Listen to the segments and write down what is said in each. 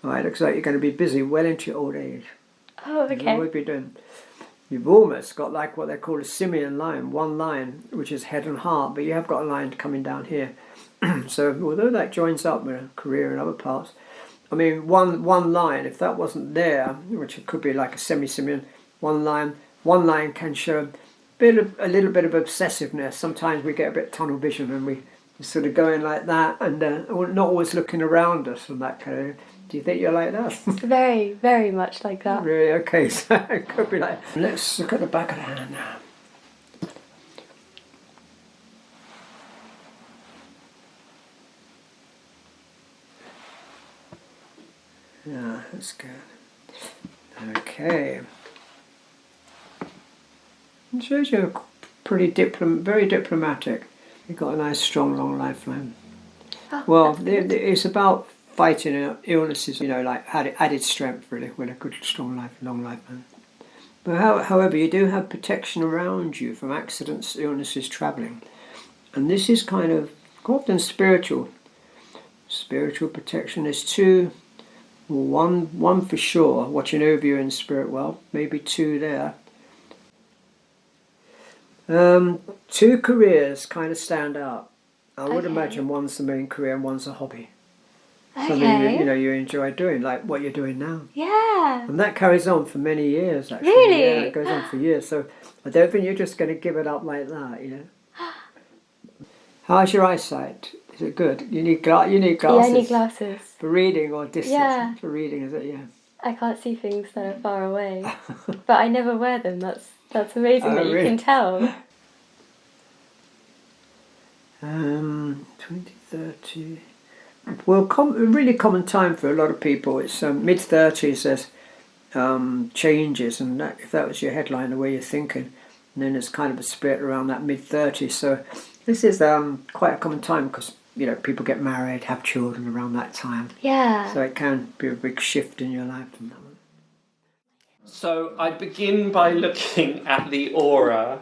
Right, looks like you're going to be busy well into your old age. Oh, okay. You will be doing. You've almost got like what they call a simian line, one line, which is head and heart, but you have got a line coming down here. So although that joins up with a career in other parts, I mean, one line, if that wasn't there, which it could be like a semi-simian, one line can show a little bit of obsessiveness. Sometimes we get a bit tunnel vision and we sort of going like that and not always looking around us and that kind of. Do you think you're like that? Very, very much like that. Really? Okay, so it could be like. Let's look at the back of the hand now. Yeah, that's good. Okay. It shows you're pretty very diplomatic. You've got a nice, strong, long lifeline. Oh, well, it's about fighting illnesses, like added strength, really, with a good, strong long lifeline. But however, you do have protection around you from accidents, illnesses, travelling. And this is kind of often spiritual protection. There's two. One for sure, watching over you in spirit world, maybe two there. Two careers kind of stand out. I would imagine one's the main career and one's a hobby. Something you enjoy doing, like what you're doing now. Yeah. And that carries on for many years, actually. Really? Yeah, it goes on for years. So I don't think you're just going to give it up like that, How's your eyesight? Is it good? You need glasses. Yeah, I need glasses. For reading or distance? Yeah. For reading, is it? Yeah. I can't see things that are far away. But I never wear them. That's amazing that you can tell. 2030. Well, a really common time for a lot of people. It's mid-30s. There's changes, and if that was your headline, the way you're thinking, and then there's kind of a split around that mid-30s. So this is quite a common time because people get married, have children around that time. Yeah. So it can be a big shift in your life from that one. So I begin by looking at the aura,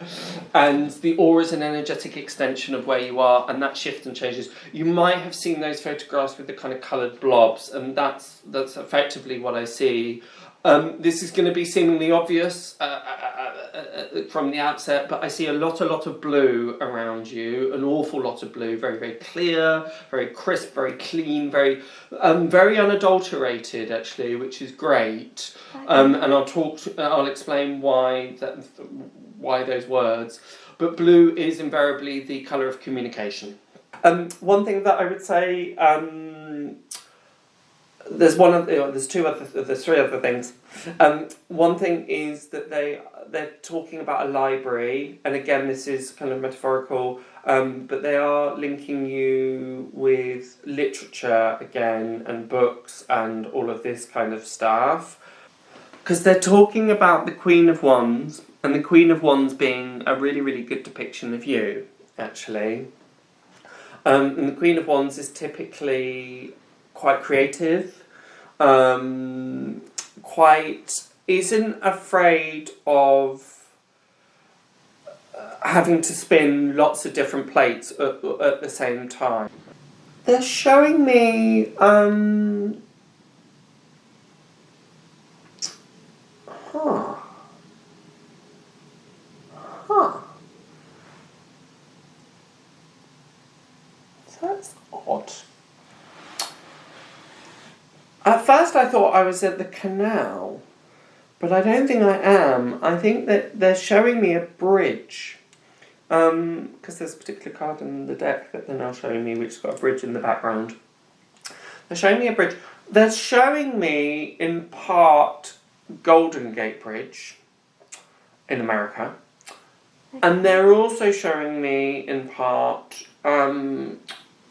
and the aura is an energetic extension of where you are, and that shifts and changes. You might have seen those photographs with the kind of coloured blobs, and that's effectively what I see. This is going to be seemingly obvious from the outset, but I see a lot of blue around you, an awful lot of blue, very, very clear, very crisp, very clean, very unadulterated, actually, which is great. And I'll explain why those words. But blue is invariably the colour of communication. One thing that I would say. There's three other things. One thing is that they're talking about a library, and again this is kind of metaphorical, but they are linking you with literature again and books and all of this kind of stuff, because they're talking about the Queen of Wands, and the Queen of Wands being a really, really good depiction of you, actually. And the Queen of Wands is typically quite creative, isn't afraid of having to spin lots of different plates at the same time. They're showing me That's odd. At first I thought I was at the canal, but I don't think I am. I think that they're showing me a bridge, because there's a particular card in the deck that they're now showing me which has got a bridge in the background. They're showing me a bridge. They're showing me, in part, Golden Gate Bridge in America, and they're also showing me, in part,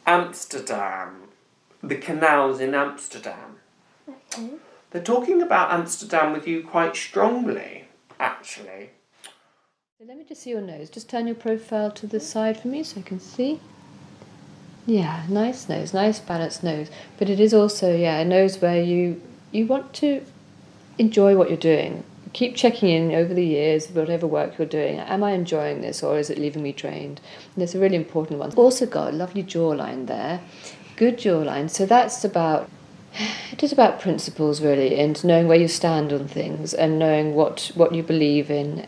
Amsterdam, the canals in Amsterdam. Okay. They're talking about Amsterdam with you quite strongly, actually. So let me just see your nose. Just turn your profile to the side for me so I can see. Yeah, nice nose, nice balanced nose. But it is also, a nose where you want to enjoy what you're doing. Keep checking in over the years, whatever work you're doing. Am I enjoying this, or is it leaving me drained? And that's a really important one. Also got a lovely jawline there. Good jawline. So that's about It is about principles, really, and knowing where you stand on things, and knowing what you believe in,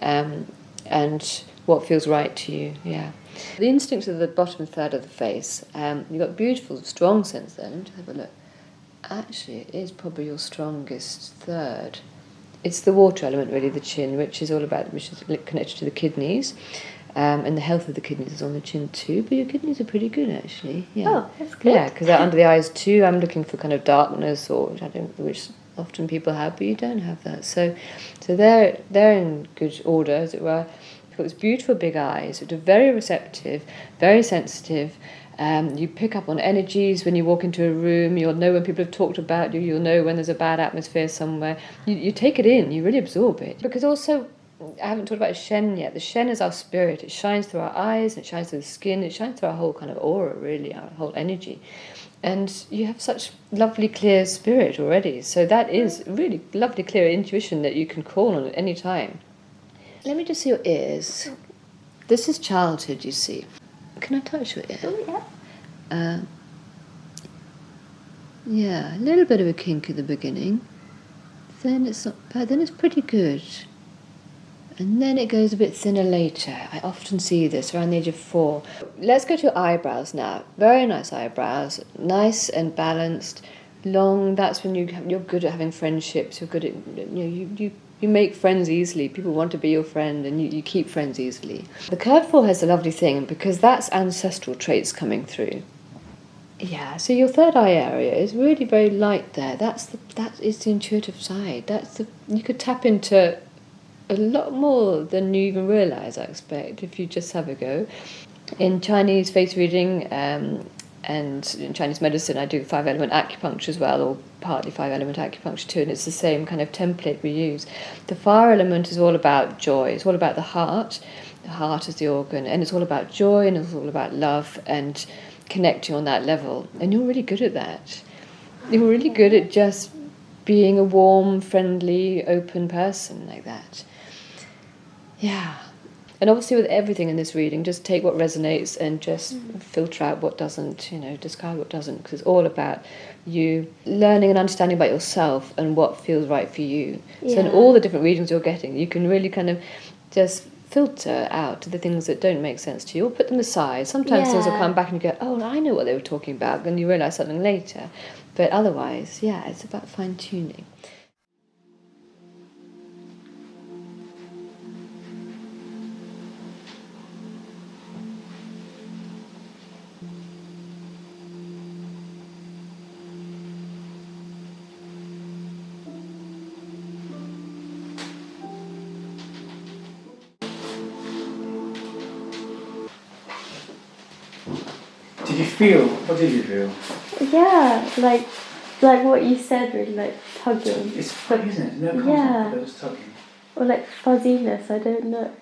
and what feels right to you. Yeah. The instincts of the bottom third of the face. You've got beautiful, strong sense there. Let me just have a look. Actually, it is probably your strongest third. It's the water element, really, the chin, which is connected to the kidneys. And the health of the kidneys is on the chin too, but your kidneys are pretty good, actually. Yeah. Oh, that's good. Yeah, because they're under the eyes too. I'm looking for kind of darkness, which often people have, but you don't have that. So they're in good order, as it were. You've got these beautiful big eyes, which are very receptive, very sensitive. You pick up on energies when you walk into a room. You'll know when people have talked about you. You'll know when there's a bad atmosphere somewhere. You take it in. You really absorb it. Because also, I haven't talked about Shen yet. The Shen is our spirit. It shines through our eyes, it shines through the skin, it shines through our whole kind of aura, really, our whole energy. And you have such lovely, clear spirit already. So that is really lovely, clear intuition that you can call on at any time. Let me just see your ears. This is childhood, you see. Can I touch your ear? Oh, yeah. Yeah, a little bit of a kink at the beginning. Then it's not bad. Then it's pretty good. And then it goes a bit thinner later. I often see this around the age of 4. Let's go to your eyebrows now. Very nice eyebrows, nice and balanced, long. That's when you're good at having friendships. You're good at you make friends easily. People want to be your friend, and you keep friends easily. The curved forehead is a lovely thing because that's ancestral traits coming through. Yeah, so your third eye area is really very light there. That is the intuitive side. You could tap into a lot more than you even realise, I expect, if you just have a go. In Chinese face reading and in Chinese medicine, I do 5-element acupuncture as well, or partly 5-element acupuncture too, and it's the same kind of template we use. The fire element is all about joy. It's all about the heart. The heart is the organ, and it's all about joy, and it's all about love and connecting on that level. And you're really good at that. You're really good at just being a warm, friendly, open person like that. Yeah. And obviously with everything in this reading, just take what resonates and just filter out what doesn't, discard what doesn't, because it's all about you learning and understanding about yourself and what feels right for you. So in all the different readings you're getting, you can really kind of just filter out the things that don't make sense to you or put them aside. Sometimes things will come back and you go, oh, I know what they were talking about, and you realise something later. But otherwise, it's about fine-tuning. What did you feel? Yeah, like what you said, really, like tugging. It's funny, isn't it? No contact, but it was tugging. Or like fuzziness, I don't know.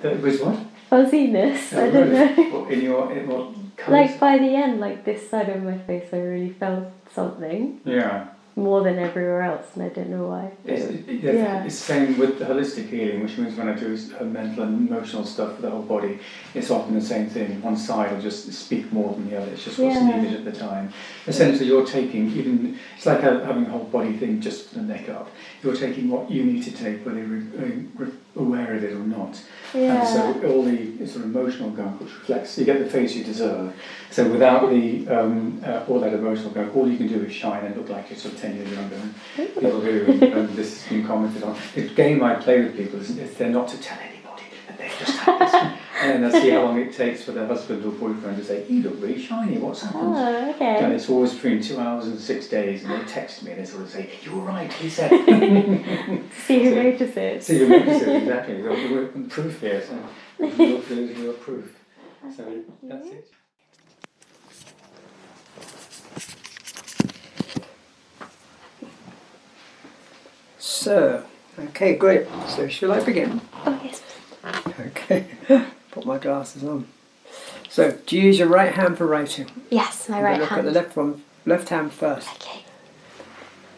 That was what? Fuzziness, I don't know. What, in what colours? Like by the end, like this side of my face, I really felt something. Yeah. More than everywhere else, and I don't know why. It's the same with the holistic healing, which means when I do mental and emotional stuff for the whole body, it's often the same thing. One side will just speak more than the other. It's just what's needed at the time. Essentially, you're taking it's like having a whole body thing just from the neck up. You're taking what you need to take, whether you're aware of it or not. Yeah. And so all the sort of emotional gunk, which reflects, you get the face you deserve. So without the all that emotional gunk, all you can do is shine and look like you're sort of 10 years younger than people do. And this has been commented on. The game I play with people is they're not to tell anybody that they've just had this. And I see how long it takes for their husband or boyfriend to say, you look really shiny, what's happened? Oh, okay. And it's always between 2 hours and 6 days, and they text me and they sort of say, you were right, he said. See who notices. See who notices, exactly. We're proof here, so we're proof. So that's it. So, okay, great. So, shall I begin? Oh, yes. Okay, put my glasses on. So, do you use your right hand for writing? Yes, my right look hand. at the left hand first.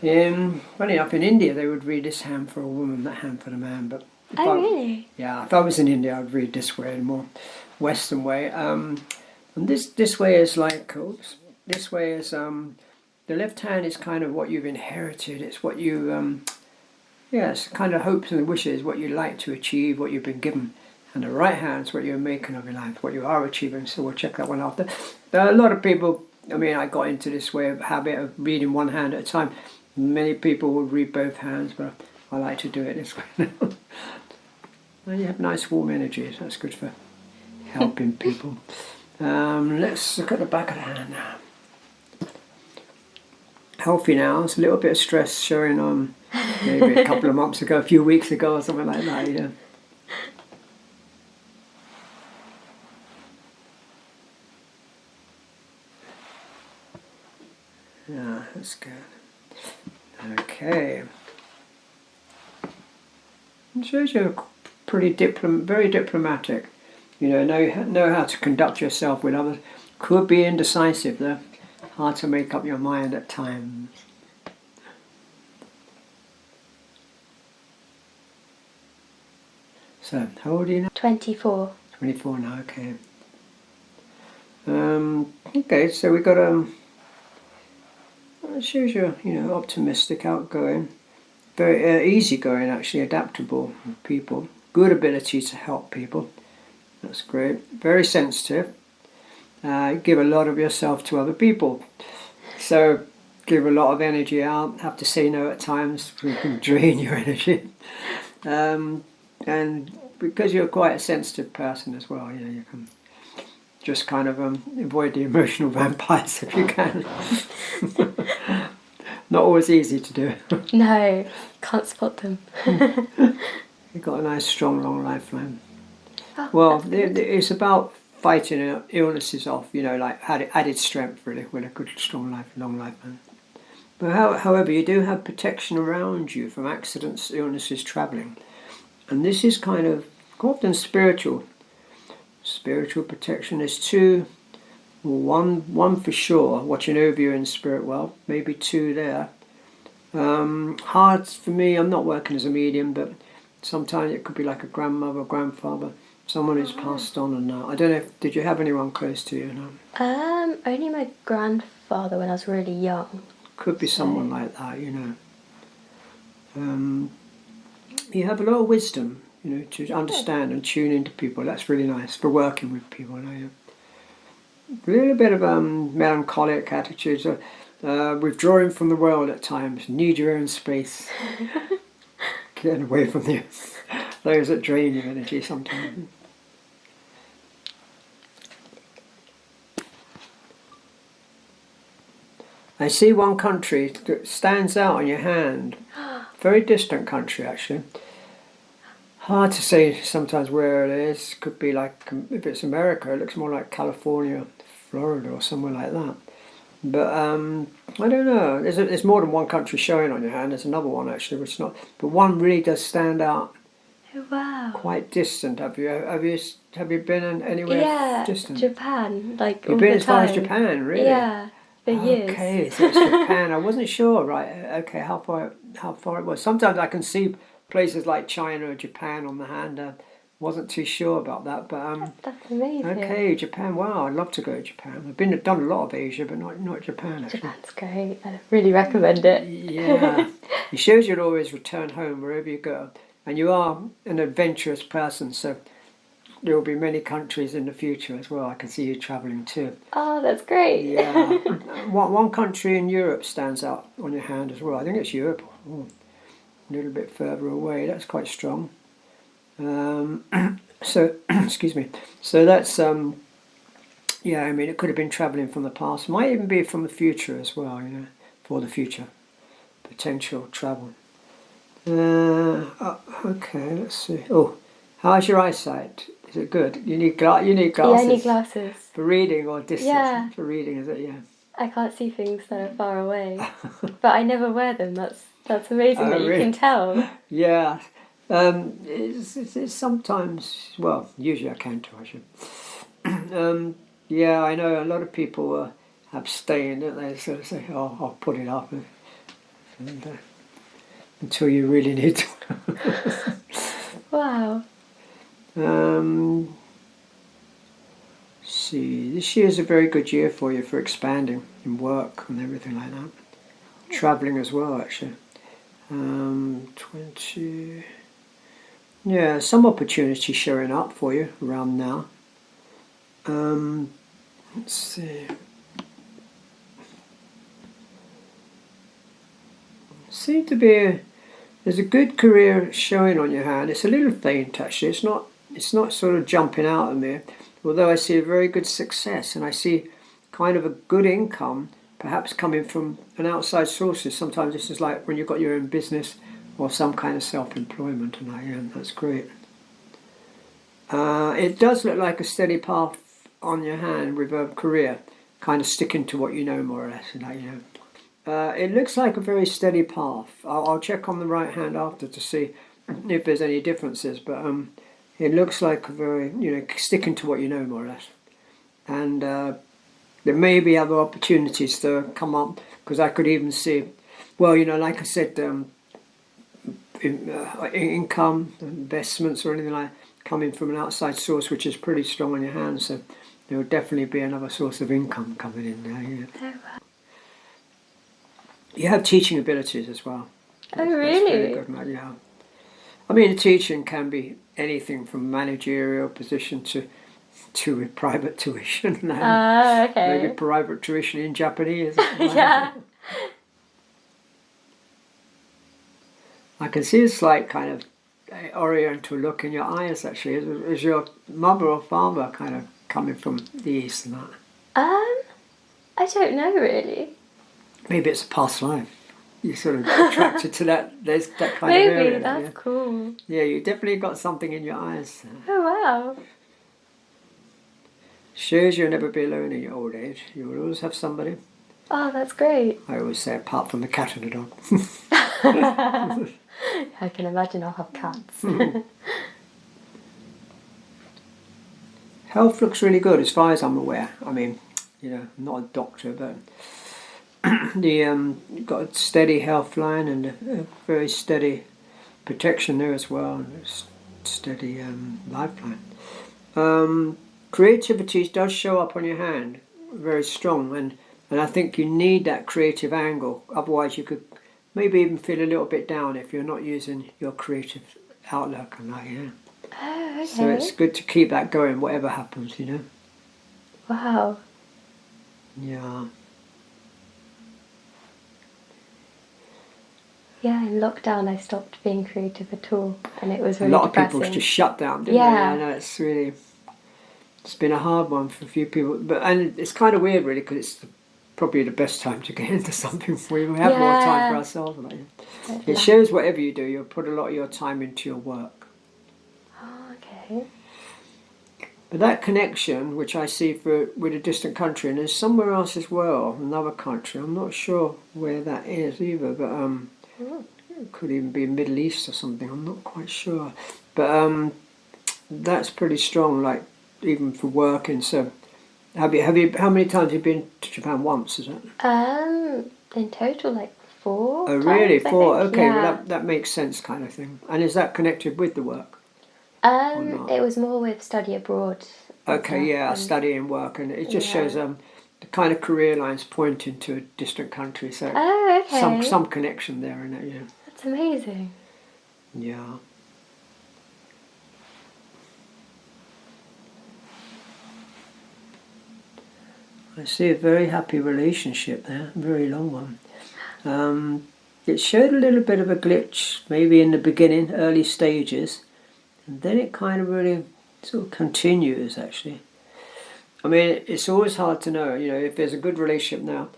Okay. Funny enough, in India they would read this hand for a woman, that hand for the man. But Really? Yeah, if I was in India, I'd read this way, a more Western way. And this way is like, this way is the left hand is kind of what you've inherited. It's what you, it's kind of hopes and wishes, what you like to achieve, what you've been given. And the right hand is what you're making of your life, what you are achieving. So we'll check that one after. There are a lot of people, I mean, I got into this way of habit of reading one hand at a time. Many people would read both hands, but I like to do it this way now. And you have nice warm energies. That's good for helping people. Let's look at the back of the hand now. Healthy now. It's a little bit of stress showing on maybe a couple of months ago, a few weeks ago or something like that. Yeah. Yeah, that's good. Okay. It shows you're pretty very diplomatic. You know how to conduct yourself with others. Could be indecisive though. Hard to make up your mind at times. So, how old are you now? 24. 24 now, okay. Okay, so we got it shows you're optimistic, outgoing, very easygoing, actually, adaptable people, good ability to help people. That's great. Very sensitive. Give a lot of yourself to other people. So give a lot of energy out. Have to say no at times. So you can drain your energy. And because you're quite a sensitive person as well, you can just kind of avoid the emotional vampires if you can. Not always easy to do. No, can't spot them. You've got a nice, strong, long lifeline. Oh, well, it's about fighting illnesses off, like added strength, really, with a good, strong life, long lifeline. But however, you do have protection around you from accidents, illnesses, travelling. And this is kind of often spiritual. Spiritual protection. There's two. One for sure, watching over you in spirit world, maybe two there. Hard for me, I'm not working as a medium, but sometimes it could be like a grandmother, grandfather, someone who's passed on and I don't know, did you have anyone close to you? No? Only my grandfather when I was really young. Could be someone like that, You have a lot of wisdom, to understand and tune into people. That's really nice for working with people. A little bit of melancholic attitudes, withdrawing from the world at times, need your own space, getting away from those that drain your energy sometimes. I see one country that stands out on your hand, very distant country actually. Hard to say sometimes where it is. Could be like, if it's America, it looks more like California, Florida or somewhere like that. But I don't know. There's more than one country showing on your hand. There's another one actually, which is not. But one really does stand out. Oh, wow. Quite distant. Have you been anywhere distant? Japan. You've been as far as Japan, really? Yeah, for years. Okay, so it's Japan. I wasn't sure. Right. Okay, how far it was. Sometimes I can see places like China or Japan on the hand. Wasn't too sure about that, but that's amazing. Okay, Japan. Wow, I'd love to go to Japan. I've done a lot of Asia, but not Japan. Actually. Japan's great. I really recommend it. Yeah, it shows you'll always return home wherever you go, and you are an adventurous person. So there will be many countries in the future as well. I can see you travelling too. Oh, that's great. Yeah, one country in Europe stands out on your hand as well. I think it's Europe. Oh, a little bit further away. That's quite strong. So excuse me. So that's yeah. I mean, it could have been travelling from the past. Might even be from the future as well. For the future, potential travel. Okay. Let's see. Oh, how's your eyesight? Is it good? You need glasses. Yeah, I need glasses. For reading or distance? Yeah. For reading, is it? Yeah. I can't see things that are far away, but I never wear them. That's amazing that you really? can tell. Yeah. It's sometimes, well, usually I can too, I should. Yeah, I know a lot of people abstain, don't they? So they say, oh, I'll put it up until you really need to. Wow. see. This year is a very good year for you for expanding in work and everything like that. Travelling as well, actually. 20. Yeah, some opportunity showing up for you around now. Let's see. Seem to be there's a good career showing on your hand. It's a little faint actually. It's not sort of jumping out at me. Although I see a very good success and I see kind of a good income, perhaps coming from an outside sources. Sometimes this is like when you've got your own business or some kind of self-employment, and that's great. It does look like a steady path on your hand with a career, kind of sticking to what you know more or less. It looks like a very steady path. I'll check on the right hand after to see if there's any differences, but it looks like a very, sticking to what you know more or less. And there may be other opportunities to come up, because I could even see, well, like I said, income, investments or anything like that, coming from an outside source which is pretty strong on your hands, so there will definitely be another source of income coming in there. Yeah. You have teaching abilities as well. Oh, really? That's good, yeah. I mean, teaching can be anything from managerial position to private tuition. Okay. Maybe private tuition in Japanese. Yeah. I can see a slight kind of oriental look in your eyes, actually. Is your mother or father kind of coming from the east and that? I don't know really. Maybe it's a past life. You're sort of attracted to that. There's that kind of area. Maybe, that's cool. Yeah, you definitely got something in your eyes. Oh, wow. Shows you'll never be alone in your old age. You will always have somebody. Oh, that's great. I always say, apart from the cat and the dog. I can imagine I'll have cats. Health looks really good as far as I'm aware. I mean, I'm not a doctor, but you've got a steady health line and a very steady protection there as well, and a steady lifeline. Creativity does show up on your hand very strong, and I think you need that creative angle, otherwise you could maybe even feel a little bit down if you're not using your creative outlook and that, Oh, okay. So it's good to keep that going whatever happens, Wow. Yeah. Yeah, in lockdown I stopped being creative at all, and it was A really lot depressing. of people just shut down, didn't Yeah. they? I know it's been a hard one for a few people, and it's kind of weird really, because it's probably the best time to get into something for you. We have more time for ourselves. It shows whatever you do, you'll put a lot of your time into your work. Oh, okay. But that connection, which I see with a distant country, and there's somewhere else as well, another country, I'm not sure where that is either, but it could even be Middle East or something, I'm not quite sure. But that's pretty strong, like even for working. So how many times have you been to Japan? Once, is it? In total, like 4 Oh, really? times, I 4? think. Okay, Yeah. well that makes sense, kind of thing. And is that connected with the work? not? It was more with study abroad. Okay, yeah, study and work, and it just shows the kind of career lines pointing to a distant country. So okay. some connection there in it, yeah. That's amazing. Yeah. I see a very happy relationship there, a very long one. It showed a little bit of a glitch, maybe in the beginning, early stages, and then it kind of really sort of continues, actually. I mean, it's always hard to know, if there's a good relationship now,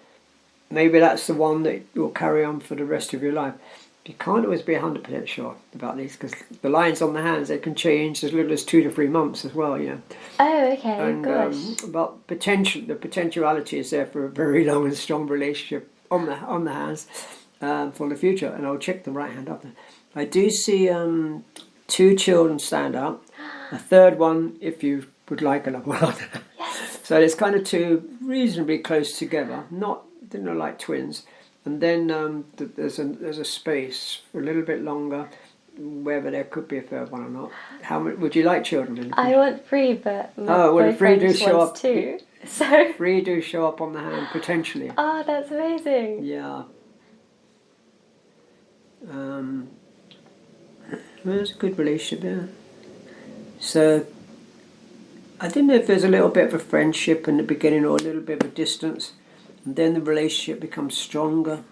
maybe that's the one that will carry on for the rest of your life. You can't always be 100% sure about these, because the lines on the hands, they can change as little as 2 to 3 months as well, Oh, okay, And, gosh. but the potentiality is there for a very long and strong relationship on the hands for the future. And I'll check the right hand up there. I do see 2 children stand up, a third one if you would like another one. Yes. So it's kind of 2 reasonably close together, not like twins. And then there's a space a little bit longer, whether there could be a third one or not. How much would you like children? In the I want 3, but my well, the 3 do boyfriend show wants up. 2. So. 3 do show up on the hand potentially. Oh, that's amazing. Yeah. There's a good relationship there. So I don't know if there's a little bit of a friendship in the beginning or a little bit of a distance, and then the relationship becomes stronger.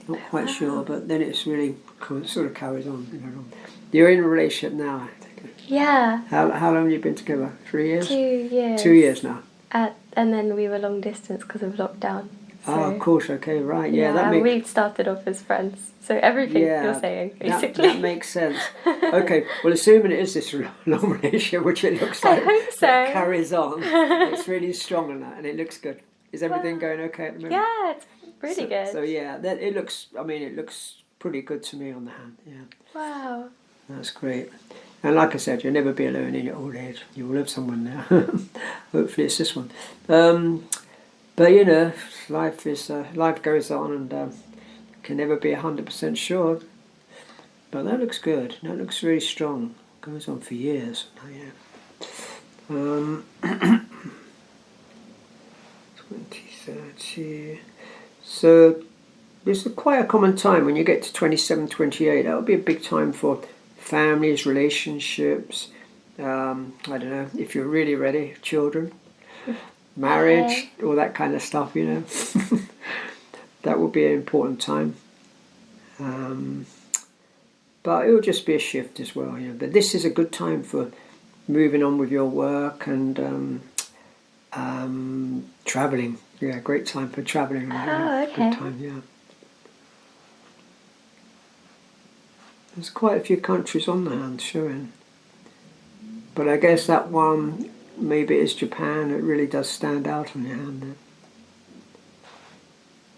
Not quite sure, but then it's really sort of carries on. You know. You're in a relationship now. I think. Yeah. How long have you been together? 3 years? 2 years. 2 years now. And then we were long distance because of lockdown. So, Oh, of course. Okay, right. Yeah, that and makes. we started off as friends. So everything you're saying, basically. That makes sense. Okay, well, assuming it is this long relationship, which it looks like, I hope so. that carries on, it's really strong on that, and it looks good. Is everything going okay at the moment? Yeah, it's really good. So yeah, it looks. I mean, it looks pretty good to me on the hand. Yeah, Wow. that's great. And like I said, you'll never be alone in your old age. You will have someone there. Hopefully, it's this one. But you know, life goes on, and can never be 100% sure. But that looks good. That looks really strong. Goes on for years. Yeah. 2030. So it's quite a common time when you get to 27, 28. That would be a big time for families, relationships. I don't know if you're really ready, children, marriage, all that kind of stuff. You know, that will be an important time. But it will just be a shift as well. You know, but this is a good time for moving on with your work and travelling. Yeah, great time for travelling. Oh, okay. Good time, yeah. There's quite a few countries on the hand showing. But I guess that one, maybe it's Japan, it really does stand out on your hand there.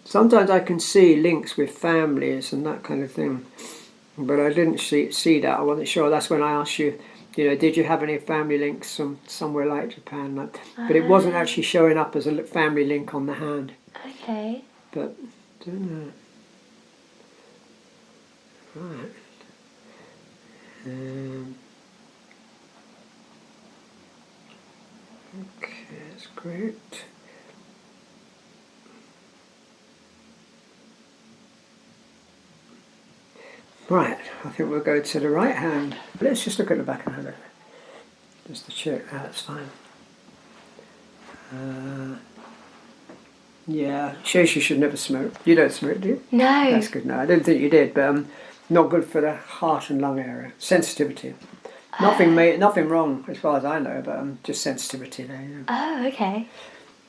Sometimes I can see links with families and that kind of thing. But I didn't see that. I wasn't sure. That's when I asked you, did you have any family links from somewhere like Japan? But it wasn't actually showing up as a family link on the hand. Okay. But, don't know. Right. Okay, that's great. Right, I think we'll go to the right hand. Let's just look at the back of the hand. Just to check that's fine. Yeah, shows you should never smoke. You don't smoke, do you? No. That's good. No, I didn't think you did, but not good for the heart and lung area. Sensitivity. Nothing wrong as far as I know, but just sensitivity there. You know. Oh, okay.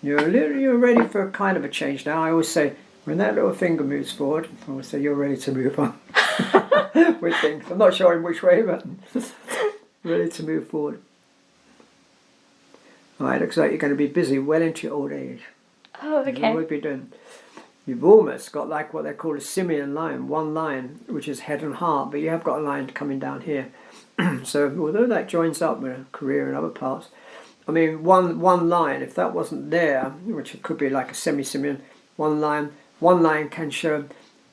You're ready for a kind of a change now. I always say when that little finger moves forward, I always say you're ready to move on with things. I'm not sure in which way, but ready to move forward. All right, looks like you're going to be busy well into your old age. Oh, okay. You will be doing. You've almost got like what they call a simian line, one line, which is head and heart, but you have got a line coming down here. So although that joins up with a career in other parts, I mean one line, if that wasn't there, which it could be like a semi-simian, one line can show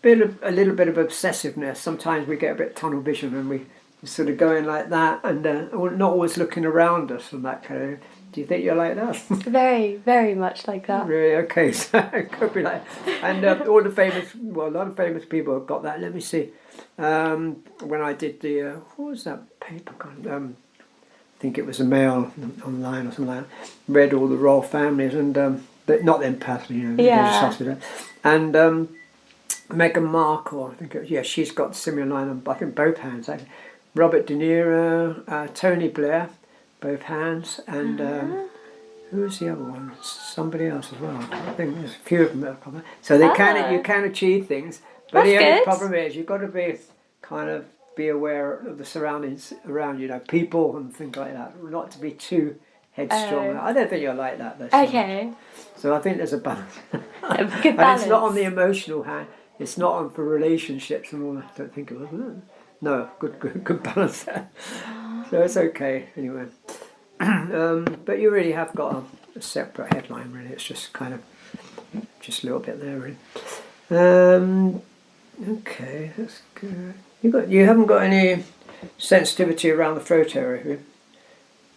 a little bit of obsessiveness. Sometimes we get a bit tunnel vision and we sort of go in like that and not always looking around us and that kind of. Do you think you're like that? Very, very much like that. Really? Okay, so it could be like... And a lot of famous people have got that. Let me see. When I did the... what was that paper called? I think it was a Mail online or something like that. Read all the royal families and... but not them personally, Yeah. And Meghan Markle, I think it was... Yeah, she's got similar line on, I think, both hands. Robert De Niro, Tony Blair... both hands, and who was the other one? Somebody else as well. I think there's a few of them that have come. So you can achieve things, but That's the only good. problem is you've got to be aware of the surroundings around you, people and things like that. Not to be too headstrong. I don't think you're like that. Though, Okay. So I think there's a balance. A good And balance. it's not on the emotional hand. It's not on for relationships and all that. I don't think it was. No, good balance there. So it's okay anyway. But you really have got a separate headline. Really, it's just kind of just a little bit there. Really. Okay, that's good. You haven't got any sensitivity around the throat area, have you?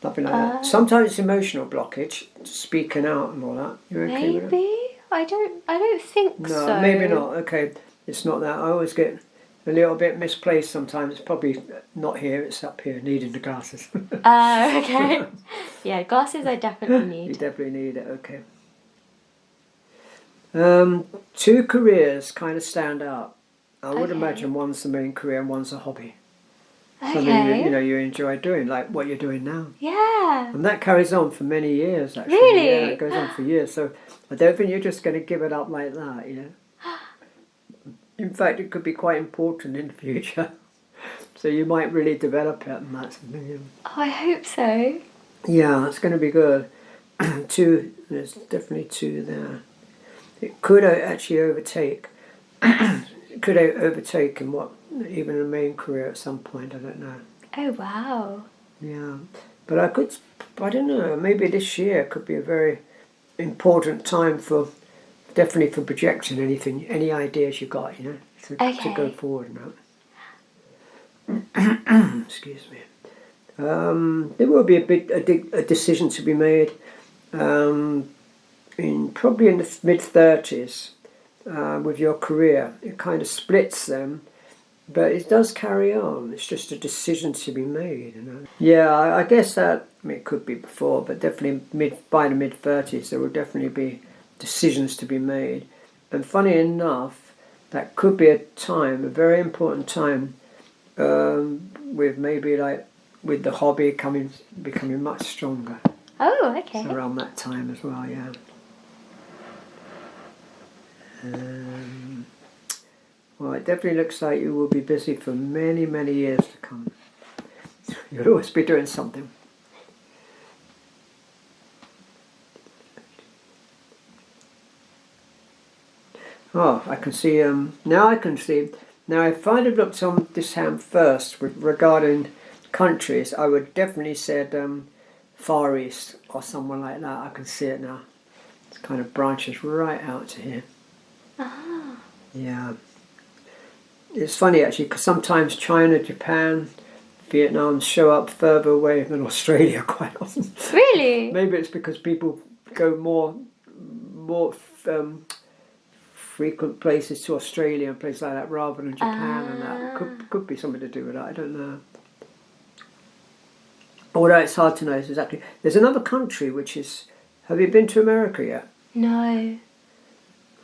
Nothing like that. Sometimes it's emotional blockage, speaking out and all that. You okay with that? Maybe. I don't think so. No, maybe not. Okay, it's not that. I always get a little bit misplaced sometimes. It's probably not here, it's up here, needing the glasses. Okay. Yeah, glasses I definitely You need. definitely need it, okay. Two careers kind of stand out. I would Okay. imagine one's the main career and one's a hobby. Something Okay. you enjoy doing, like what you're doing now. Yeah. And that carries on for many years, actually. Really? Yeah, it goes on for years. So I don't think you're just going to give it up like that, In fact, it could be quite important in the future. So you might really develop it and that's Oh, I hope so. Yeah, it's going to be good. There's definitely two there. It could actually overtake. It could overtake in even a main career at some point. I don't know. Oh, wow. Yeah, but I don't know. Maybe this year could be a very important time definitely for projecting any ideas you got. To go forward now. Excuse me. There will be a decision to be made probably in the mid-30s with your career. It kind of splits them, but it does carry on. It's just a decision to be made. Yeah, I guess that. It could be before, but definitely by the mid-30s there will definitely be decisions to be made. And funny enough, that could be a very important time, with maybe with the hobby becoming much stronger. Oh, okay. So around that time as well, yeah. Well, it definitely looks like you will be busy for many, many years to come. You'll always be doing something. Oh, I can see. Now I can see. Now, if I'd have looked on this hand first regarding countries, I would definitely said Far East or someone like that. I can see it now. It kind of branches right out to here. Ah. Yeah. It's funny actually, because sometimes China, Japan, Vietnam show up further away than Australia quite often. Really? Maybe it's because people go more frequent places to Australia and places like that rather than Japan and that. Could be something to do with that, I don't know. Although it's hard to know exactly. There's another country which is... Have you been to America yet? No.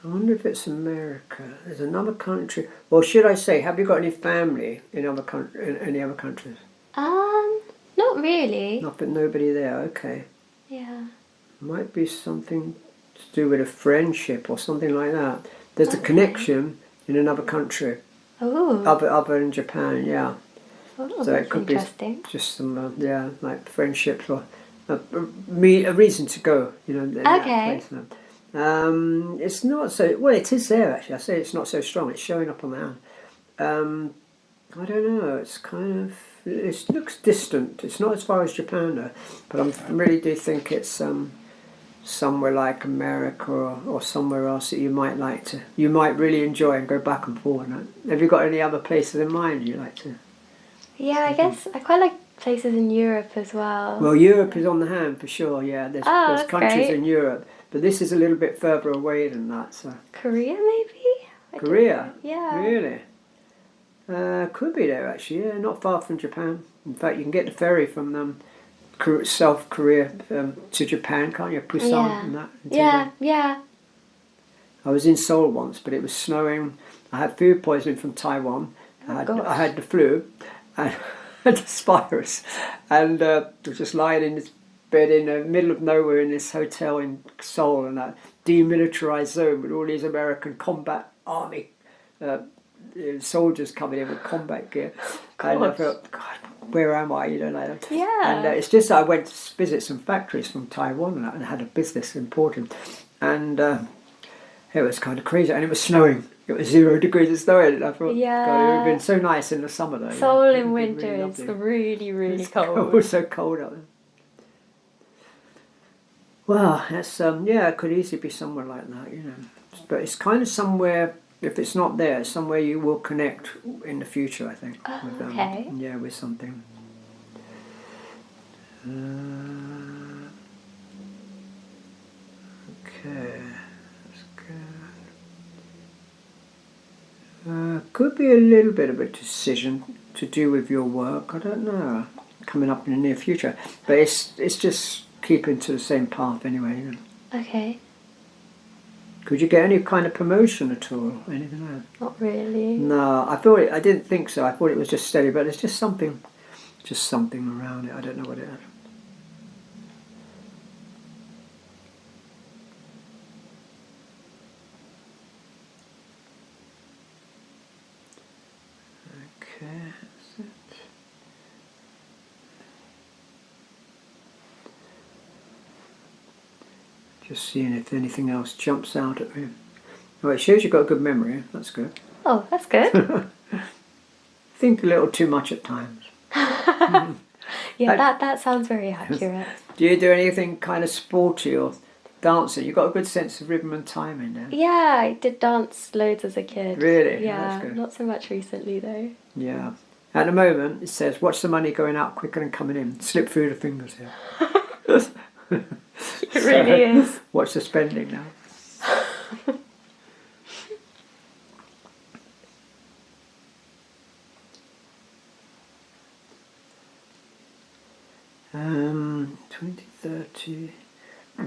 I wonder if it's America. There's another country... Or should I say, have you got any family in any other countries? Not really. Nobody there, okay. Yeah. Might be something to do with a friendship or something like that. There's a connection in another country. Oh. Other than Japan, yeah. Oh, So it could be interesting. just some, like friendships or a reason to go, in that Okay. place. It's not so, well, it is there actually. I say it's not so strong. It's showing up on the hand. I don't know. It's kind of, it looks distant. It's not as far as Japan though, but I really do think it's somewhere like America or somewhere else that you might really enjoy and go back and forth. Have you got any other places in mind you like to? Yeah, I guess I quite like places in Europe as well. Well, Europe is on the hand for sure. Yeah, there's that's countries great. in Europe, but this is a little bit further away than that. So Korea, maybe? I don't Korea, know. Yeah. really? Could be there actually. Yeah, not far from Japan. In fact, you can get the ferry from South Korea to Japan, can't you? Busan Yeah. and that. Yeah. I was in Seoul once, but it was snowing. I had food poisoning from Taiwan. gosh. I had the flu. And this virus, and was just lying in this bed in the middle of nowhere in this hotel in Seoul, in that demilitarized zone with all these American combat army soldiers coming in with combat gear. And I thought, God, where am I? Like that. Yeah. And it's just that I went to visit some factories from Taiwan and had a business importing, and it was kind of crazy, and it was snowing. It was 0 degrees of snow, and I thought, God, it would have been so nice in the summer though. Seoul It in would have been winter really is lovely. really, really It cold. was so cold out there. Well, that's it could easily be somewhere like that, But it's kind of somewhere if it's not there, it's somewhere you will connect in the future, I think. Oh, with, okay. Yeah, with something. Okay, that's good. Could be a little bit of a decision to do with your work. I don't know. Coming up in the near future, but it's just keeping to the same path anyway. You know. Okay. Could you get any kind of promotion at all? Anything like that? Not really. No, I didn't think so. I thought it was just steady, but it's just something around it. I don't know what it is. Okay, that's it. Just seeing if anything else jumps out at me. Oh, it shows you've got a good memory. That's good. Oh, that's good. Think a little too much at times. Yeah, that sounds very accurate. Do you do anything kind of sporty or dancing? You've got a good sense of rhythm and timing there. Yeah, I did dance loads as a kid. Really? Yeah, That's good. not so much recently though. Yeah. At the moment, it says, watch the money going out quicker than coming in. Slip through the fingers here. It really is. Watch the spending now. 2030.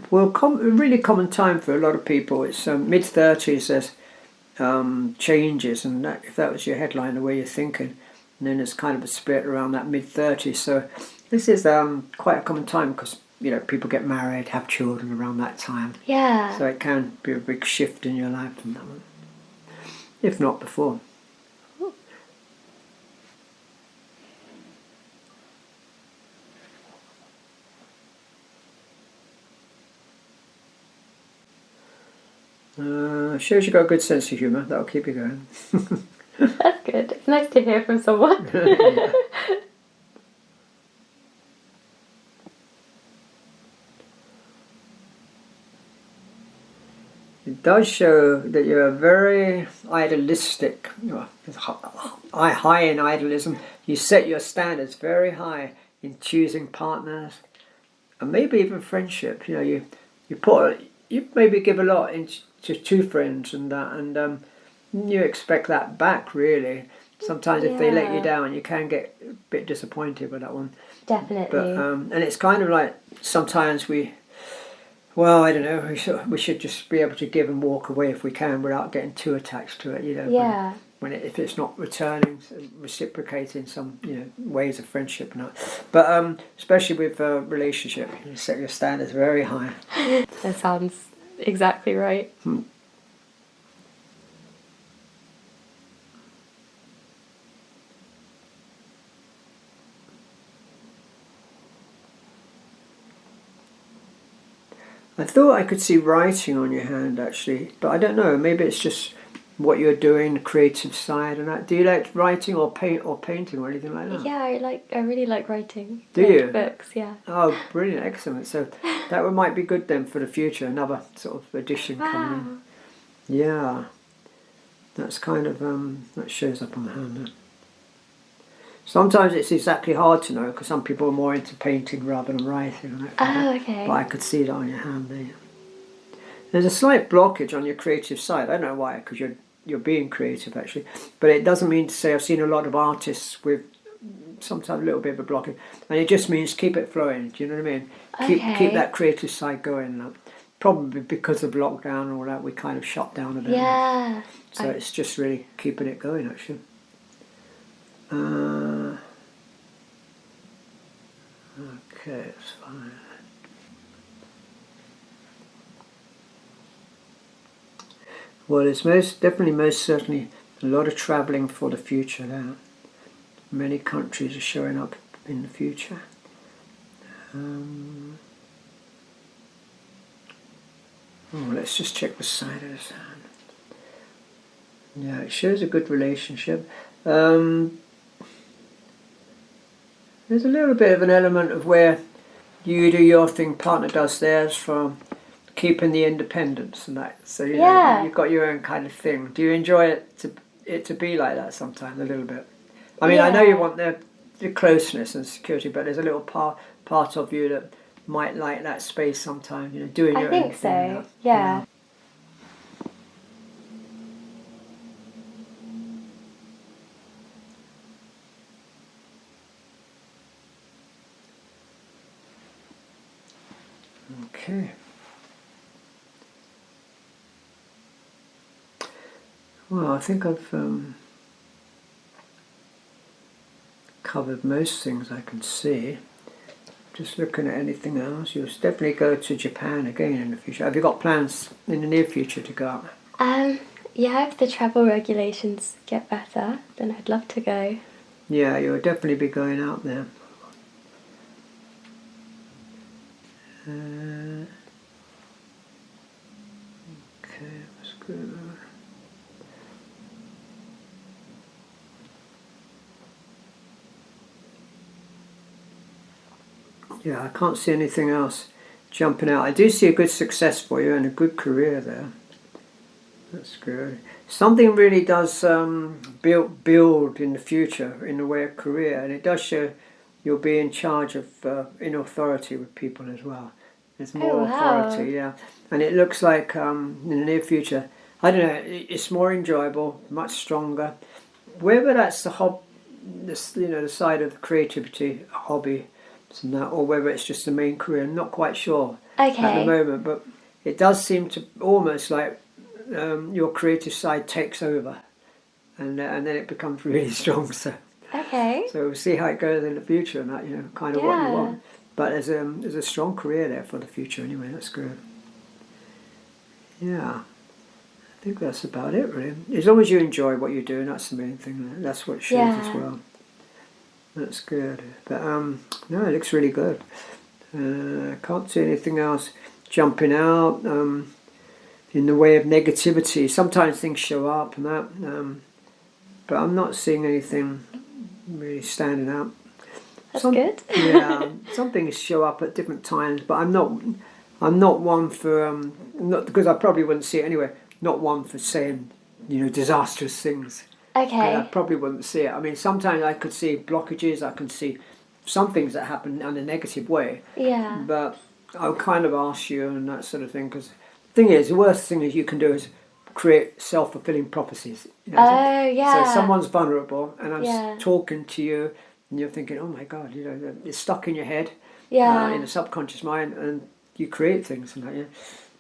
Well, a really common time for a lot of people. It's mid-30s. There's changes, and that, if that was your headline, the way you're thinking, and then there's kind of a split around that mid-30s. So this is quite a common time because people get married, have children around that time. Yeah. So it can be a big shift in your life from that one, if not before. Shows you've got a good sense of humour. That'll keep you going. That's good. It's nice to hear from someone. Yeah. It does show that you're very idealistic, high in idealism. You set your standards very high in choosing partners, and maybe even friendship. You maybe give a lot to two friends and that, and you expect that back. Really, sometimes if they let you down, you can get a bit disappointed with that one. Definitely. But and it's kind of like sometimes I don't know. We should just be able to give and walk away if we can, without getting too attached to it. Yeah. If it's not returning, reciprocating some ways of friendship and that. But especially with a relationship, you set your standards very high. That sounds exactly right. I thought I could see writing on your hand actually, but I don't know. Maybe it's just what you're doing, the creative side and that. Do you like writing or painting or anything like that? Yeah, I really like writing. Do you? Books, yeah. Oh, brilliant, excellent. So that might be good then for the future. Another sort of addition coming in. Yeah, that's kind of that shows up on the hand. There. Sometimes it's exactly hard to know because some people are more into painting rather than writing. And that kind of, Okay. But I could see that on your hand there. There's a slight blockage on your creative side. I don't know why, because you're being creative actually, but it doesn't mean to say I've seen a lot of artists with sometimes a little bit of a blockage, and it just means keep it flowing. Do you know what I mean? Keep that creative side going. Probably because of lockdown and all that, we kind of shut down a bit. Yeah. So it's just really keeping it going actually. Okay, it's fine. Well, it's most certainly a lot of travelling for the future there. Many countries are showing up in the future. Let's just check the side of this hand. Yeah, it shows a good relationship. There's a little bit of an element of where you do your thing, partner does theirs, from keeping the independence and that. So you Yeah. know, you've got your own kind of thing. Do you enjoy it to be like that sometimes a little bit? I mean, I know you want the closeness and security, but there's a little part of you that might like that space sometimes. You know, doing I your think own thing. so. Yeah. Okay. Well, I think I've covered most things I can see. Just looking at anything else. You'll definitely go to Japan again in the future. Have you got plans in the near future to go out? Yeah, if the travel regulations get better, then I'd love to go. Yeah, you'll definitely be going out there. Okay, let's go. Yeah, I can't see anything else jumping out. I do see a good success for you and a good career there. That's good. Something really does build in the future in the way of career, and it does show you'll be in charge of in authority with people as well. There's more authority, yeah. And it looks like in the near future, I don't know, it's more enjoyable, much stronger. Whether that's the side of creativity, hobby, and that, or whether it's just the main career, I'm not quite sure at the moment. But it does seem to almost like your creative side takes over, and then it becomes really strong. So we'll see how it goes in the future, and that, you know, kind of what you want. But there's a strong career there for the future anyway. That's good. Yeah, I think that's about it really. As long as you enjoy what you're doing, that's the main thing. That's what shows as well. That's good. But no, it looks really good. I can't see anything else jumping out in the way of negativity. Sometimes things show up and that, but I'm not seeing anything really standing out. That's good. Yeah, some things show up at different times, but I'm not one for not because I probably wouldn't see it anyway. Not one for saying, you know, disastrous things. Okay. I probably wouldn't see it. I mean, sometimes I could see blockages. I can see some things that happen in a negative way. Yeah. But I'll kind of ask you and that sort of thing, because the thing is, the worst thing that you can do is create self-fulfilling prophecies. You know, So if someone's vulnerable and I'm talking to you and you're thinking, oh my God, you know, it's stuck in your head, in the subconscious mind, and you create things and that, yeah.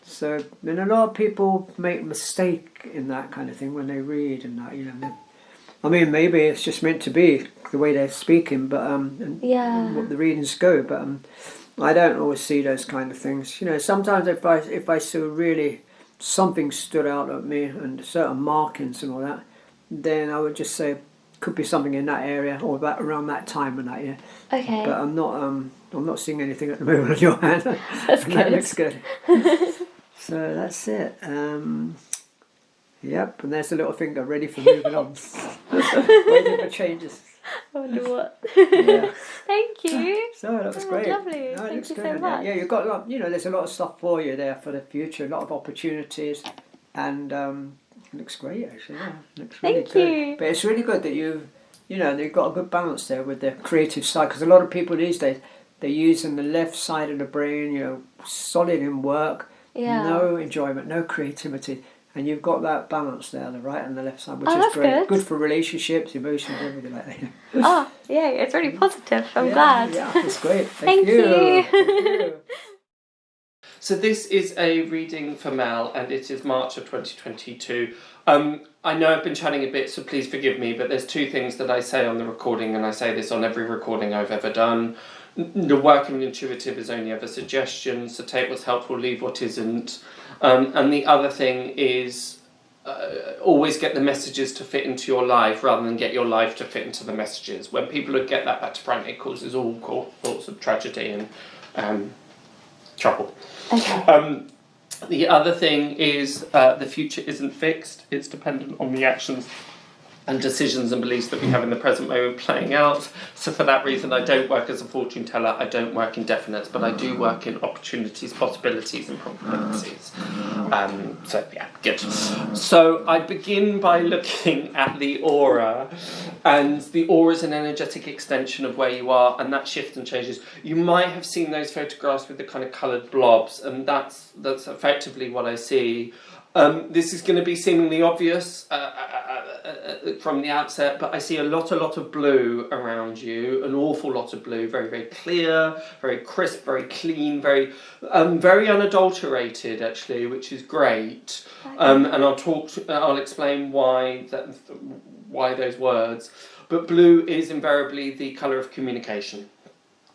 So, and a lot of people make a mistake in that kind of thing when they read and that, you know. I mean, maybe it's just meant to be the way they're speaking, but and what the readings go. But I don't always see those kind of things. You know, sometimes if I saw really something stood out at me and certain markings and all that, then I would just say could be something in that area or that around that time and that, yeah. Okay. But I'm not seeing anything at the moment on your hand. That's good. That looks good. So that's it. Yep, and there's a little finger ready for moving on. Waiting for changes. I wonder what. Yeah. Thank you. So that was great. Lovely. No, it Thank looks you good. so much. Yeah, you've got a lot, you know, there's a lot of stuff for you there for the future, a lot of opportunities, and it looks great actually. Yeah, it looks really Thank good. you. But it's really good that you've got a good balance there with the creative side, because a lot of people these days they're using the left side of the brain, you know, solid in work, no enjoyment, no creativity. And you've got that balance there, the right and the left side, which is great. Good for relationships, emotions, everything like that. Oh, yeah, it's really positive. I'm glad. Yeah, it's great. Thank you. Thank you. So this is a reading for Mel, and it is March of 2022. I know I've been chatting a bit, so please forgive me, but there's two things that I say on the recording, and I say this on every recording I've ever done. The work of an intuitive is only ever suggestions, so take what's helpful, leave what isn't. And the other thing is always get the messages to fit into your life rather than get your life to fit into the messages. When people get that back to front, it causes all sorts of tragedy and trouble. Okay. The other thing is the future isn't fixed, it's dependent on the actions and decisions and beliefs that we have in the present moment playing out. So for that reason, I don't work as a fortune teller, I don't work in definites, but I do work in opportunities, possibilities and probabilities. So yeah, good. So I begin by looking at the aura, and the aura is an energetic extension of where you are, and that shifts and changes. You might have seen those photographs with the kind of coloured blobs, and that's effectively what I see. This is going to be seemingly obvious from the outset, but I see a lot of blue around you, an awful lot of blue, very, very clear, very crisp, very clean, very unadulterated actually, which is great. And I'll explain why those words. But blue is invariably the colour of communication.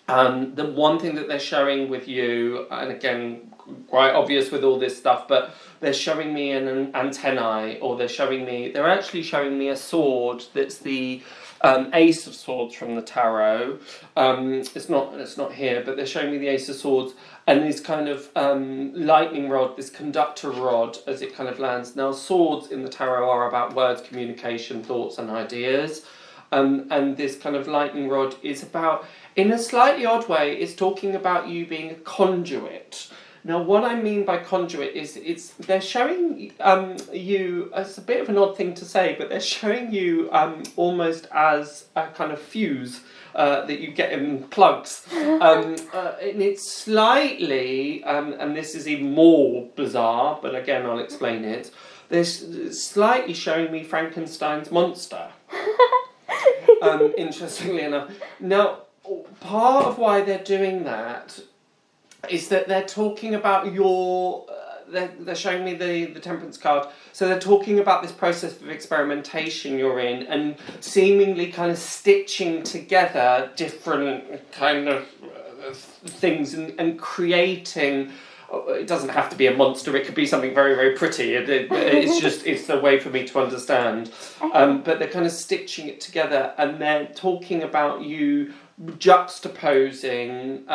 The one thing that they're showing with you, and again, quite obvious with all this stuff, but they're showing me an antennae, or they're actually showing me a sword that's the Ace of Swords from the tarot. It's not here, but they're showing me the Ace of Swords, and this kind of lightning rod, this conductor rod, as it kind of lands. Now, swords in the tarot are about words, communication, thoughts, and ideas. And this kind of lightning rod is about, in a slightly odd way, it's talking about you being a conduit. Now, what I mean by conduit is they're showing you, it's a bit of an odd thing to say, but they're showing you almost as a kind of fuse that you get in plugs. And it's slightly, and this is even more bizarre, but again, I'll explain it. They're slightly showing me Frankenstein's monster. Interestingly enough. Now, part of why they're doing that is that they're talking about they're showing me the temperance card, so they're talking about this process of experimentation you're in, and seemingly kind of stitching together different kind of things and creating. It doesn't have to be a monster, it could be something very, very pretty. It's a way for me to understand. But they're kind of stitching it together, and they're talking about you juxtaposing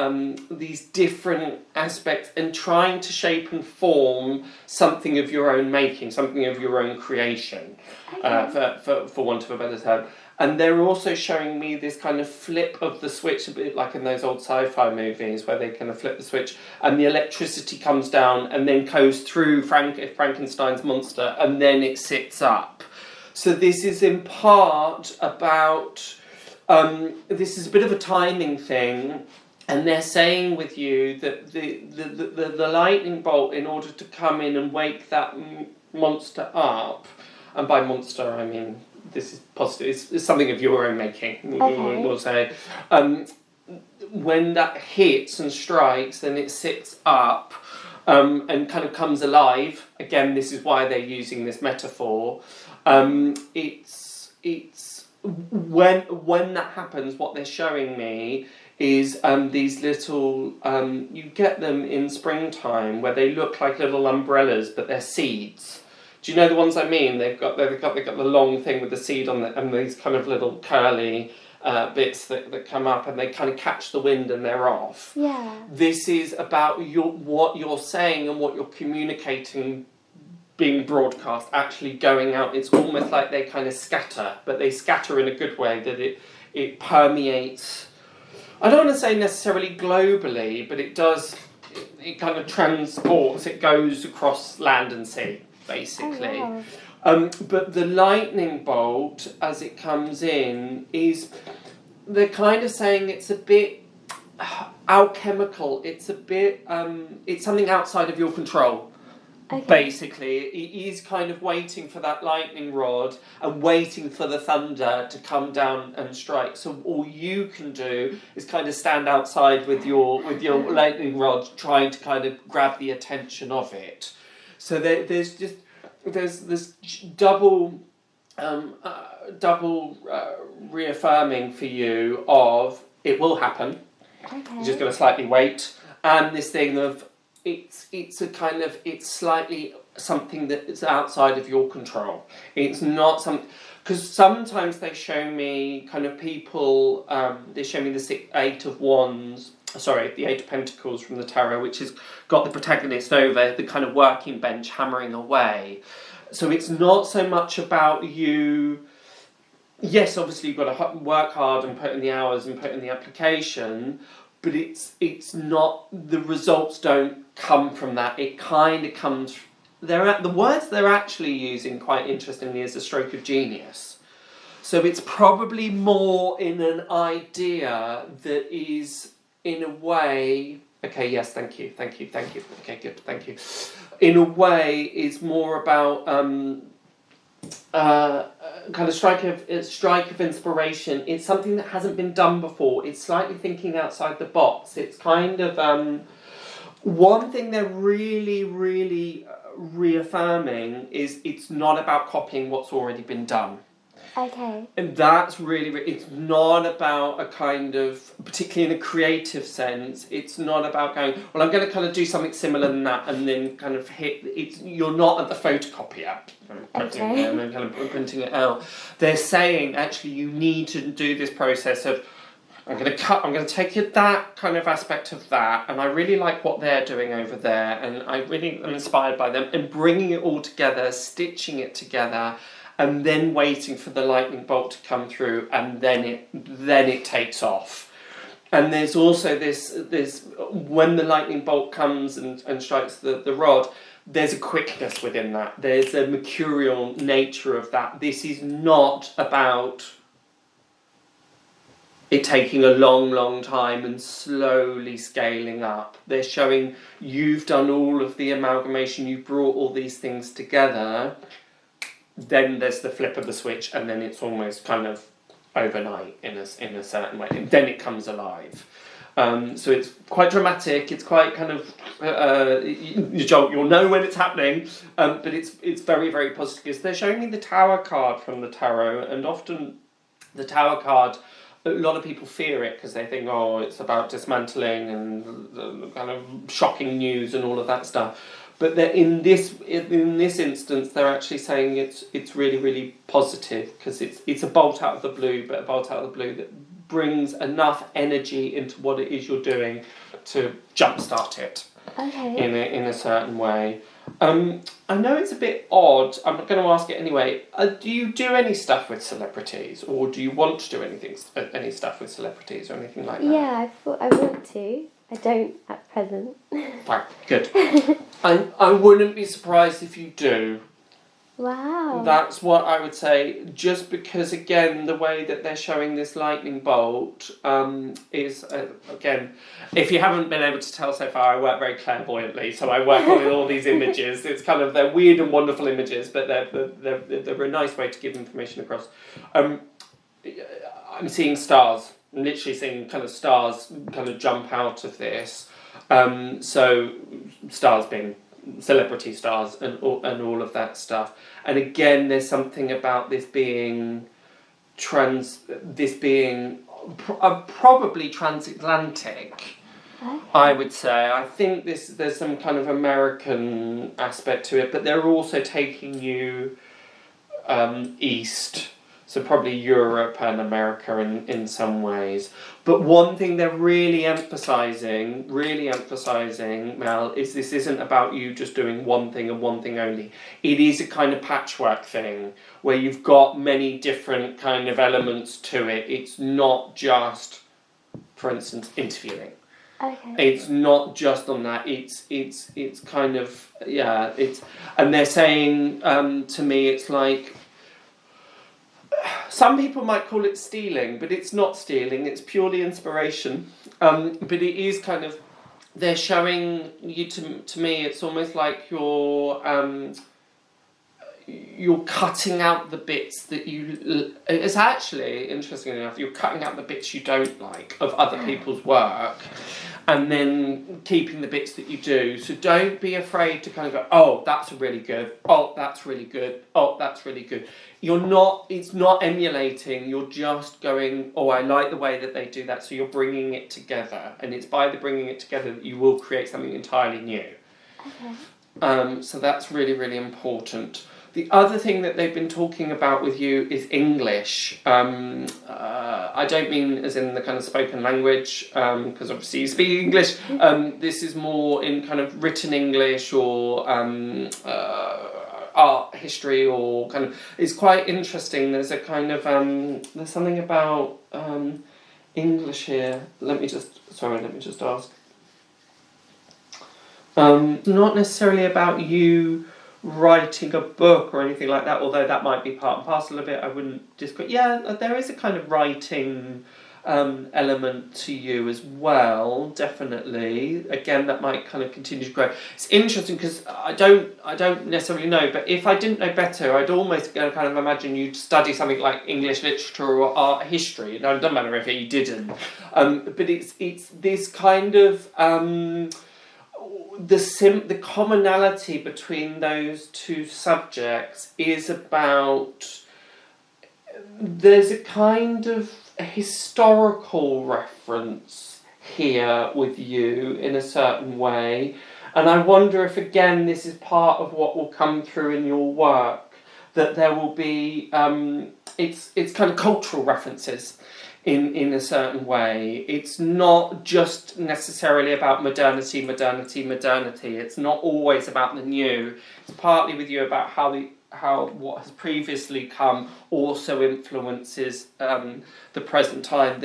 these different aspects and trying to shape and form something of your own making, something of your own creation, for want of a better term. And they're also showing me this kind of flip of the switch, a bit like in those old sci-fi movies where they kind of flip the switch and the electricity comes down and then goes through Frankenstein's monster, and then it sits up. So this is in part about, this is a bit of a timing thing, and they're saying with you that the lightning bolt, in order to come in and wake that monster up, and by monster I mean, this is positive, it's something of your own making, we'll say. When that hits and strikes, then it sits up and kind of comes alive. Again, this is why they're using this metaphor. It's when that happens, what they're showing me is these little, you get them in springtime, where they look like little umbrellas, but they're seeds. Do you know the ones I mean? They've got the long thing with the seed on it, and these kind of little curly bits that come up, and they kind of catch the wind and they're off. Yeah. This is about what you're saying and what you're communicating being broadcast, actually going out. It's almost like they kind of scatter, but they scatter in a good way, that it permeates. I don't want to say necessarily globally, but it does. It kind of transports. It goes across land and sea, basically. Oh, wow. But the lightning bolt, as it comes in, they're kind of saying it's a bit alchemical. It's a bit, it's something outside of your control. Okay. Basically, he's kind of waiting for that lightning rod and waiting for the thunder to come down and strike. So all you can do is kind of stand outside with your lightning rod, trying to kind of grab the attention of it. So there's this double reaffirming for you of it will happen. Okay. You're just going to slightly wait, and this thing of it's slightly something that is outside of your control. It's not something, because sometimes they show me kind of people. They show me the Eight of Pentacles from the tarot, which has got the protagonist over the kind of working bench hammering away. So it's not so much about you yes, obviously you've got to work hard and put in the hours and put in the application, but it's not, the results don't come from that. It kind of comes, the words they're actually using quite interestingly is a stroke of genius. So it's probably more in an idea that is, in a way, okay, yes, thank you, okay, good, thank you. In a way, is more about kind of strike of inspiration. It's something that hasn't been done before. It's slightly thinking outside the box. It's kind of one thing they're really, really reaffirming is it's not about copying what's already been done. Okay. And that's really, it's not about a kind of, particularly in a creative sense, it's not about going, well, I'm going to kind of do something similar than that and then kind of you're not at the photocopier. Okay. And then kind of printing it out. They're saying, actually, you need to do this process of, I'm going to take that kind of aspect of that, and I really like what they're doing over there, and I really am inspired by them, and bringing it all together, stitching it together, and then waiting for the lightning bolt to come through, and then it takes off. And there's also this when the lightning bolt comes and strikes the rod, there's a quickness within that. There's a mercurial nature of that. This is not about it taking a long, long time and slowly scaling up. They're showing you've done all of the amalgamation, you've brought all these things together. Then there's the flip of the switch, and then it's almost kind of overnight in a certain way. And then it comes alive. So it's quite dramatic. It's quite kind of you'll know when it's happening. But it's very, very positive. Because they're showing me the Tower card from the tarot, and often the Tower card, a lot of people fear it because they think, oh, it's about dismantling and the kind of shocking news and all of that stuff. But in this instance, they're actually saying it's really, really positive because it's a bolt out of the blue, but a bolt out of the blue that brings enough energy into what it is you're doing to jumpstart it. Okay. In a certain way. I know it's a bit odd. I'm not going to ask it anyway. Do you do any stuff with celebrities, or do you want to do any stuff with celebrities or anything like that? Yeah, I want to. I don't at present. Fine, good. I wouldn't be surprised if you do. Wow. That's what I would say, just because, again, the way that they're showing this lightning bolt is, again, if you haven't been able to tell so far, I work very clairvoyantly, so I work on all these images. It's kind of, they're weird and wonderful images, but they're a nice way to give information across. I'm seeing stars. I'm literally seeing kind of stars kind of jump out of this. So stars being celebrity stars and all of that stuff. And again, there's something about this being probably transatlantic. Okay. I would say. I think there's some kind of American aspect to it, but they're also taking you east. So probably Europe and America in some ways. But one thing they're really emphasising, Mel, is this isn't about you just doing one thing and one thing only. It is a kind of patchwork thing where you've got many different kind of elements to it. It's not just, for instance, interviewing. Okay. It's not just on that. It's kind of, yeah. And they're saying to me, it's like, some people might call it stealing, but it's not stealing, it's purely inspiration. But it is kind of, they're showing you, to me, it's almost like you're cutting out the bits that it's actually, interestingly enough, you're cutting out the bits you don't like of other people's work, and then keeping the bits that you do. So don't be afraid to kind of go, oh, that's really good, oh, that's really good, oh, that's really good. It's not emulating, you're just going, oh, I like the way that they do that, so you're bringing it together. And it's by the bringing it together that you will create something entirely new. Okay. So that's really, really important. The other thing that they've been talking about with you is English. I don't mean as in the kind of spoken language, because obviously you speak English. art history or kind of, it's quite interesting. There's a kind of there's something about English here. Let me just ask. Not necessarily about you writing a book or anything like that, although that might be part and parcel of it. I wouldn't discredit. Yeah, there is a kind of writing element to you as well, definitely. Again, that might kind of continue to grow. It's interesting because I don't necessarily know, but if I didn't know better, I'd almost kind of imagine you'd study something like English literature or art history. Now, it doesn't matter if you didn't, but it's this kind of the commonality between those two subjects is about, there's a kind of historical reference here with you in a certain way, and I wonder if again this is part of what will come through in your work, that there will be it's kind of cultural references in a certain way. It's not just necessarily about modernity. It's not always about the new. It's partly with you about how what has previously come also influences the present time.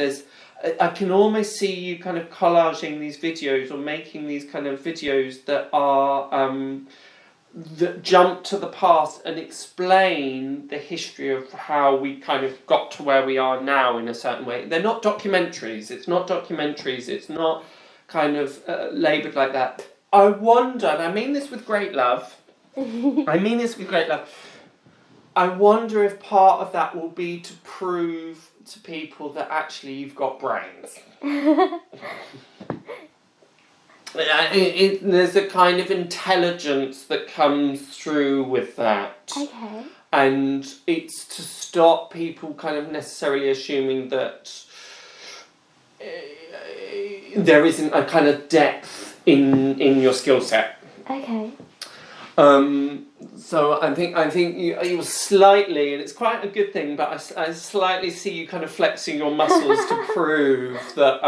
I can almost see you kind of collaging these videos or making these kind of videos that are that jump to the past and explain the history of how we kind of got to where we are now in a certain way. They're not documentaries. It's not kind of labelled like that. I wonder, and I mean this with great love, I wonder if part of that will be to prove to people that actually you've got brains. There's a kind of intelligence that comes through with that. Okay. And it's to stop people kind of necessarily assuming that there isn't a kind of depth in your skill set. Okay. So I think you slightly, and it's quite a good thing, but I slightly see you kind of flexing your muscles to prove that,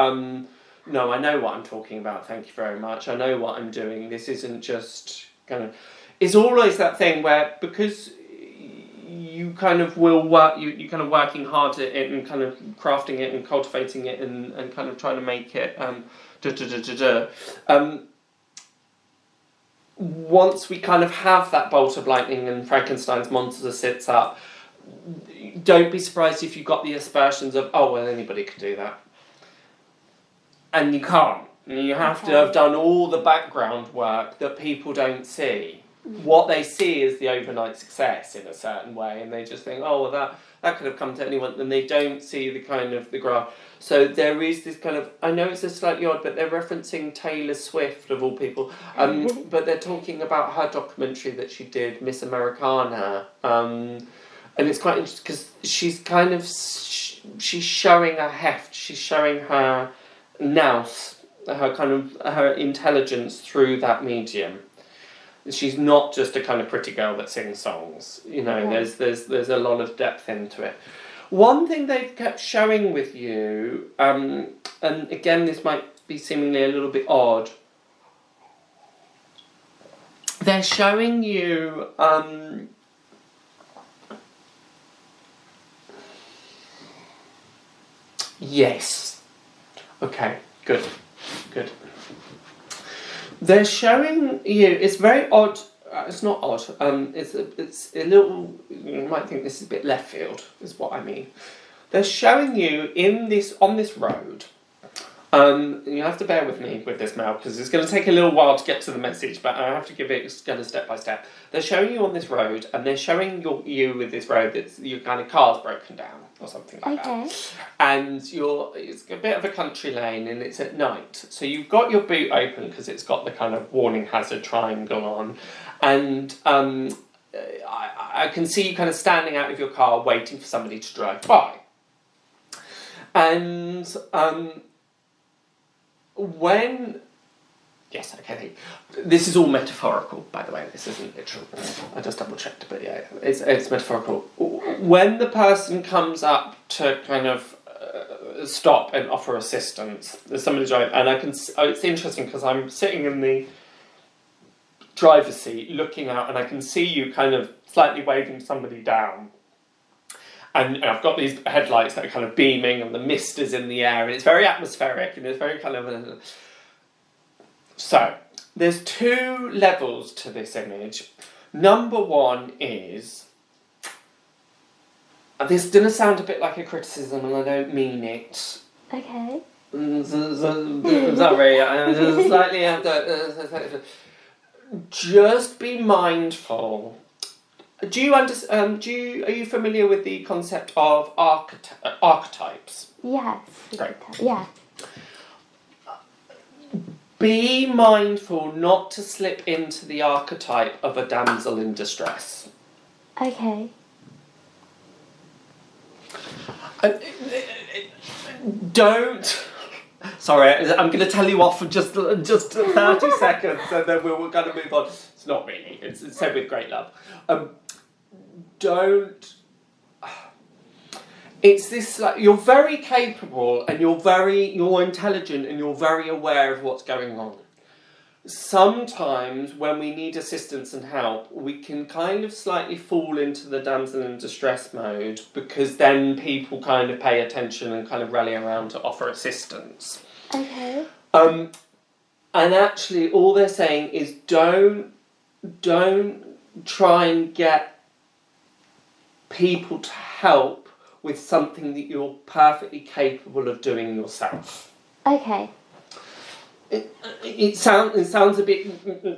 no, I know what I'm talking about, thank you very much, I know what I'm doing, this isn't just kind of, it's always that thing where, because you kind of will work, you kind of working hard at it and kind of crafting it and cultivating it and kind of trying to make it, once we kind of have that bolt of lightning and Frankenstein's monster sits up, don't be surprised if you've got the aspersions of, oh, well, anybody could do that. And you can't. You have to have done all the background work that people don't see. What they see is the overnight success in a certain way, and they just think, oh, well, that could have come to anyone, and they don't see the kind of the graph. So there is this kind of, I know it's a slightly odd, but they're referencing Taylor Swift, of all people, but they're talking about her documentary that she did, Miss Americana, and it's quite interesting because she's kind of, she's showing her heft, she's showing her nous, her intelligence through that medium. She's not just a kind of pretty girl that sings songs. You know, there's a lot of depth into it. One thing they've kept showing with you, and again this might be seemingly a little bit odd, they're showing you yes. Okay, good. They're showing you, it's very odd, it's not odd, it's a little, you might think this is a bit left field, is what I mean. They're showing you on this road, you have to bear with me with this now, because it's going to take a little while to get to the message, but I have to give it kind of step by step. They're showing you on this road, and they're showing you with this road that your kind of car's broken down, or something like that. And it's a bit of a country lane, and it's at night. So you've got your boot open, because it's got the kind of warning hazard triangle on, and I can see you kind of standing out of your car, waiting for somebody to drive by. And this is all metaphorical, by the way, this isn't literal. I just double checked, but yeah, it's metaphorical. When the person comes up to kind of stop and offer assistance, there's somebody driving, and it's interesting because I'm sitting in the driver's seat looking out, and I can see you kind of slightly waving somebody down. And I've got these headlights that are kind of beaming, and the mist is in the air, and it's very atmospheric, and it's very kind of... So, there's 2 levels to this image. Number 1 is... This is going to sound a bit like a criticism, and I don't mean it. Okay. Sorry, I'm slightly... Just be mindful. Are you familiar with the concept of archetypes? Yes. Great. Yeah. Be mindful not to slip into the archetype of a damsel in distress. Okay. Don't... Sorry, I'm going to tell you off for just 30 seconds, and then we're going to move on. It's not really. It's said with great love. Don't... It's this, like, you're very capable, and you're intelligent, and you're very aware of what's going on. Sometimes, when we need assistance and help, we can kind of slightly fall into the damsel in distress mode, because then people kind of pay attention and kind of rally around to offer assistance. Okay. And actually, all they're saying is don't try and get people to help with something that you're perfectly capable of doing yourself. Okay. It sounds a bit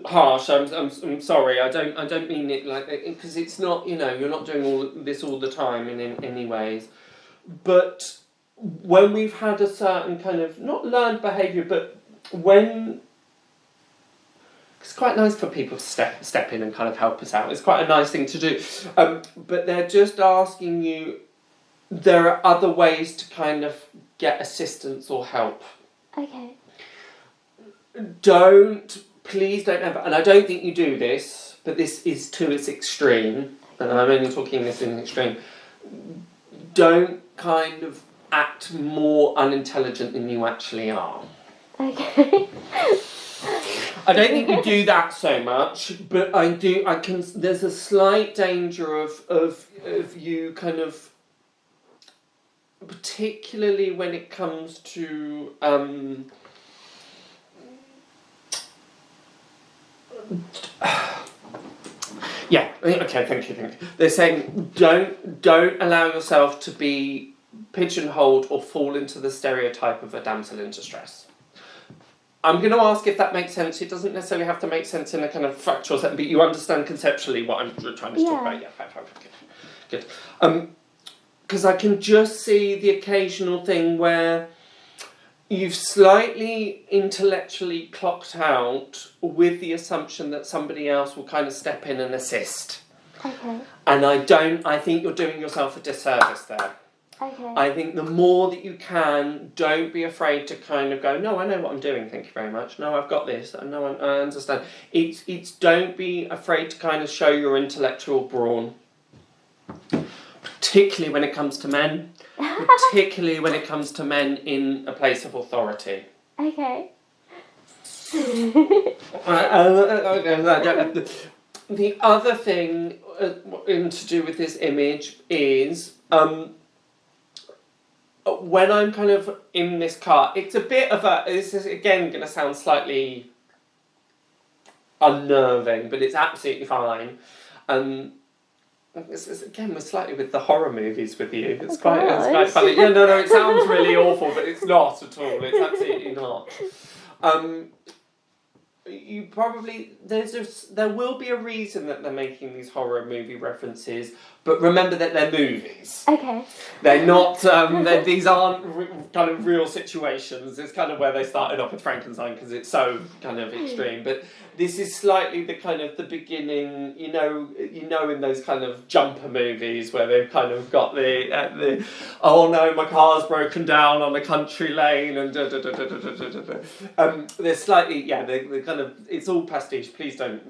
harsh. I'm sorry. I don't mean it like, because it's not, you're not doing all this all the time in any ways. But when we've had a certain kind of not learned behaviour, but when it's quite nice for people to step in and kind of help us out. It's quite a nice thing to do. But they're just asking you. There are other ways to kind of get assistance or help. Okay. Please don't ever, and I don't think you do this, but this is to its extreme, and I'm only talking this in extreme, don't kind of act more unintelligent than you actually are. Okay. I don't think you do that so much, but there's a slight danger of you kind of, particularly when it comes to, yeah, okay, thank you. They're saying don't allow yourself to be pigeonholed or fall into the stereotype of a damsel in distress. I'm going to ask if that makes sense. It doesn't necessarily have to make sense in a kind of factual sense, but you understand conceptually what I'm trying to talk about. Yeah, fine, good. Because I can just see the occasional thing where you've slightly intellectually clocked out with the assumption that somebody else will kind of step in and assist. Okay. And I think you're doing yourself a disservice there. Okay. I think the more that you can, don't be afraid to kind of go, no, I know what I'm doing, thank you very much. No, I've got this. No, I understand. It's don't be afraid to kind of show your intellectual brawn. Particularly when it comes to men. Particularly when it comes to men in a place of authority. Okay. The other thing to do with this image is when I'm kind of in this car, it's a bit of this is again going to sound slightly unnerving, but it's absolutely fine. Again, we're slightly with the horror movies with you. It's quite funny. Yeah, no, it sounds really awful, but it's not at all. It's absolutely not. You probably there will be a reason that they're making these horror movie references, but remember that they're movies. Okay. They're not. These aren't kind of real situations. It's kind of where they started off with Frankenstein because it's so kind of extreme. But this is slightly the kind of the beginning. You know, in those kind of jumper movies where they've kind of got the oh no, my car's broken down on a country lane and they're slightly they're kind of, it's all pastiche. Please don't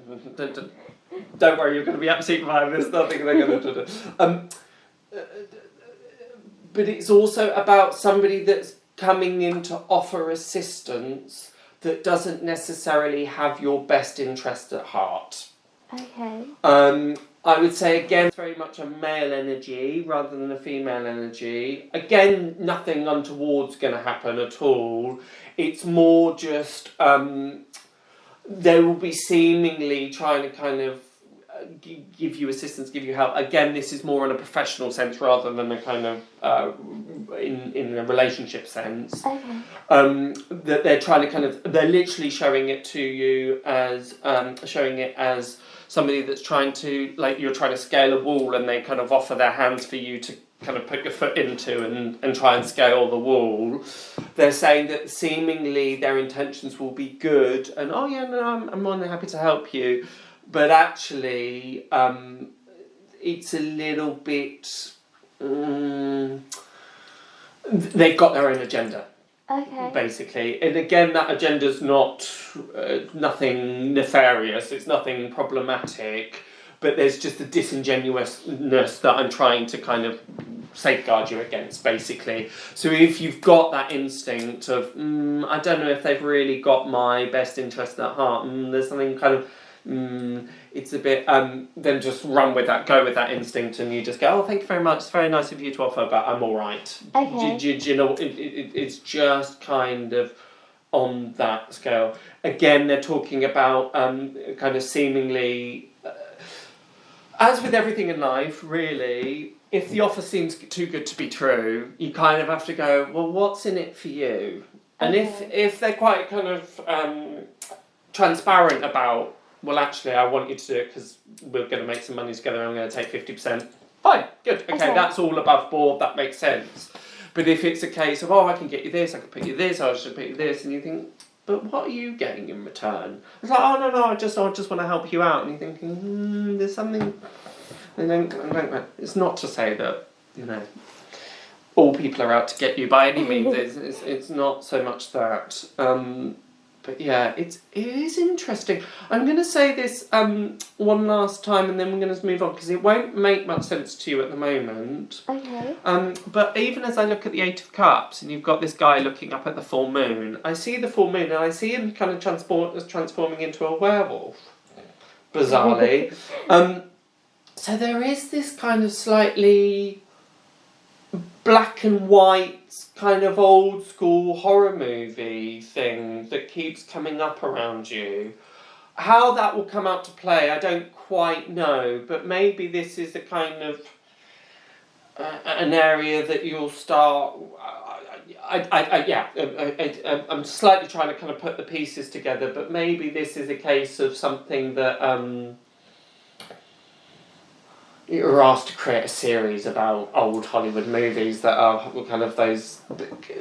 worry, you're going to be absolutely fine. There's nothing they're going to do. But it's also about somebody that's coming in to offer assistance, that doesn't necessarily have your best interest at heart. Okay. I would say, again, it's very much a male energy rather than a female energy. Again, nothing untoward's going to happen at all. It's more just they will be seemingly trying to kind of give you assistance, give you help. Again, this is more in a professional sense rather than a kind of in a relationship sense. Okay. That they're trying to kind of, they're literally showing it to you as showing it as somebody that's trying to, like, you're trying to scale a wall and they kind of offer their hands for you to kind of put your foot into and try and scale the wall. They're saying that seemingly their intentions will be good and, oh yeah, no, I'm more than happy to help you. But actually, it's a little bit, they've got their own agenda. Okay. Basically, and again, that agenda's not nothing nefarious. It's nothing problematic, but there's just a disingenuousness that I'm trying to kind of safeguard you against. Basically, so if you've got that instinct of, I don't know if they've really got my best interest at heart, there's something kind of. It's a bit, then just run with that, go with that instinct, and you just go, oh, thank you very much, it's very nice of you to offer, but I'm all right. Okay. Do you know, it's just kind of on that scale. Again, they're talking about kind of seemingly, as with everything in life, really, if the offer seems too good to be true, you kind of have to go, well, what's in it for you? And if they're quite kind of transparent about, well, actually, I want you to do it because we're going to make some money together and I'm going to take 50%. Fine, good, okay, that's all above board, that makes sense. But if it's a case of, oh, I can get you this, I can put you this, I should put you this, and you think, but what are you getting in return? It's like, oh, no, I just want to help you out. And you're thinking, there's something... And then, it's not to say that, you know, all people are out to get you by any means. It's not so much that... But yeah, it is interesting. I'm going to say this one last time and then we're going to move on because it won't make much sense to you at the moment. Okay. But even as I look at the Eight of Cups and you've got this guy looking up at the full moon, I see the full moon and I see him kind of transforming into a werewolf, bizarrely. So there is this kind of slightly black and white kind of old school horror movie thing that keeps coming up around you. How that will come out to play, I don't quite know, but maybe this is a kind of an area that you'll start. I'm slightly trying to kind of put the pieces together, but maybe this is a case of something that you were asked to create a series about old Hollywood movies that are kind of those...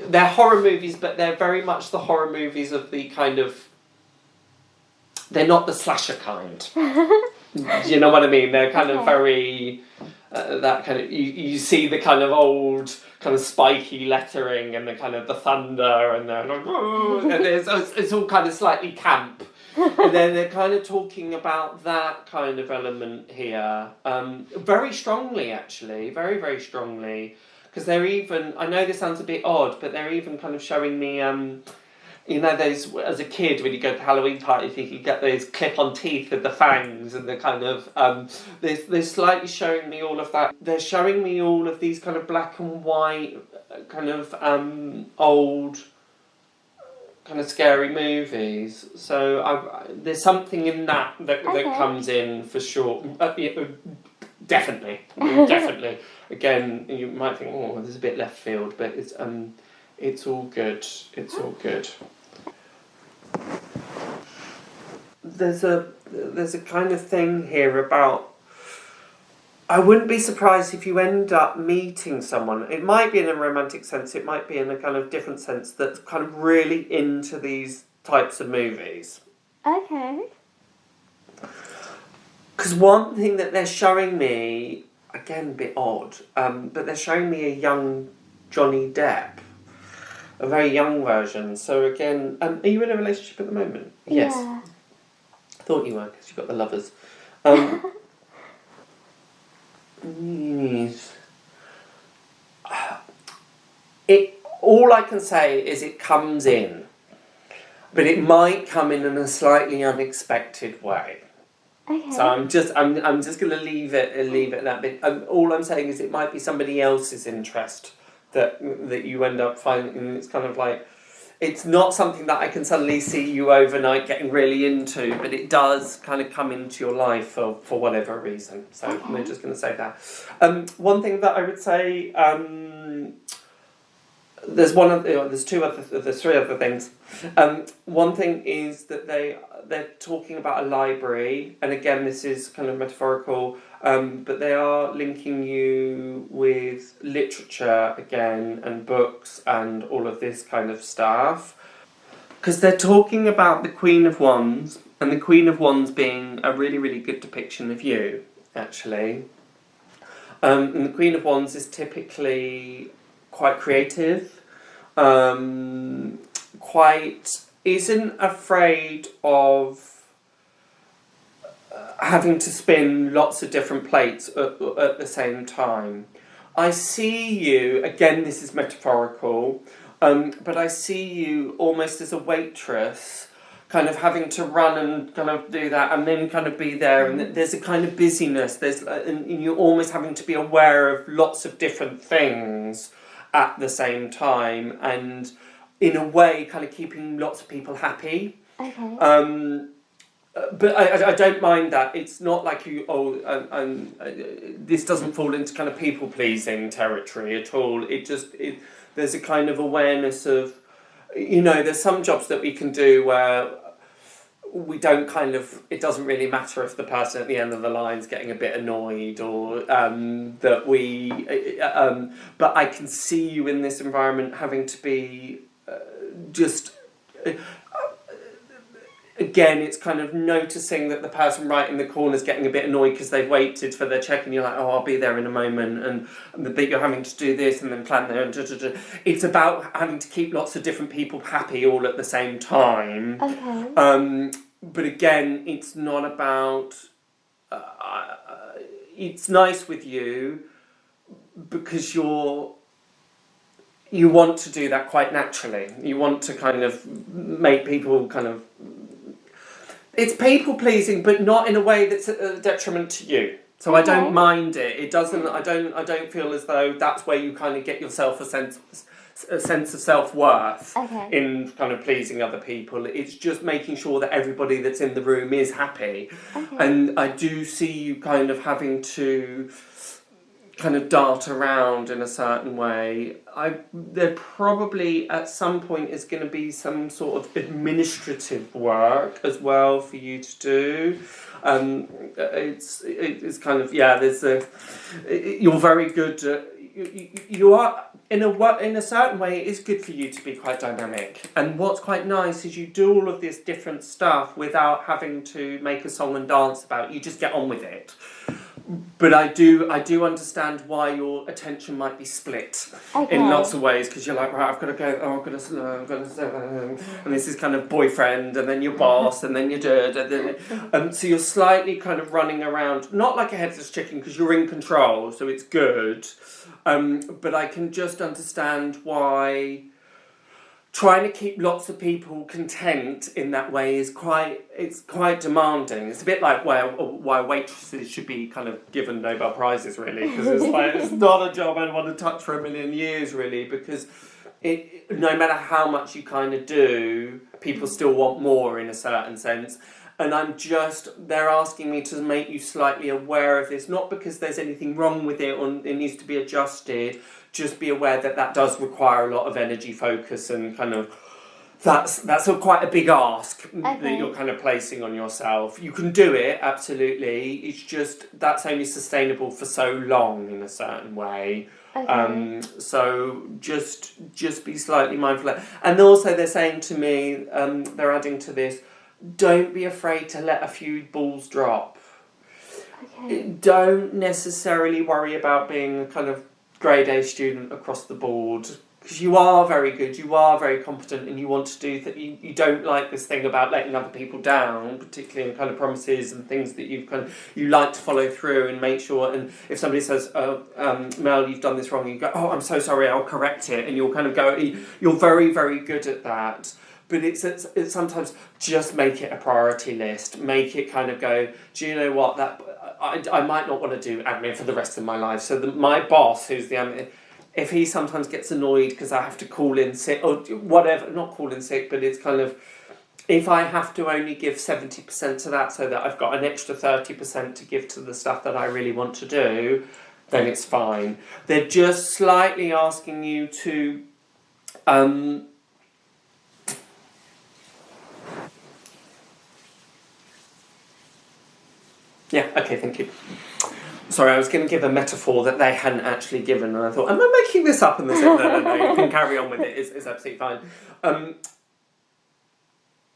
They're horror movies, but they're very much the horror movies of the kind of... They're not the slasher kind. Do you know what I mean? They're kind of very... that kind of... You see the kind of old, kind of spiky lettering and the kind of the thunder and it's all kind of slightly camp. And then they're kind of talking about that kind of element here, very strongly actually, very, very strongly, because they're even, I know this sounds a bit odd, but they're even kind of showing me, you know, those, as a kid, when you go to Halloween parties, you can get those clip-on teeth with the fangs and the kind of, they're slightly showing me all of that. They're showing me all of these kind of black and white, kind of old... kind of scary movies, so there's something in that comes in for sure. Definitely. Again, you might think, oh, there's a bit left field, but it's all good. It's all good. There's a kind of thing here about. I wouldn't be surprised if you end up meeting someone. It might be in a romantic sense, it might be in a kind of different sense that's kind of really into these types of movies. Okay. Because one thing that they're showing me, again a bit odd, but they're showing me a young Johnny Depp. A very young version. So again, are you in a relationship at the moment? Yes. Yeah. I thought you were, because you've got the lovers. All I can say is it comes in. but it might come in a slightly unexpected way. Okay. So I'm just going to leave it at that bit. All I'm saying is it might be somebody else's interest that you end up finding, and it's kind of like, it's not something that I can suddenly see you overnight getting really into, but it does kind of come into your life for whatever reason. So we're just going to say that. One thing that I would say, there's three other things. One thing is that they're talking about a library, and again this is kind of metaphorical, but they are linking you with literature again and books and all of this kind of stuff, because they're talking about the Queen of Wands, and the Queen of Wands being a really, really good depiction of you, actually. And the Queen of Wands is typically quite creative, quite isn't afraid of having to spin lots of different plates at the same time. I see you, again this is metaphorical, but I see you almost as a waitress, kind of having to run and kind of do that and then kind of be there, and there's a kind of busyness, and you're almost having to be aware of lots of different things at the same time, and in a way kind of keeping lots of people happy. Okay. But I don't mind that. It's not like you, this doesn't fall into kind of people-pleasing territory at all. There's a kind of awareness of, there's some jobs that we can do where we don't it doesn't really matter if the person at the end of the line's getting a bit annoyed or that we, but I can see you in this environment having to be again, it's kind of noticing that the person right in the corner is getting a bit annoyed because they've waited for their check, and you're like, oh, I'll be there in a moment, and that you're having to do this and then plan there. It's about having to keep lots of different people happy all at the same time. Okay. But again, it's not about... it's nice with you because you want to do that quite naturally. You want to kind of make people kind of... It's people-pleasing, but not in a way that's a detriment to you. So I don't mind it. It doesn't... I don't feel as though that's where you kind of get yourself a sense of self-worth in kind of pleasing other people. It's just making sure that everybody that's in the room is happy. And I do see you kind of having to kind of dart around in a certain way. There probably at some point is going to be some sort of administrative work as well for you to do. It's kind of, you're very good you are in a certain way. It is good for you to be quite dynamic, and what's quite nice is you do all of this different stuff without having to make a song and dance about it. You just get on with it. But I do understand why your attention might be split in lots of ways, because you're like, right, I've got to go, and this is kind of boyfriend, and then your boss, and then your so you're slightly kind of running around, not like a headless chicken, because you're in control, so it's good. But I can just understand why trying to keep lots of people content in that way is quite demanding. It's a bit like why waitresses should be kind of given Nobel Prizes, really, because it's not a job I'd want to touch for a million years, really, because no matter how much you kind of do, people still want more in a certain sense. And they're asking me to make you slightly aware of this, not because there's anything wrong with it or it needs to be adjusted. Just be aware that does require a lot of energy, focus, and kind of that's quite a big ask that you're kind of placing on yourself. You can do it, absolutely. It's just that's only sustainable for so long in a certain way. So just be slightly mindful. And also they're saying to me, they're adding to this, don't be afraid to let a few balls drop. Don't necessarily worry about being a kind of grade A student across the board, because you are very good, you are very competent, and you want to do that. You don't like this thing about letting other people down, particularly in kind of promises and things that you like to follow through and make sure. And if somebody says, Mel, you've done this wrong, you go, oh, I'm so sorry, I'll correct it, and you'll kind of go, you're very, very good at that. But it's sometimes just make it a priority list. Make it kind of go, do you know what, that I might not want to do admin for the rest of my life. So my boss, who's the admin, if he sometimes gets annoyed because I have to call in sick or whatever, not call in sick, but it's kind of, if I have to only give 70% to that so that I've got an extra 30% to give to the stuff that I really want to do, then it's fine. They're just slightly asking you to yeah, okay, thank you. Sorry, I was going to give a metaphor that they hadn't actually given, and I thought, am I making this up? And they said, no, you can carry on with it, it's absolutely fine.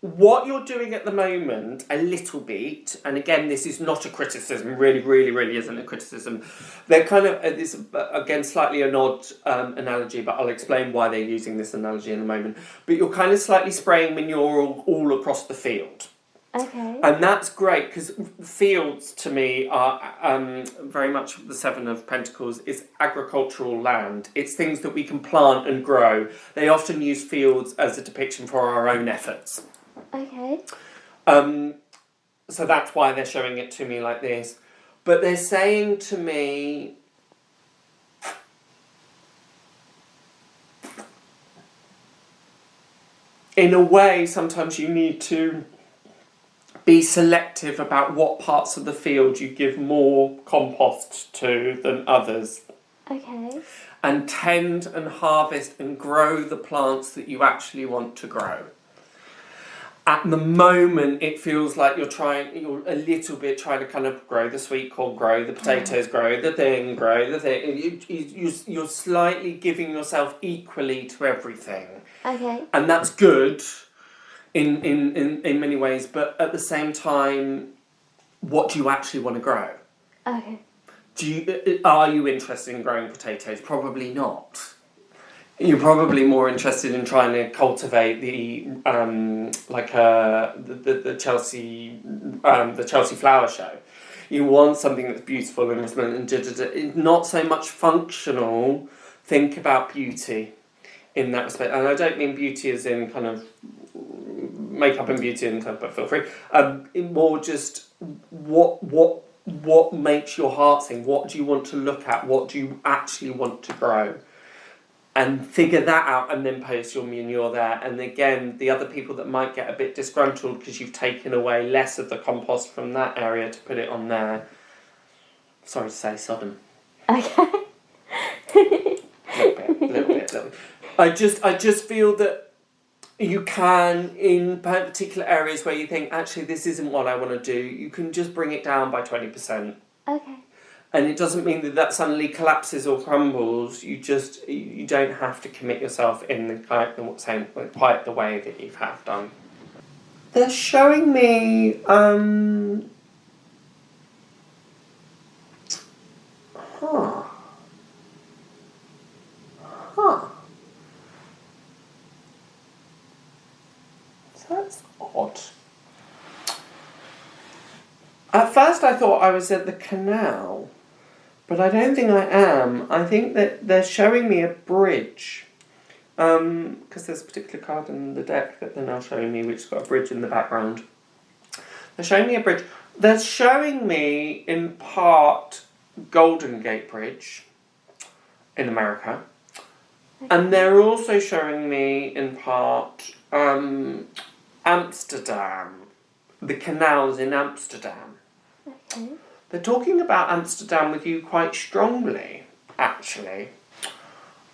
What you're doing at the moment, a little bit, and again, this is not a criticism, really isn't a criticism. They're kind of, this again, slightly an odd analogy, but I'll explain why they're using this analogy in a moment. But you're kind of slightly spraying manure all across the field. Okay. And that's great, because fields to me are very much the Seven of Pentacles is agricultural land. It's things that we can plant and grow. They often use fields as a depiction for our own efforts. Okay. So that's why they're showing it to me like this. But they're saying to me, in a way, sometimes you need to be selective about what parts of the field you give more compost to than others. Okay. And tend and harvest and grow the plants that you actually want to grow. At the moment, it feels like you're a little bit trying to kind of grow the sweet corn, grow the potatoes, grow the thing. You're slightly giving yourself equally to everything. Okay. And that's good in many ways, but at the same time, what do you actually want to grow? Okay. Are you interested in growing potatoes? Probably not. You're probably more interested in trying to cultivate the Chelsea flower show. You want something that's beautiful and not so much functional. Think about beauty in that respect, and I don't mean beauty as in kind of makeup and beauty and stuff, but feel free. More just what makes your heart sing? What do you want to look at? What do you actually want to grow? And figure that out and then post your manure there. And again, the other people that might get a bit disgruntled because you've taken away less of the compost from that area to put it on there. Sorry to say, Sodom. Okay. Little bit. I just feel that you can, in particular areas where you think, actually, this isn't what I want to do, you can just bring it down by 20%. Okay. And it doesn't mean that suddenly collapses or crumbles. You don't have to commit yourself in quite the way that you have done. They're showing me That's odd. At first I thought I was at the canal, but I don't think I am. I think that they're showing me a bridge. Because there's a particular card in the deck that they're now showing me which's got a bridge in the background. They're showing me a bridge. They're showing me, in part, Golden Gate Bridge in America. And they're also showing me, in part, Amsterdam. The canals in Amsterdam. Okay. They're talking about Amsterdam with you quite strongly, actually.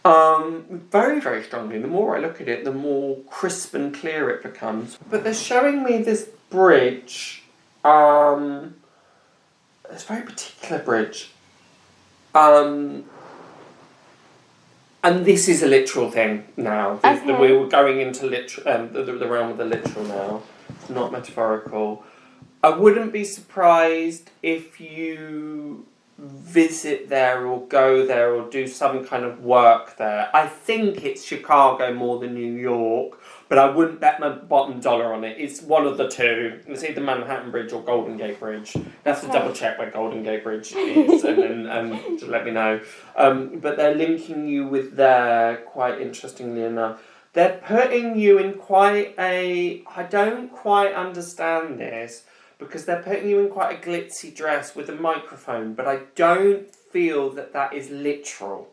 Very, very strongly. The more I look at it, the more crisp and clear it becomes. But they're showing me this bridge. It's a very particular bridge. And this is a literal thing now. Okay. We're going into the realm of the literal now. It's not metaphorical. I wouldn't be surprised if you visit there or go there or do some kind of work there. I think it's Chicago more than New York, but I wouldn't bet my bottom dollar on it. It's one of the two. It's either Manhattan Bridge or Golden Gate Bridge. You have to double check where Golden Gate Bridge is and then just let me know. But they're linking you with there, quite interestingly enough. they're putting you in quite a... I don't quite understand this, because they're putting you in quite a glitzy dress with a microphone, but I don't feel that is literal.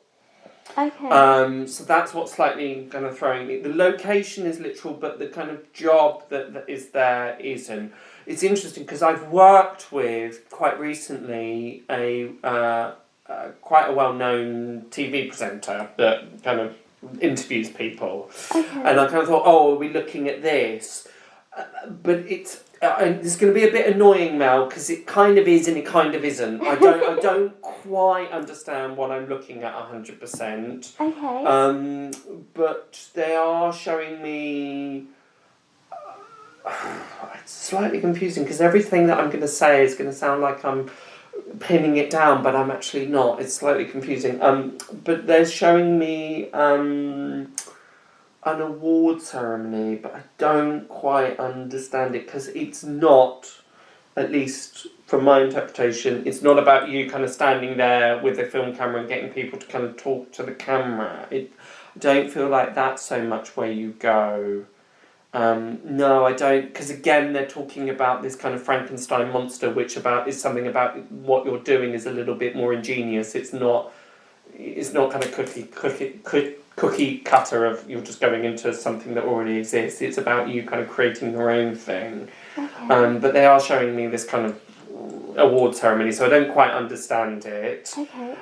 Okay. So that's what's slightly kind of throwing me. The location is literal, but the kind of job that is there isn't. It's interesting because I've worked with, quite recently, quite a well-known TV presenter that kind of interviews people. Okay. And I kind of thought, oh, are we looking at this? But it's going to be a bit annoying, Mel, because it kind of is and it kind of isn't. I don't quite understand what I'm looking at 100%. Okay. But they are showing me... it's slightly confusing, because everything that I'm going to say is going to sound like I'm pinning it down, but I'm actually not. It's slightly confusing. But they're showing me... an award ceremony, but I don't quite understand it, because it's not, at least from my interpretation, it's not about you kind of standing there with a film camera and getting people to kind of talk to the camera. I don't feel like that's so much where you go. No, I don't, because again they're talking about this kind of Frankenstein monster, which is something about what you're doing is a little bit more ingenious. It's not kind of cookie cutter of you're just going into something that already exists. It's about you kind of creating your own thing. Okay. But they are showing me this kind of award ceremony, so I don't quite understand it. Okay.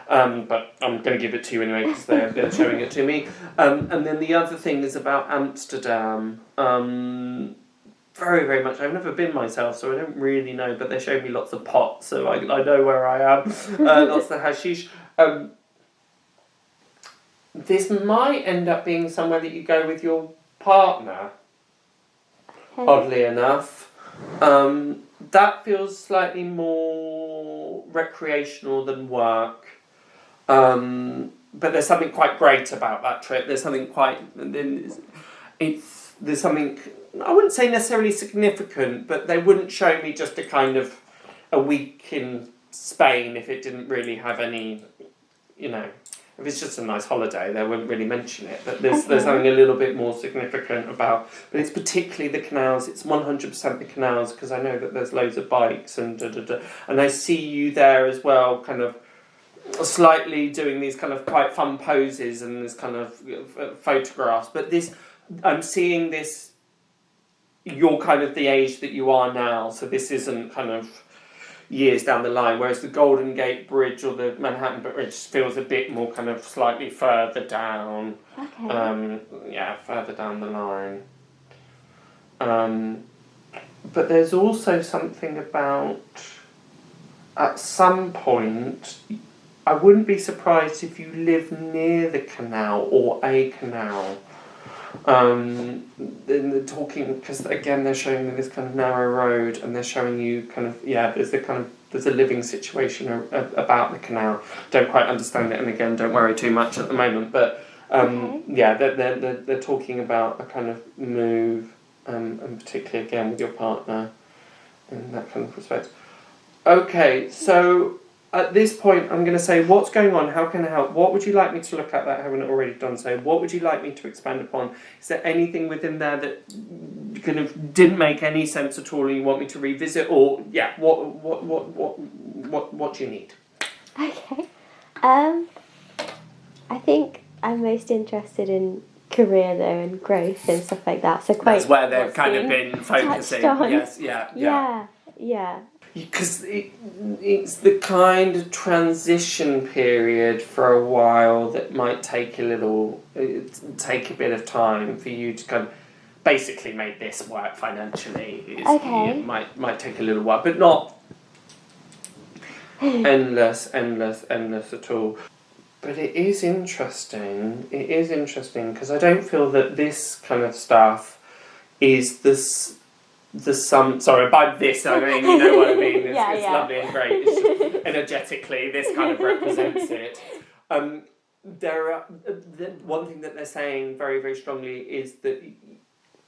But I'm going to give it to you anyway, because they're showing it to me. And then the other thing is about Amsterdam. Very, very much. I've never been myself, so I don't really know, but they showed me lots of pots, so I know where I am. Lots of hashish. This might end up being somewhere that you go with your partner, Okay. oddly enough. That feels slightly more recreational than work. But there's something quite great about that trip. There's something there's something, I wouldn't say necessarily significant, but they wouldn't show me just a week in Spain if it didn't really have any, if it's just a nice holiday, they wouldn't really mention it. But there's something a little bit more significant about... But it's particularly the canals. It's 100% the canals, because I know that there's loads of bikes and da-da-da. And I see you there as well, kind of slightly doing these kind of quite fun poses and this kind of photographs. But I'm seeing this... You're kind of the age that you are now, so this isn't kind of... years down the line, whereas the Golden Gate Bridge or the Manhattan Bridge feels a bit more kind of slightly further down. Okay. Further down the line. But there's also something about, at some point, I wouldn't be surprised if you live near the canal or a canal. Then they're talking, because again they're showing you this kind of narrow road, and they're showing you kind of there's a living situation about the canal. Don't quite understand it, and again don't worry too much at the moment. But they're talking about a kind of move, and particularly again with your partner, in that kind of respect. Okay, so at this point, I'm going to say, what's going on? How can I help? What would you like me to look at that I haven't already done so? What would you like me to expand upon? Is there anything within there that kind of didn't make any sense at all and you want me to revisit? Or, what do you need? Okay. I think I'm most interested in career though, and growth and stuff like that. So quite. That's where they've kind of been focusing. Yes, Yeah. Because it's the kind of transition period for a while that might take a bit of time for you to kind of basically make this work financially. It might take a little while, but not endless at all. But it is interesting. It is interesting because I don't feel that this kind of stuff is this. Sorry, by this I mean, you know what I mean. It's lovely and great. It's just energetically, this kind of represents it. One thing that they're saying very, very strongly is that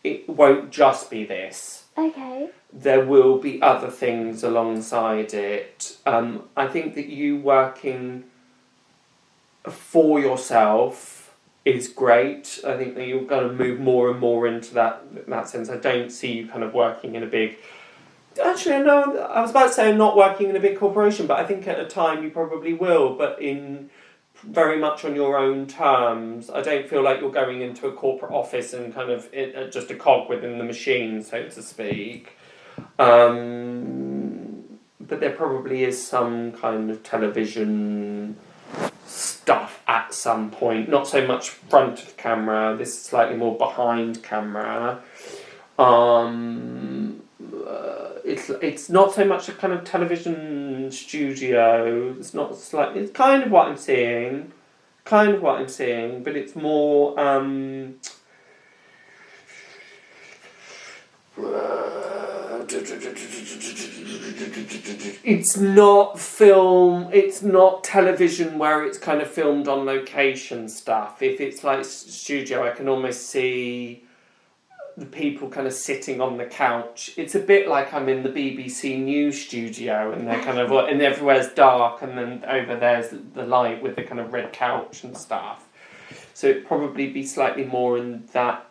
it won't just be this. Okay. There will be other things alongside it. I think that you working for yourself is great. I think that you're going to move more and more into that sense. I don't see you kind of working in a big... Actually, no, I was about to say not working in a big corporation, but I think at a time you probably will, but in very much on your own terms. I don't feel like you're going into a corporate office and kind of just a cog within the machine, so to speak. But there probably is some kind of television stuff at some point. Not so much front of camera. This is slightly more behind camera. It's not so much a kind of television studio. It's kind of what I'm seeing. But it's more. It's not film, it's not television where it's kind of filmed on location stuff. If it's like studio, I can almost see the people kind of sitting on the couch. It's a bit like I'm in the BBC News studio and they're kind of, and everywhere's dark and then over there's the light with the kind of red couch and stuff. So it'd probably be slightly more in that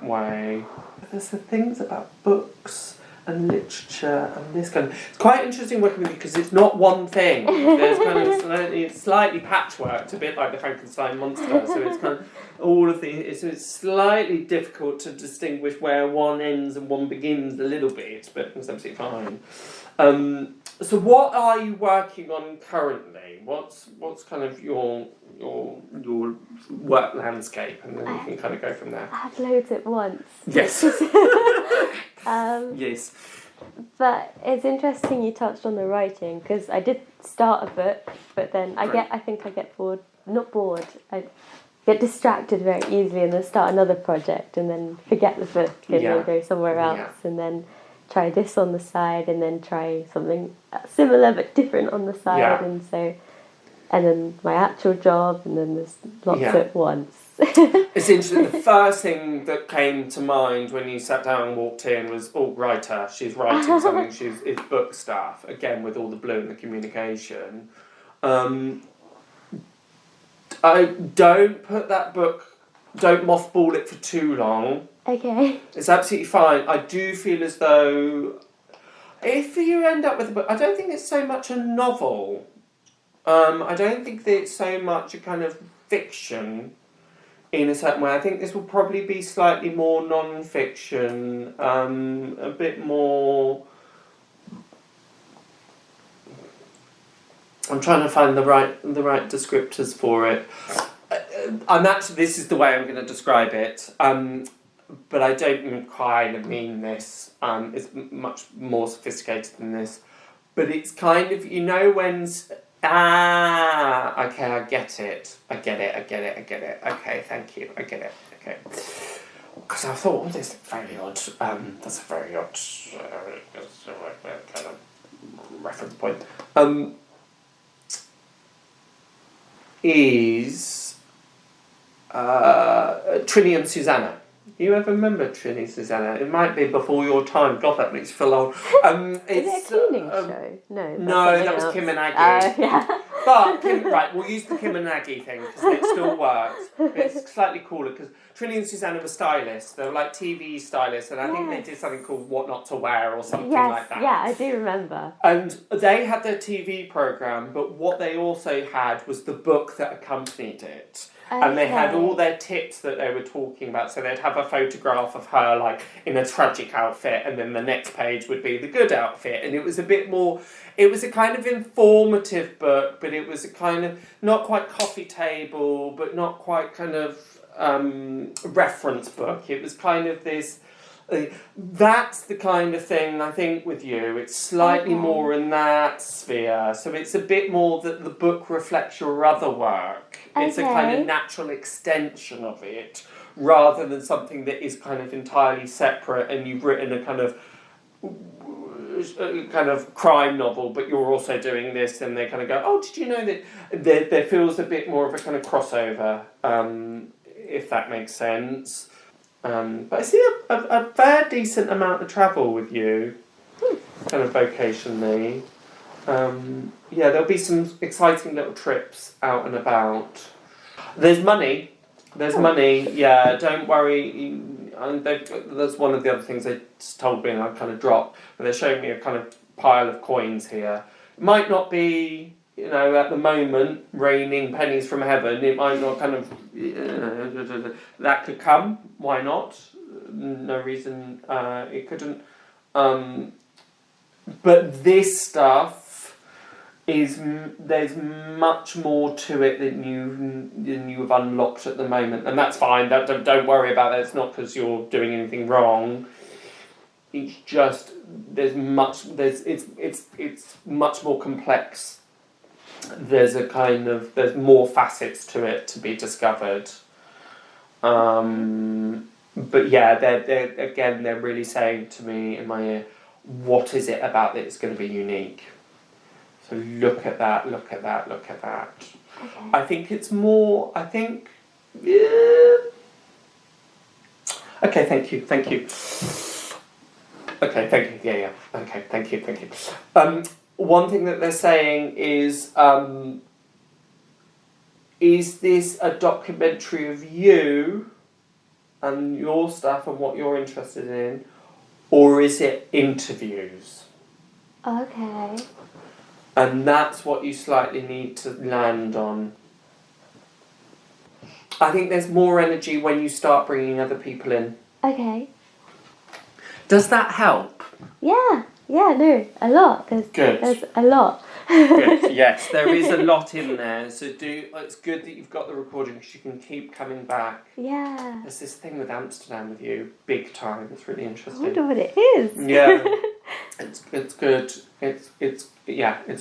way. There's the things about books and literature and this kind of... It's quite interesting working with you because it's not one thing. There's kind of slightly patchworked, a bit like the Frankenstein monster. So it's kind of all of the... It's slightly difficult to distinguish where one ends and one begins a little bit, but it's absolutely fine. So what are you working on currently? What's kind of your work landscape, and then we can kind of go from there. I have loads at once. Yes. Yes. But it's interesting you touched on the writing, because I did start a book, but then I think I get bored. Not bored. I get distracted very easily, and then start another project, and then forget the book, and then go somewhere else, and then try this on the side, and then try something similar but different on the side, and so. And then my actual job, and then there's lots at once. It's interesting. The first thing that came to mind when you sat down and walked in was, writer. She's writing something. It's book stuff, again, with all the blue and the communication. I don't put that book, don't mothball it for too long. Okay. It's absolutely fine. I do feel as though if you end up with a book, I don't think it's so much a novel. I don't think that it's so much a kind of fiction in a certain way. I think this will probably be slightly more non-fiction, a bit more... I'm trying to find the right descriptors for it. This is the way I'm going to describe it, but I don't kind of mean this. It's much more sophisticated than this. But it's kind of, when... okay, I get it. Okay, thank you. I get it. Okay. Because I thought, that's very odd. That's a very odd kind of reference point. Is Trini and Susanna. You ever remember Trini, Susanna? It might be before your time. God, that makes you feel old. Is it a cleaning show? No, that was Kim and Aggie. Yeah. But, we'll use the Kim and Aggie thing because it still works. It's slightly cooler because Trini and Susanna were stylists. They were like TV stylists, and I think they did something called What Not to Wear or something like that. Yeah, I do remember. And they had their TV programme, but what they also had was the book that accompanied it. Okay. And they had all their tips that they were talking about. So they'd have a photograph of her like in a tragic outfit, and then the next page would be the good outfit. And it was a bit more, it was a kind of informative book, but it was a kind of, not quite coffee table, but not quite kind of reference book. It was kind of this, that's the kind of thing I think with you. It's slightly more in that sphere. So it's a bit more that the book reflects your other work. It's a kind of natural extension of it, rather than something that is kind of entirely separate and you've written a kind of crime novel, but you're also doing this, and they kind of go, oh, did you know that there feels a bit more of a kind of crossover, if that makes sense. But I see a fair decent amount of travel with you, kind of vocationally. There'll be some exciting little trips out and about. There's money. There's money. Yeah, don't worry. That's one of the other things they just told me, and I kind of dropped. But they're showing me a kind of pile of coins here. It might not be, at the moment, raining pennies from heaven. It might not kind of... that could come. Why not? No reason it couldn't. But this stuff there's much more to it than you've unlocked at the moment, and that's fine. Don't worry about that. It's not because you're doing anything wrong. It's just it's much more complex. There's more facets to it to be discovered. But yeah, they're really saying to me in my ear, what is it about that is going to be unique? So look at that. Okay. I think it's more, yeah. Okay, thank you. Okay, thank you, yeah. Okay, thank you. One thing that they're saying is this a documentary of you and your stuff and what you're interested in, or is it interviews? Okay. And that's what you slightly need to land on. I think there's more energy when you start bringing other people in. Okay. Does that help? Yeah, no, a lot. Good. There's a lot. Good, yes, there is a lot in there. So it's good that you've got the recording because you can keep coming back. Yeah. There's this thing with Amsterdam with you, big time. It's really I interesting. wonder what it is. Yeah, it's good. It's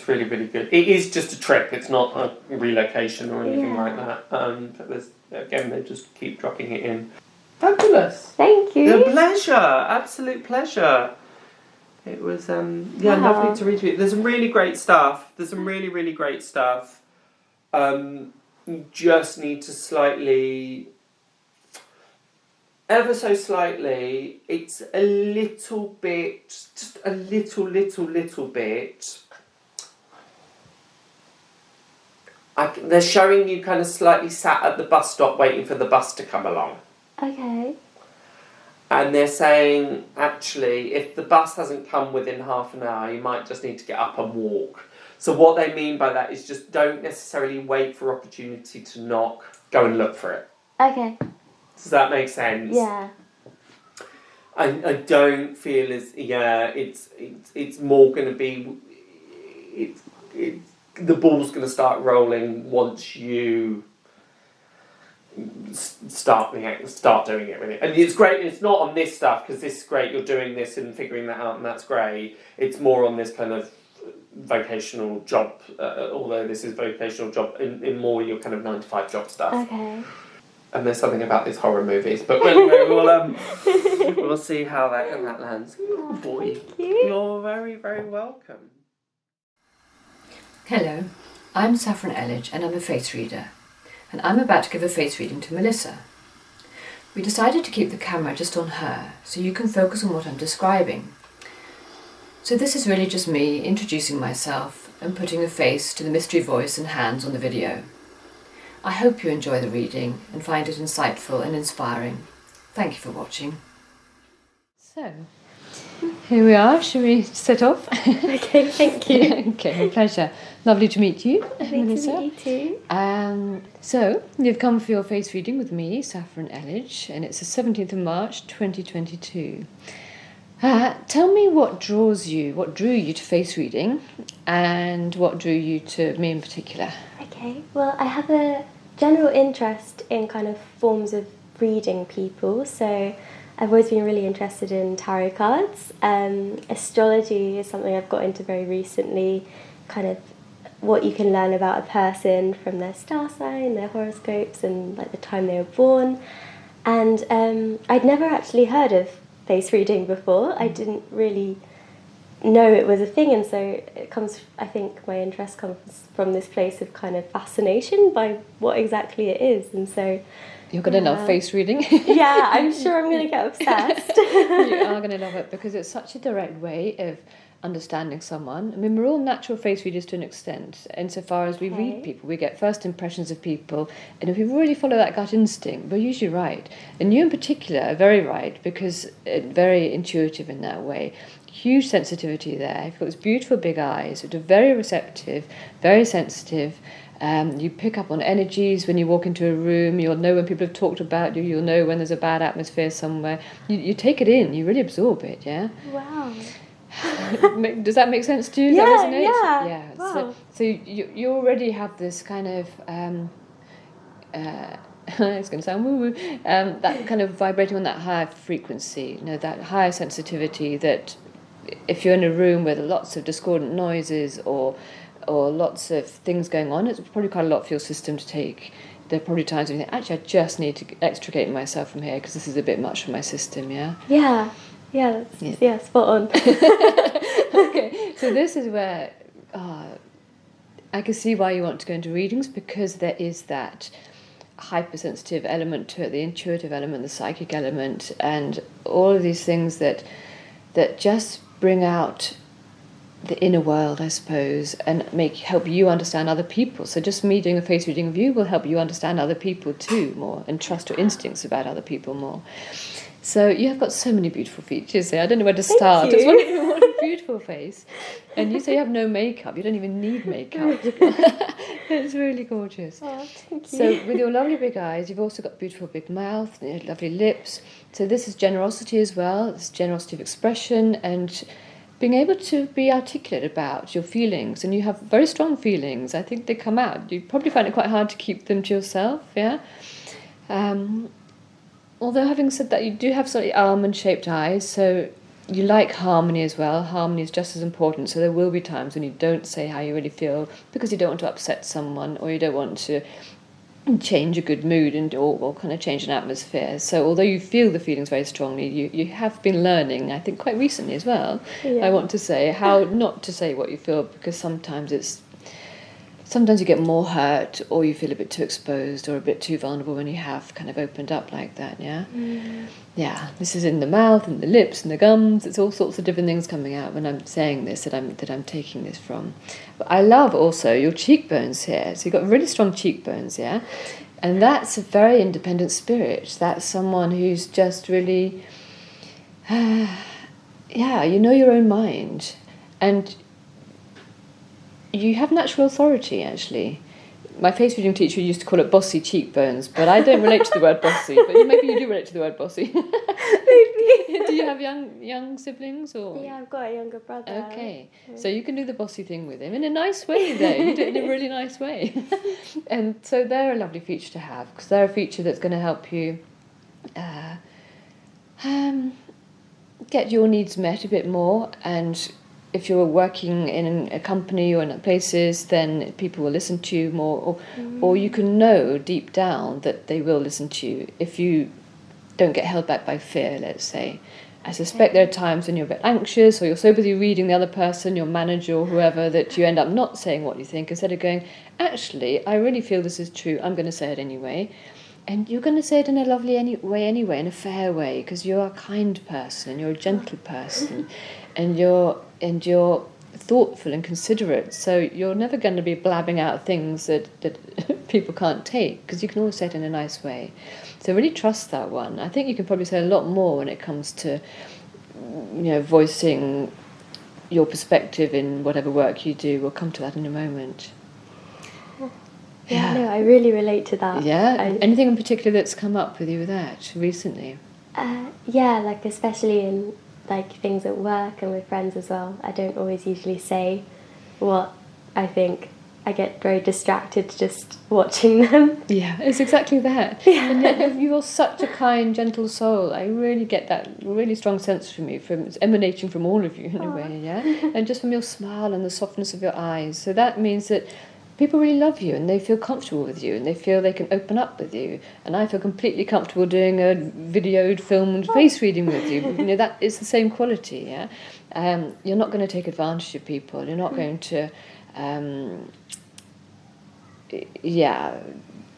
really, really good. It is just a trip. It's not a relocation or anything like that. But they just keep dropping it in. Fabulous. Thank you. A pleasure. Absolute pleasure. It was lovely to read to you. There's some really great stuff. You just need to ever so slightly, it's a little bit, just a little bit. They're showing you kind of slightly sat at the bus stop waiting for the bus to come along. Okay. And they're saying, actually, if the bus hasn't come within half an hour, you might just need to get up and walk. So what they mean by that is just don't necessarily wait for opportunity to knock, go and look for it. Okay. Does that make sense? Yeah. I don't feel it's more going to be, the ball's going to start rolling once you start doing it with it. And it's great, it's not on this stuff because this is great, you're doing this and figuring that out and that's great. It's more on this kind of vocational job, although this is vocational job in more your kind of 9-to-5 job stuff. Okay. And there's something about these horror movies, but we'll see how that lands. Oh boy, Thank you. You're very, very welcome. Hello, I'm Saffron Ellidge and I'm a face reader. And I'm about to give a face reading to Melissa. We decided to keep the camera just on her, so you can focus on what I'm describing. So this is really just me introducing myself and putting a face to the mystery voice and hands on the video. I hope you enjoy the reading and find it insightful and inspiring. Thank you for watching. So, Here we are. Shall we set off? okay, thank you. Okay, my pleasure. Lovely to meet you, Melissa. Lovely to meet you too. So, you've come for your face reading with me, Saffron Ellidge, and it's the 17th of March 2022. Tell me what drew you to face reading, and what drew you to me in particular. Okay, well, I have a general interest in kind of forms of reading people, so I've always been really interested in tarot cards. Astrology is something I've got into very recently, kind of what you can learn about a person from their star sign, their horoscopes, and like the time they were born. And I'd never actually heard of face reading before. I didn't really know it was a thing, and so I think my interest comes from this place of kind of fascination by what exactly it is. And so you're going to love face reading. Yeah, I'm sure I'm going to get obsessed. You are going to love it because it's such a direct way of understanding someone. I mean, we're all natural face readers to an extent. Insofar as we read people, we get first impressions of people, and if we really follow that gut instinct, we're usually right. And you in particular are very right, because very intuitive in that way. Huge sensitivity there. You've got these beautiful big eyes, which are very receptive, very sensitive. You pick up on energies when you walk into a room. You'll know when people have talked about you. You'll know when there's a bad atmosphere somewhere. You take it in. You really absorb it, yeah? Wow. Does that make sense to you? Yeah, That resonates? yeah. Yeah. Wow. So you already have this kind of... it's going to sound woo-woo. That kind of vibrating on that higher frequency, that higher sensitivity that if you're in a room with lots of discordant noises or lots of things going on, it's probably quite a lot for your system to take. There are probably times when you think, actually, I just need to extricate myself from here because this is a bit much for my system, yeah? Yeah, spot on. Okay, so this is where I can see why you want to go into readings, because there is that hypersensitive element to it, the intuitive element, the psychic element, and all of these things that just bring out the inner world, I suppose, and help you understand other people. So just me doing a face reading of you will help you understand other people too more, and trust your instincts about other people more. So you have got so many beautiful features here. I don't know where to start. Thank you. It's what a beautiful face. And you say you have no makeup. You don't even need makeup. It's really gorgeous. Oh, thank you. So with your lovely big eyes, you've also got beautiful big mouth, lovely lips. So this is generosity as well. It's generosity of expression and being able to be articulate about your feelings. And you have very strong feelings. I think they come out. You probably find it quite hard to keep them to yourself, yeah? Although having said that, you do have slightly almond-shaped eyes, so you like harmony as well. Harmony is just as important, so there will be times when you don't say how you really feel because you don't want to upset someone or you don't want to change a good mood or kind of change an atmosphere. So although you feel the feelings very strongly, you have been learning, I think quite recently as well, I want to say, how not to say what you feel, because sometimes you get more hurt or you feel a bit too exposed or a bit too vulnerable when you have kind of opened up like that, yeah? Yeah, this is in the mouth and the lips and the gums. It's all sorts of different things coming out when I'm saying this that I'm taking this from. But I love also your cheekbones here. So you've got really strong cheekbones, yeah? And that's a very independent spirit. That's someone who's just really, you know your own mind. And you have natural authority, actually. My face reading teacher used to call it bossy cheekbones, but I don't relate to the word bossy. But maybe you do relate to the word bossy. Maybe. Do you have young siblings? Or? Yeah, I've got a younger brother. Okay, so you can do the bossy thing with him in a nice way, though. You do it in a really nice way. And so they're a lovely feature to have, because they're a feature that's going to help you get your needs met a bit more. And if you're working in a company or in places, then people will listen to you more, or you can know deep down that they will listen to you if you don't get held back by fear, let's say. I suspect there are times when you're a bit anxious or you're so busy reading the other person, your manager or whoever, that you end up not saying what you think, instead of going, actually, I really feel this is true, I'm going to say it anyway. And you're going to say it in a lovely way anyway, in a fair way, because you're a kind person, you're a gentle person, and you're thoughtful and considerate, so you're never going to be blabbing out things that people can't take, because you can always say it in a nice way. So really trust that one. I think you can probably say a lot more when it comes to, voicing your perspective in whatever work you do. We'll come to that in a moment. Yeah, no, I really relate to that. Yeah? Anything in particular that's come up with you with that recently? Like especially in things at work and with friends as well. I don't always usually say what I think. I get very distracted just watching them. Yeah, it's exactly that. Yeah. And yet you're such a kind, gentle soul. I really get that really strong sense from you, it's emanating from all of you in a way, yeah? And just from your smile and the softness of your eyes. So that means that people really love you and they feel comfortable with you and they feel they can open up with you. And I feel completely comfortable doing a videoed, filmed face reading with you. That is the same quality, yeah? You're not going to take advantage of people. You're not going to,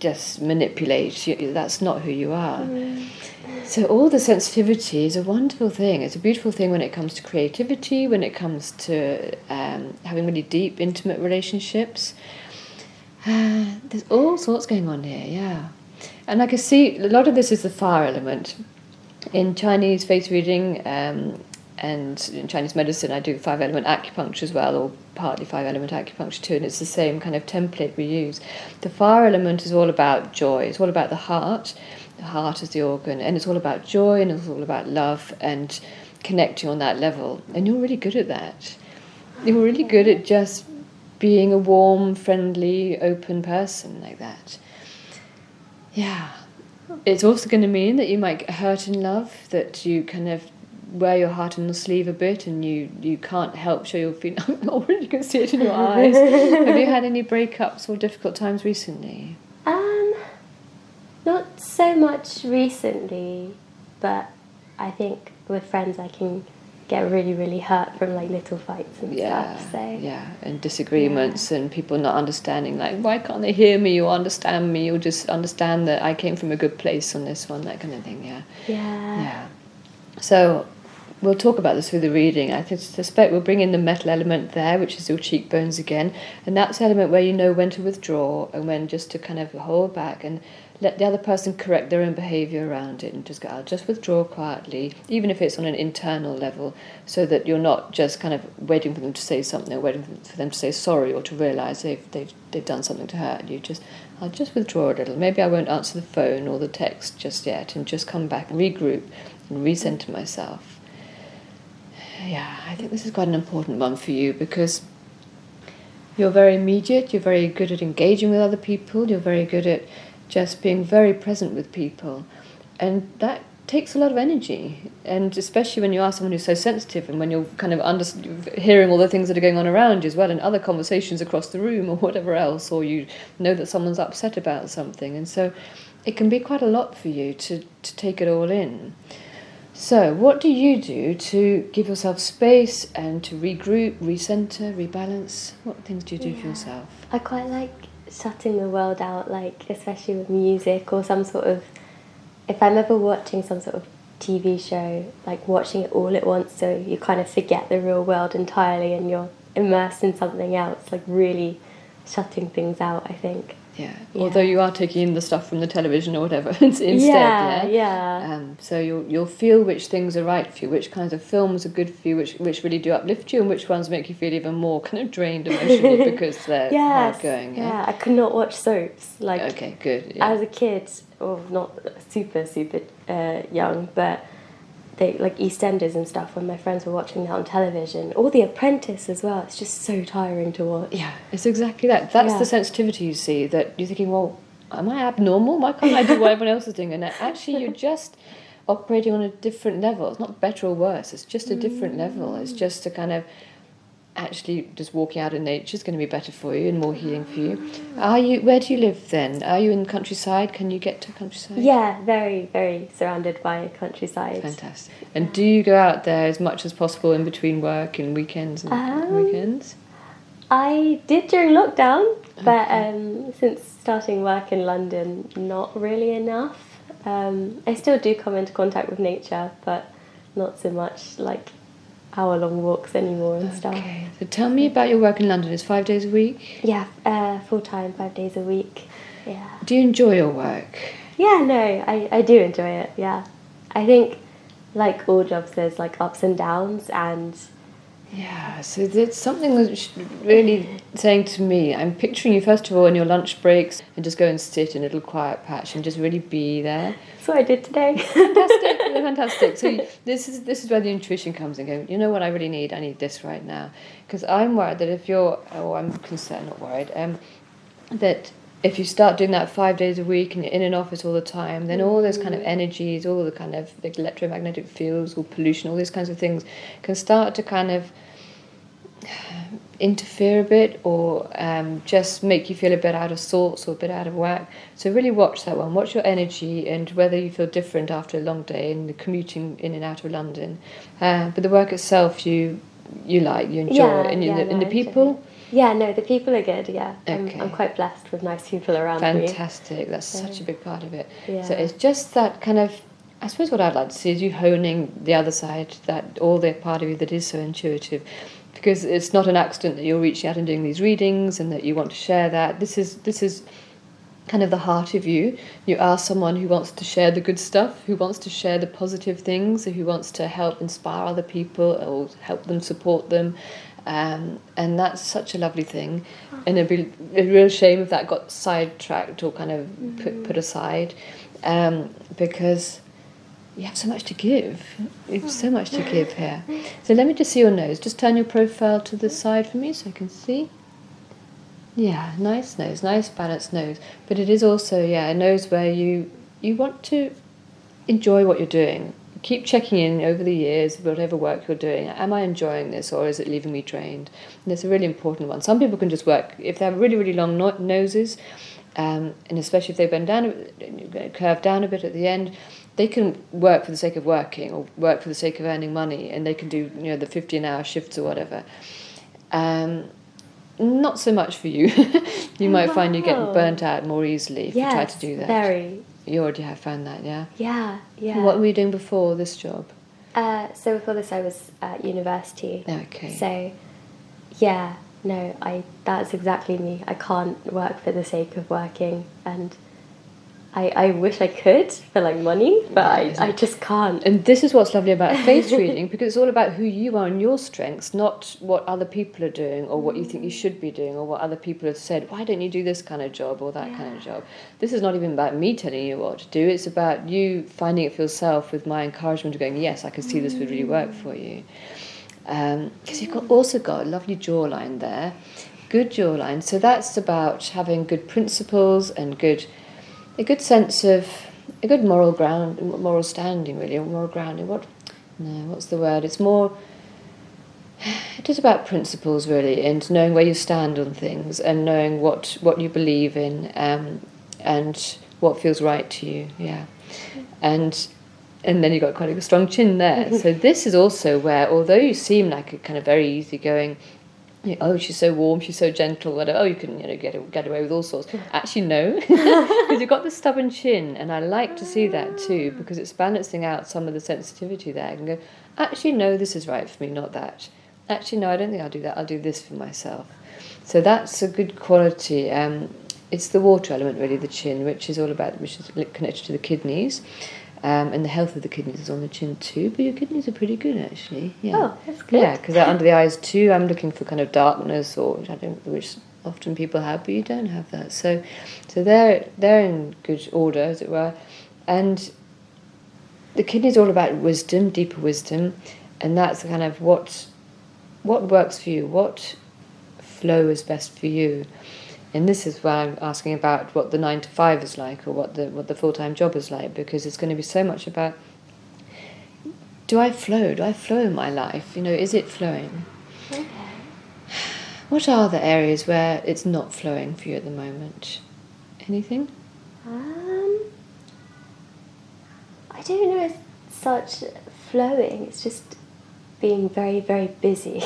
just manipulate. That's not who you are. So all the sensitivity is a wonderful thing. It's a beautiful thing when it comes to creativity, when it comes to having really deep, intimate relationships. There's all sorts going on here, yeah. And I can see a lot of this is the fire element. In Chinese face reading and in Chinese medicine, I do 5-element acupuncture as well, or partly 5-element acupuncture too, and it's the same kind of template we use. The fire element is all about joy. It's all about the heart. The heart is the organ, and it's all about joy, and it's all about love and connecting on that level. And you're really good at that. You're really good at just being a warm, friendly, open person like that. Yeah. It's also going to mean that you might get hurt in love, that you kind of wear your heart on the sleeve a bit and you can't help show your feelings. Already you can see it in your eyes. Have you had any breakups or difficult times recently? Not so much recently, but I think with friends I can get really, really hurt from like little fights and stuff. So yeah, and disagreements and people not understanding, like, why can't they hear me or understand me or just understand that I came from a good place on this one, that kind of thing. Yeah. So we'll talk about this through the reading. I suspect we'll bring in the metal element there, which is your cheekbones again, and that's the element where you know when to withdraw and when just to kind of hold back and let the other person correct their own behaviour around it, and just go, I'll just withdraw quietly, even if it's on an internal level, so that you're not just kind of waiting for them to say something, or waiting for them to say sorry, or to realise they've done something to hurt you. I'll just withdraw a little. Maybe I won't answer the phone or the text just yet, and just come back and regroup and recenter myself. Yeah, I think this is quite an important one for you, because you're very immediate, you're very good at engaging with other people, you're very good at just being very present with people, and that takes a lot of energy, and especially when you are someone who's so sensitive, and when you're kind of hearing all the things that are going on around you as well, and other conversations across the room or whatever else, or you know that someone's upset about something, and so it can be quite a lot for you to take it all in. So what do you do to give yourself space and to regroup, recenter, rebalance? What things do you do for yourself? I quite like shutting the world out, like especially with music or some sort of, if I'm ever watching some sort of TV show, like watching it all at once, so you kind of forget the real world entirely and you're immersed in something else, like really shutting things out, I think. Yeah. Although you are taking in the stuff from the television or whatever instead. So you'll feel which things are right for you, which kinds of films are good for you, which really do uplift you, and which ones make you feel even more kind of drained emotionally because they're hard going. Yeah, I could not watch soaps. Like, okay, good. Yeah. As a kid, or not super young, but they like EastEnders and stuff, when my friends were watching that on television, or The Apprentice as well. It's just so tiring to watch. Yeah, it's exactly that. That's the sensitivity you see, that you're thinking, well, am I abnormal? Why can't I do what everyone else is doing? And actually you're just operating on a different level. It's not better or worse, it's just a different level. It's just a kind of, actually just walking out in nature is going to be better for you and more healing for you. Where do you live then? Are you in the countryside? Can you get to countryside? Yeah, very, very surrounded by countryside. Fantastic. And do you go out there as much as possible in between work and weekends and weekends? I did during lockdown, but since starting work in London, not really enough. I still do come into contact with nature, but not so much like hour-long walks anymore and stuff. Okay, so tell me about your work in London. It's 5 days a week? Yeah, full-time, 5 days a week. Yeah. Do you enjoy your work? Yeah, no, I do enjoy it, yeah. I think, like all jobs, there's like ups and downs, and yeah, so there's something that's really saying to me, I'm picturing you first of all in your lunch breaks and just go and sit in a little quiet patch and just really be there. That's what I did today. Fantastic. So this is where the intuition comes in. Going, you know what I really need? I need this right now. Because I'm worried that I'm concerned, not worried, that if you start doing that 5 days a week and you're in an office all the time, then all those kind of energies, all the kind of like electromagnetic fields or pollution, all these kinds of things can start to kind of interfere a bit, or just make you feel a bit out of sorts or a bit out of whack. So really watch that one. Watch your energy and whether you feel different after a long day and the commuting in and out of London. But the work itself, you like, you enjoy, and the people. Yeah, no, the people are good, yeah. Okay. I'm quite blessed with nice people around me. Fantastic. That's such a big part of it. Yeah. So it's just that kind of, I suppose what I'd like to see is you honing the other side, that all the part of you that is so intuitive. Because it's not an accident that you're reaching out and doing these readings and that you want to share that. This is kind of the heart of you. You are someone who wants to share the good stuff, who wants to share the positive things, who wants to help inspire other people or help them, support them. And that's such a lovely thing. And it'd be a real shame if that got sidetracked or kind of put aside, because you have so much to give. You have so much to give here. So let me just see your nose. Just turn your profile to the side for me so I can see. Yeah, nice nose, nice balanced nose. But it is also, a nose where you want to enjoy what you're doing. Keep checking in over the years, whatever work you're doing. Am I enjoying this, or is it leaving me drained? And it's a really important one. Some people can just work, if they have really, really long noses, and especially if they bend down, curve down a bit at the end, they can work for the sake of working or work for the sake of earning money, and they can do the 15-hour shifts or whatever. Not so much for you. You might find you get burnt out more easily if you try to do that. Very. You already have found that, yeah? Yeah. What were you doing before this job? So before this I was at university. Okay. So, that's exactly me. I can't work for the sake of working, and I wish I could for money, but I just can't. And this is what's lovely about face reading, because it's all about who you are and your strengths, not what other people are doing or what you think you should be doing or what other people have said. Why don't you do this kind of job or that kind of job? This is not even about me telling you what to do. It's about you finding it for yourself with my encouragement of going, yes, I can see this would really work for you. Because you've also got a lovely jawline there, good jawline. So that's about having good principles and a good sense of a good moral standing, really, or moral grounding. What's the word? It is about principles, really, and knowing where you stand on things and knowing what you believe in, and what feels right to you. Yeah, and then you've got quite a strong chin there. So this is also where, although you seem like a kind of very easygoing, oh, she's so warm, she's so gentle, whatever. Oh, you can get away with all sorts. Actually, no, because you've got the stubborn chin, and I like to see that too, because it's balancing out some of the sensitivity there. I can go, actually, no, this is right for me, not that. Actually, no, I don't think I'll do that. I'll do this for myself. So that's a good quality. It's the water element, really, the chin, which is connected to the kidneys. And the health of the kidneys is on the chin too, but your kidneys are pretty good, actually. Yeah. Oh, that's good. Yeah, because they're under the eyes too. I'm looking for kind of darkness, which often people have, but you don't have that. So they're in good order, as it were. And the kidneys are all about wisdom, deeper wisdom, and that's kind of what works for you, what flow is best for you. And this is why I'm asking about what the 9 to 5 is like, or what the full-time job is like, because it's going to be so much about, do I flow? Do I flow in my life? Is it flowing? Okay. What are the areas where it's not flowing for you at the moment? Anything? I don't know if such flowing. It's just being very, very busy.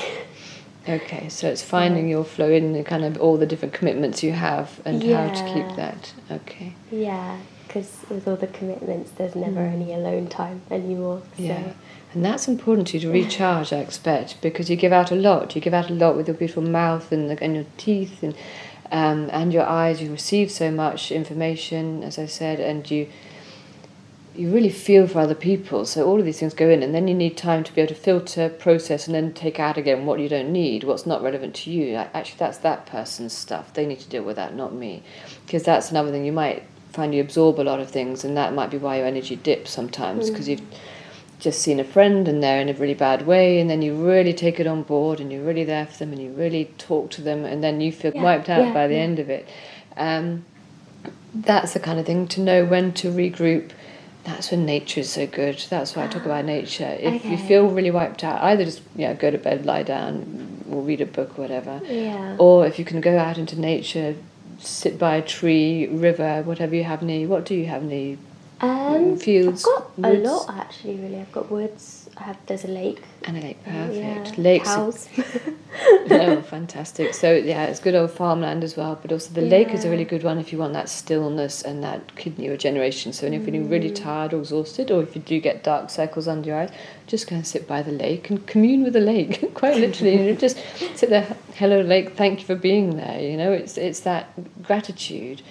Okay, so it's finding your flow in the kind of all the different commitments you have and how to keep that. Okay. Yeah, because with all the commitments, there's never any alone time anymore. So. Yeah, and that's important to you to recharge, I expect, because you give out a lot. You give out a lot with your beautiful mouth and your teeth and your eyes. You receive so much information, as I said, and you really feel for other people, so all of these things go in, and then you need time to be able to filter, process, and then take out again what you don't need, what's not relevant to you. Actually, that's that person's stuff. They need to deal with that, not me. Because that's another thing. You might find you absorb a lot of things, and that might be why your energy dips sometimes, because you've just seen a friend and they're in a really bad way, and then you really take it on board, and you're really there for them, and you really talk to them, and then you feel wiped out by the end of it. That's the kind of thing, to know when to regroup. That's when nature is so good. That's why I talk about nature. If you feel really wiped out, either just go to bed, lie down, or read a book or whatever. Yeah. Or if you can go out into nature, sit by a tree, river, whatever you have near you. What do you have near you? Fields, I've got a woods? lot actually. Really, I've got woods. There's a lake. And a lake, perfect. Yeah, Lakes. cows. Oh, fantastic. So, yeah, it's good old farmland as well, but also the lake is a really Yeah. good one if you want that stillness and that kidney regeneration. So when you're feeling really tired or exhausted, or if you do get dark circles under your eyes, just go and sit by the lake and commune with the lake, quite literally. Just sit there, hello lake, thank you for being there. It's that gratitude.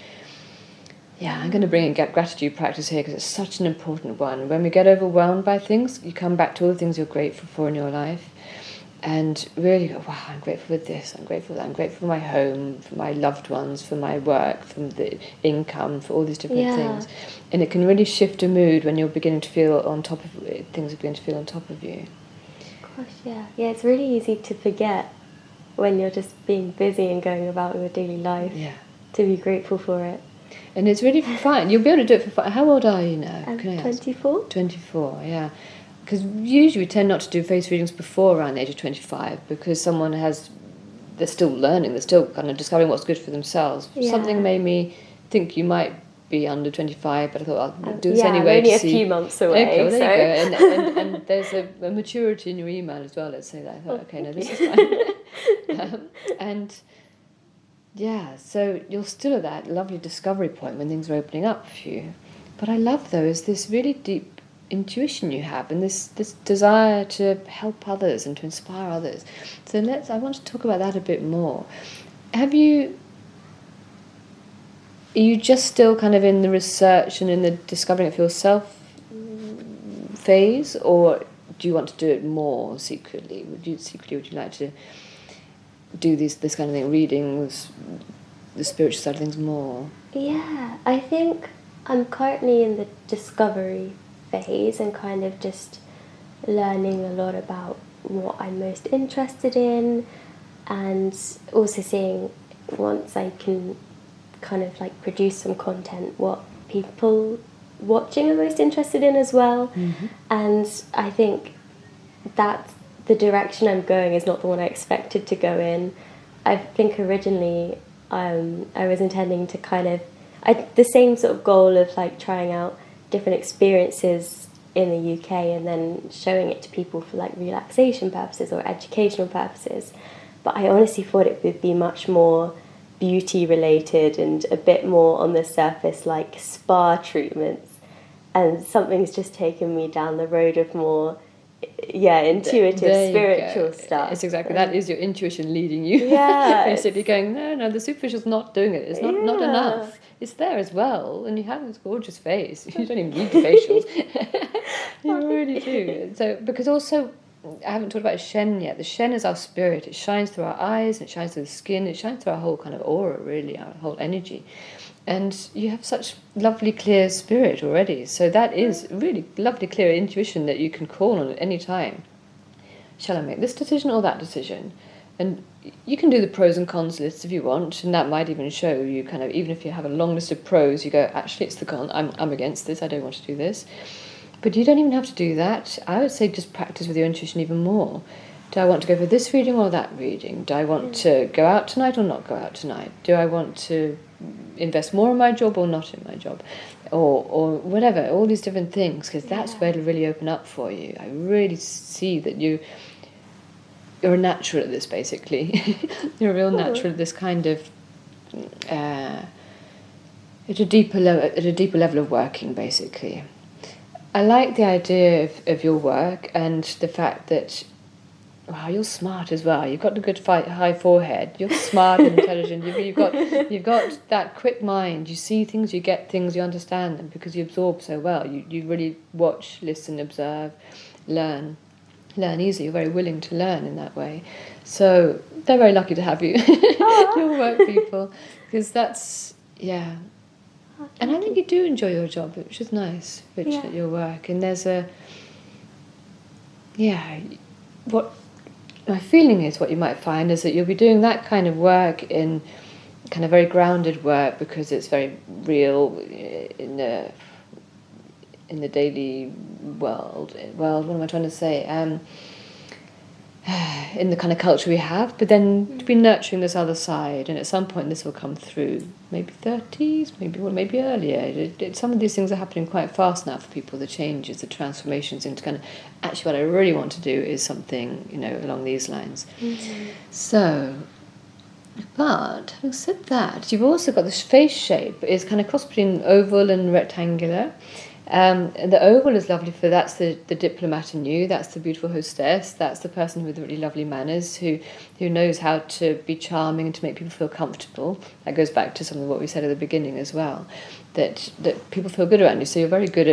Yeah, I'm going to bring in gratitude practice here because it's such an important one. When we get overwhelmed by things, you come back to all the things you're grateful for in your life and really go, wow, I'm grateful for this, I'm grateful for that, I'm grateful for my home, for my loved ones, for my work, for the income, for all these different things. And it can really shift a mood when you're beginning to feel on top of it, things are beginning to feel on top of you. Gosh, yeah. Yeah, it's really easy to forget when you're just being busy and going about your daily life to be grateful for it. And it's really fun. You'll be able to do it for fun. How old are you now? I'm Can I ask? 24. 24, yeah. Because usually we tend not to do face readings before around the age of 25 because they're still learning, they're still kind of discovering what's good for themselves. Yeah. Something made me think you might be under 25, but I thought I'll do this anyway. I'm only to a see. few months away. Okay, well, so. there you go. And there's a maturity in your email as well, let's say that. I thought, okay, no, this is fine. And yeah, so you're still at that lovely discovery point when things are opening up for you. But I love, though, is this really deep intuition you have and this desire to help others and to inspire others. So I want to talk about that a bit more. Are you just still kind of in the research and in the discovering it for yourself phase, or do you want to do it more secretly? Would you like to do this kind of thing, readings, the spiritual side of things more? Yeah, I think I'm currently in the discovery phase and kind of just learning a lot about what I'm most interested in, and also seeing once I can kind of like produce some content what people watching are most interested in as well. And I think that the direction I'm going is not the one I expected to go in. I think originally I was intending to kind of the same sort of goal of like trying out different experiences in the UK and then showing it to people for like relaxation purposes or educational purposes. But I honestly thought it would be much more beauty related and a bit more on the surface like spa treatments. And something's just taken me down the road of more intuitive, spiritual stuff. It's exactly that is your intuition leading you. Yeah. Basically going, no, the superficial's not doing it. It's not enough. It's there as well, and you have this gorgeous face. You don't even need the facials. You really do. So because also I haven't talked about Shen yet. The Shen is our spirit. It shines through our eyes, it shines through the skin, it shines through our whole kind of aura, really, our whole energy. And you have such lovely, clear spirit already. So that is really lovely, clear intuition that you can call on at any time. Shall I make this decision or that decision? And you can do the pros and cons lists if you want, and that might even show you kind of, even if you have a long list of pros, you go, actually, it's the con. I'm against this. I don't want to do this. But you don't even have to do that. I would say just practice with your intuition even more. Do I want to go for this reading or that reading? Do I want to go out tonight or not go out tonight? Do I want to invest more in my job or not in my job? Or whatever, all these different things, because that's where it'll really open up for you. I really see that you're a natural at this, basically. You're a real natural at this kind of... at a deeper level of working, basically. I like the idea of your work and the fact that, wow, you're smart as well. You've got a good high forehead. You're smart and intelligent. You've got that quick mind. You see things, you get things, you understand them because you absorb so well. You really watch, listen, observe, learn easily. You're very willing to learn in that way. So they're very lucky to have you, your work people, because that's, yeah. And I think you do enjoy your job, which is nice, at your work. And there's what my feeling is, what you might find is that you'll be doing that kind of work in kind of very grounded work because it's very real in the daily world. What am I trying to say? in the kind of culture we have, but then to be nurturing this other side, and at some point this will come through, maybe 30s, maybe earlier. Some of these things are happening quite fast now for people, the changes, the transformations into kind of, actually what I really want to do is something, along these lines. So, but having said that, you've also got this face shape, is kind of cross between oval and rectangular. The oval is lovely for, that's the diplomat in you, that's the beautiful hostess, that's the person with really lovely manners who knows how to be charming and to make people feel comfortable. That goes back to some of what we said at the beginning as well, that people feel good around you. So you're very good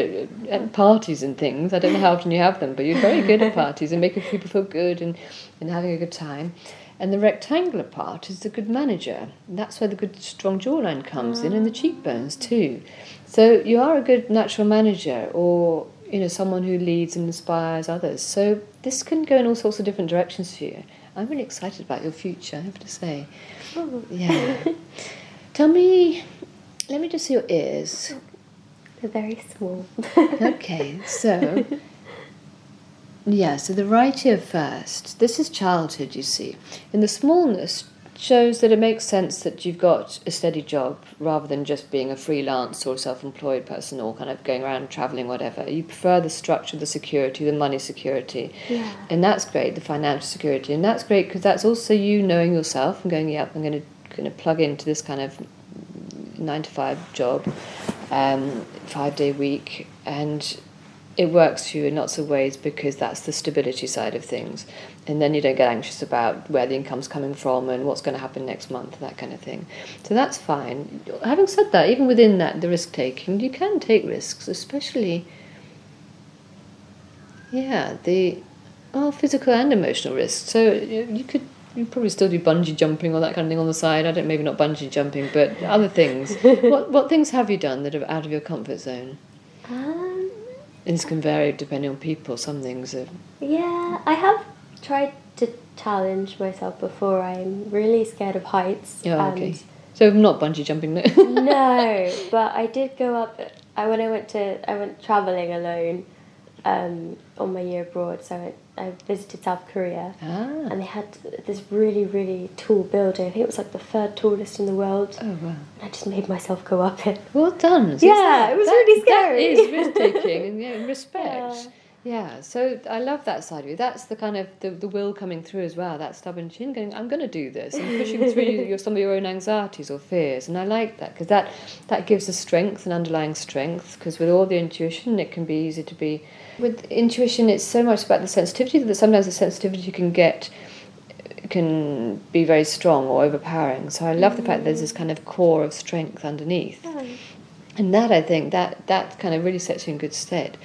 at parties and things. I don't know how often you have them, but you're very good at parties and making people feel good and having a good time. And the rectangular part is the good manager. And that's where the good strong jawline comes in, and the cheekbones too. So you are a good natural manager, or someone who leads and inspires others. So this can go in all sorts of different directions for you. I'm really excited about your future, I have to say. Oh. Yeah. Tell me, let me just see your ears. They're very small. Okay, so... Yeah, so the right ear first. This is childhood, you see. And the smallness shows that it makes sense that you've got a steady job rather than just being a freelance or self-employed person or kind of going around travelling, whatever. You prefer the structure, the security, the money security. Yeah. And that's great, the financial security. And that's great because that's also you knowing yourself and going, yep, I'm going to plug into this kind of 9-to-5 job, 5-day week, and it works for you in lots of ways because that's the stability side of things. And then you don't get anxious about where the income's coming from and what's going to happen next month, that kind of thing. So that's fine. Having said that, even within that, the risk-taking, you can take risks, especially, the physical and emotional risks. So you probably still do bungee jumping or that kind of thing on the side. Maybe not bungee jumping, but other things. What things have you done that are out of your comfort zone? And this can vary depending on people. Some things are... Yeah, I have tried to challenge myself before. I'm really scared of heights. Oh, okay. So not bungee jumping, no? No, but I did go up... I went travelling alone on my year abroad. So I visited South Korea. And they had this really, really tall building. I think it was like the 3rd tallest in the world. Oh, wow. I just made myself go up it. Well done. Yeah, it was really scary. That is risk-taking and respect. Yeah, so I love that side of you. That's the kind of the will coming through as well, that stubborn chin going, I'm going to do this, and pushing through some of your own anxieties or fears. And I like that because that gives a strength, an underlying strength, because with all the intuition, it can be easy to be... With intuition, it's so much about the sensitivity that sometimes the sensitivity can be very strong or overpowering. So I love the fact that there's this kind of core of strength underneath. And that, I think, that kind of really sets you in good stead.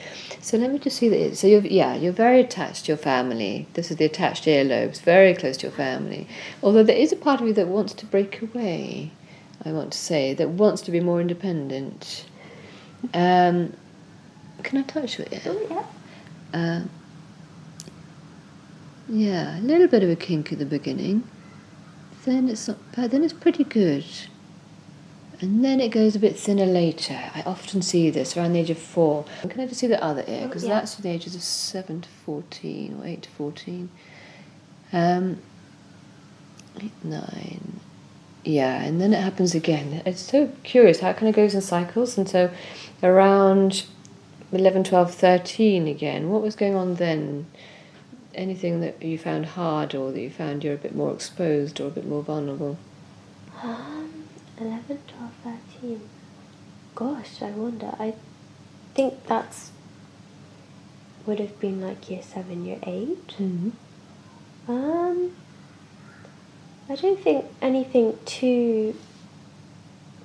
So let me just see that. So you're very attached to your family. This is the attached earlobes, very close to your family. Although there is a part of you that wants to break away, I want to say, that wants to be more independent. Can I touch your ear? Oh, yeah. Yeah, a little bit of a kink at the beginning. Then it's not bad. Then it's pretty good. And then it goes a bit thinner later. I often see this around the age of 4. Can I just see the other ear? Because that's from the ages of 7 to 14 or 8 to 14. 8, 9. Yeah, and then it happens again. It's so curious how it kind of goes in cycles. And so around 11, 12, 13 again. What was going on then? Anything that you found hard or that you found you're a bit more exposed or a bit more vulnerable? 11, 12, 13. Gosh, I wonder. I think that's would have been like year 7, year 8. Mm-hmm. I don't think anything too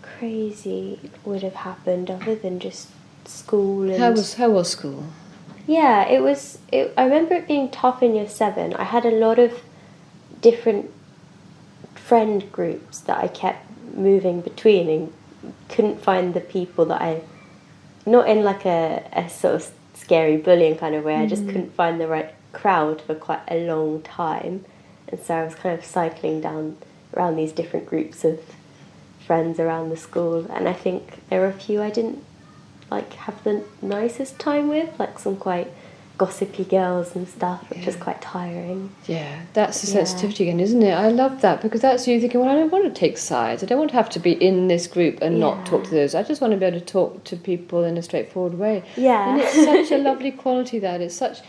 crazy would have happened other than just school. And How was school? Yeah, I remember it being tough in year 7. I had a lot of different friend groups that I kept moving between and couldn't find the people that not in like a sort of scary bullying kind of way, I just couldn't find the right crowd for quite a long time. And so I was kind of cycling down around these different groups of friends around the school, and I think there were a few I didn't like have the nicest time with, like some quite gossipy girls and stuff, which is quite tiring. Yeah, that's the Yeah. sensitivity again, isn't it? I love that, because that's you thinking, well, I don't want to take sides. I don't want to have to be in this group and not talk to those. I just want to be able to talk to people in a straightforward way. Yeah. And it's such a lovely quality that it's such...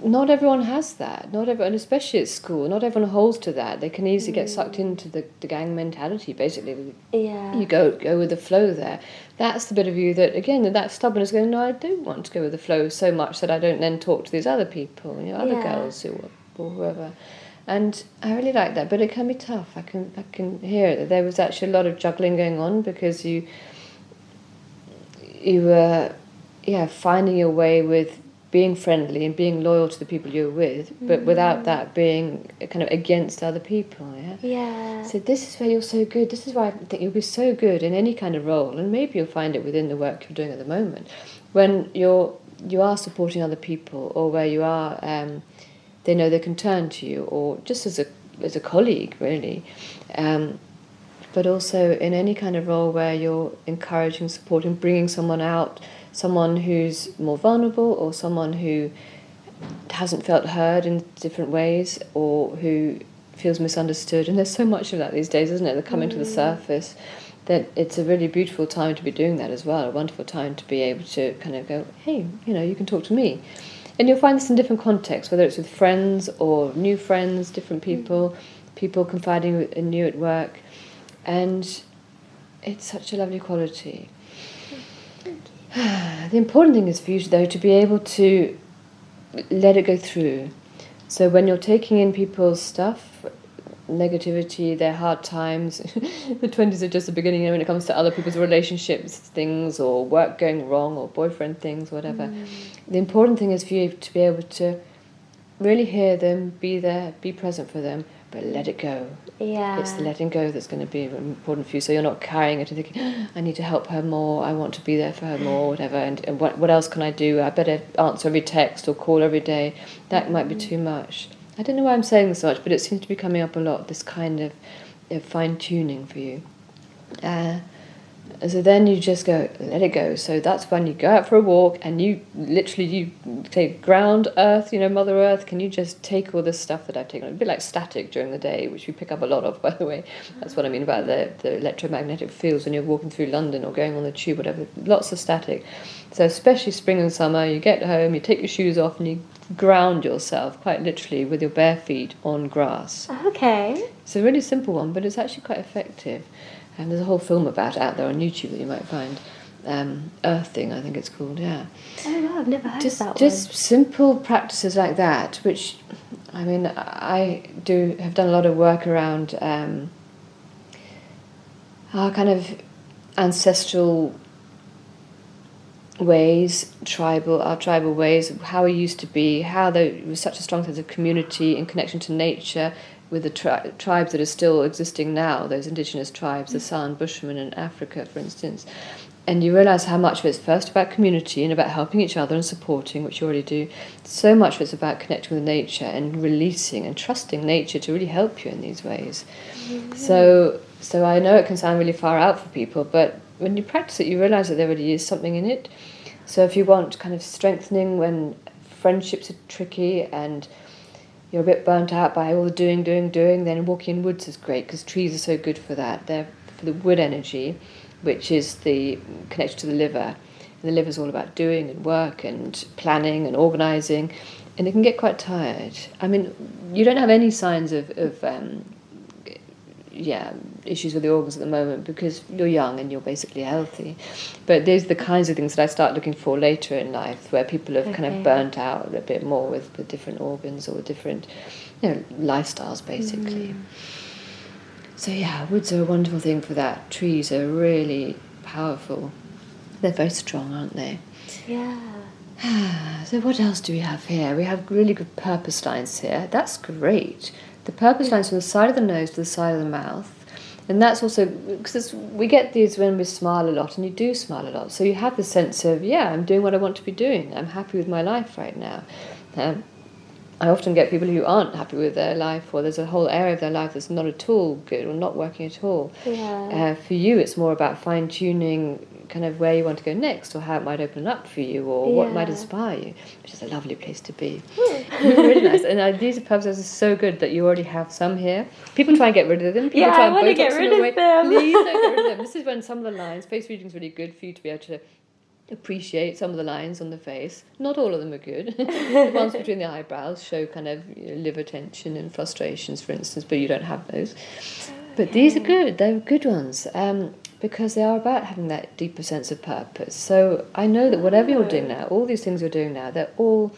Not everyone has that. Not everyone, especially at school, not everyone holds to that. They can easily get sucked into the gang mentality, basically. Yeah. You go with the flow there. That's the bit of you that, again, that stubbornness going, no, I don't want to go with the flow so much that I don't then talk to these other people, other girls or whoever. And I really like that, but it can be tough. I can hear it. There was actually a lot of juggling going on, because you were finding your way with being friendly and being loyal to the people you're with, but without that being kind of against other people. So this is where you're so good. This is why I think you'll be so good in any kind of role, and maybe you'll find it within the work you're doing at the moment, when you are supporting other people, or where you are they know they can turn to you, or just as a colleague, really. But also in any kind of role where you're encouraging, supporting, bringing someone out, someone who's more vulnerable, or someone who hasn't felt heard in different ways, or who feels misunderstood. And there's so much of that these days, isn't it? They're coming to the surface, that it's a really beautiful time to be doing that as well, a wonderful time to be able to kind of go, hey, you can talk to me. And you'll find this in different contexts, whether it's with friends or new friends, different people, people confiding in you at work. And it's such a lovely quality. The important thing is for you, though, to be able to let it go through. So when you're taking in people's stuff, negativity, their hard times, the 20s are just the beginning, when it comes to other people's relationships, things, or work going wrong, or boyfriend things, whatever. The important thing is for you to be able to really hear them, be there, be present for them, but let it go. Yeah. It's the letting go that's going to be important for you, so you're not carrying it and thinking, I need to help her more, I want to be there for her more, whatever, and what else can I do? I better answer every text or call every day. That might be too much. I don't know why I'm saying this so much, but it seems to be coming up a lot, this kind of fine-tuning for you. So then you just go, let it go. So that's when you go out for a walk, and you take ground, earth, Mother Earth. Can you just take all this stuff that I've taken? A bit like static during the day, which we pick up a lot of, by the way. That's what I mean about the electromagnetic fields when you're walking through London or going on the tube, whatever. Lots of static. So especially spring and summer, you get home, you take your shoes off, and you ground yourself, quite literally, with your bare feet on grass. Okay. It's a really simple one, but it's actually quite effective. And there's a whole film about it out there on YouTube that you might find. Earthing, I think it's called, yeah. Oh, wow, I've never heard of that one. Just simple practices like that, which, I mean, I have done a lot of work around our kind of ancestral ways, our tribal ways, how we used to be, how there was such a strong sense of community and connection to nature, with the tribes that are still existing now, those indigenous tribes, the San Bushmen in Africa, for instance. And you realise how much of it's first about community and about helping each other and supporting, which you already do. So much of it's about connecting with nature and releasing and trusting nature to really help you in these ways. Mm-hmm. So I know it can sound really far out for people, but when you practice it, you realise that there really is something in it. So if you want kind of strengthening when friendships are tricky and you're a bit burnt out by all the doing, then walking in woods is great, because trees are so good for that. They're for the wood energy, which is the connection to the liver. And the liver's all about doing and work and planning and organising, and it can get quite tired. I mean, you don't have any signs of issues with the organs at the moment, because you're young and you're basically healthy. But these are the kinds of things that I start looking for later in life, where people have kind of burnt out a bit more with different organs or different lifestyles, basically. So yeah, woods are a wonderful thing for that. Trees are really powerful. They're very strong, aren't they? Yeah. So what else do we have here? We have really good purpose lines here. That's great. The purpose lines from the side of the nose to the side of the mouth. And that's also, because we get these when we smile a lot, and you do smile a lot. So you have the sense of, I'm doing what I want to be doing. I'm happy with my life right now. I often get people who aren't happy with their life, or there's a whole area of their life that's not at all good or not working at all. Yeah. For you, it's more about fine-tuning kind of where you want to go next, or how it might open up for you, or what might Yeah. inspire you, which is a lovely place to be. Really nice. And these purposes are so good that you already have some here. People try and get rid of them. People Yeah, try I and wanna Botox get them rid of away. them. Please don't get rid of them. This is when some of the lines, face reading is really good for you to be able to appreciate some of the lines on the face. Not all of them are good. The ones between the eyebrows show kind of liver tension and frustrations, for instance, but you don't have those. But these are good. They're good ones. Because they are about having that deeper sense of purpose. So I know that whatever you're doing now, all these things you're doing now, they're all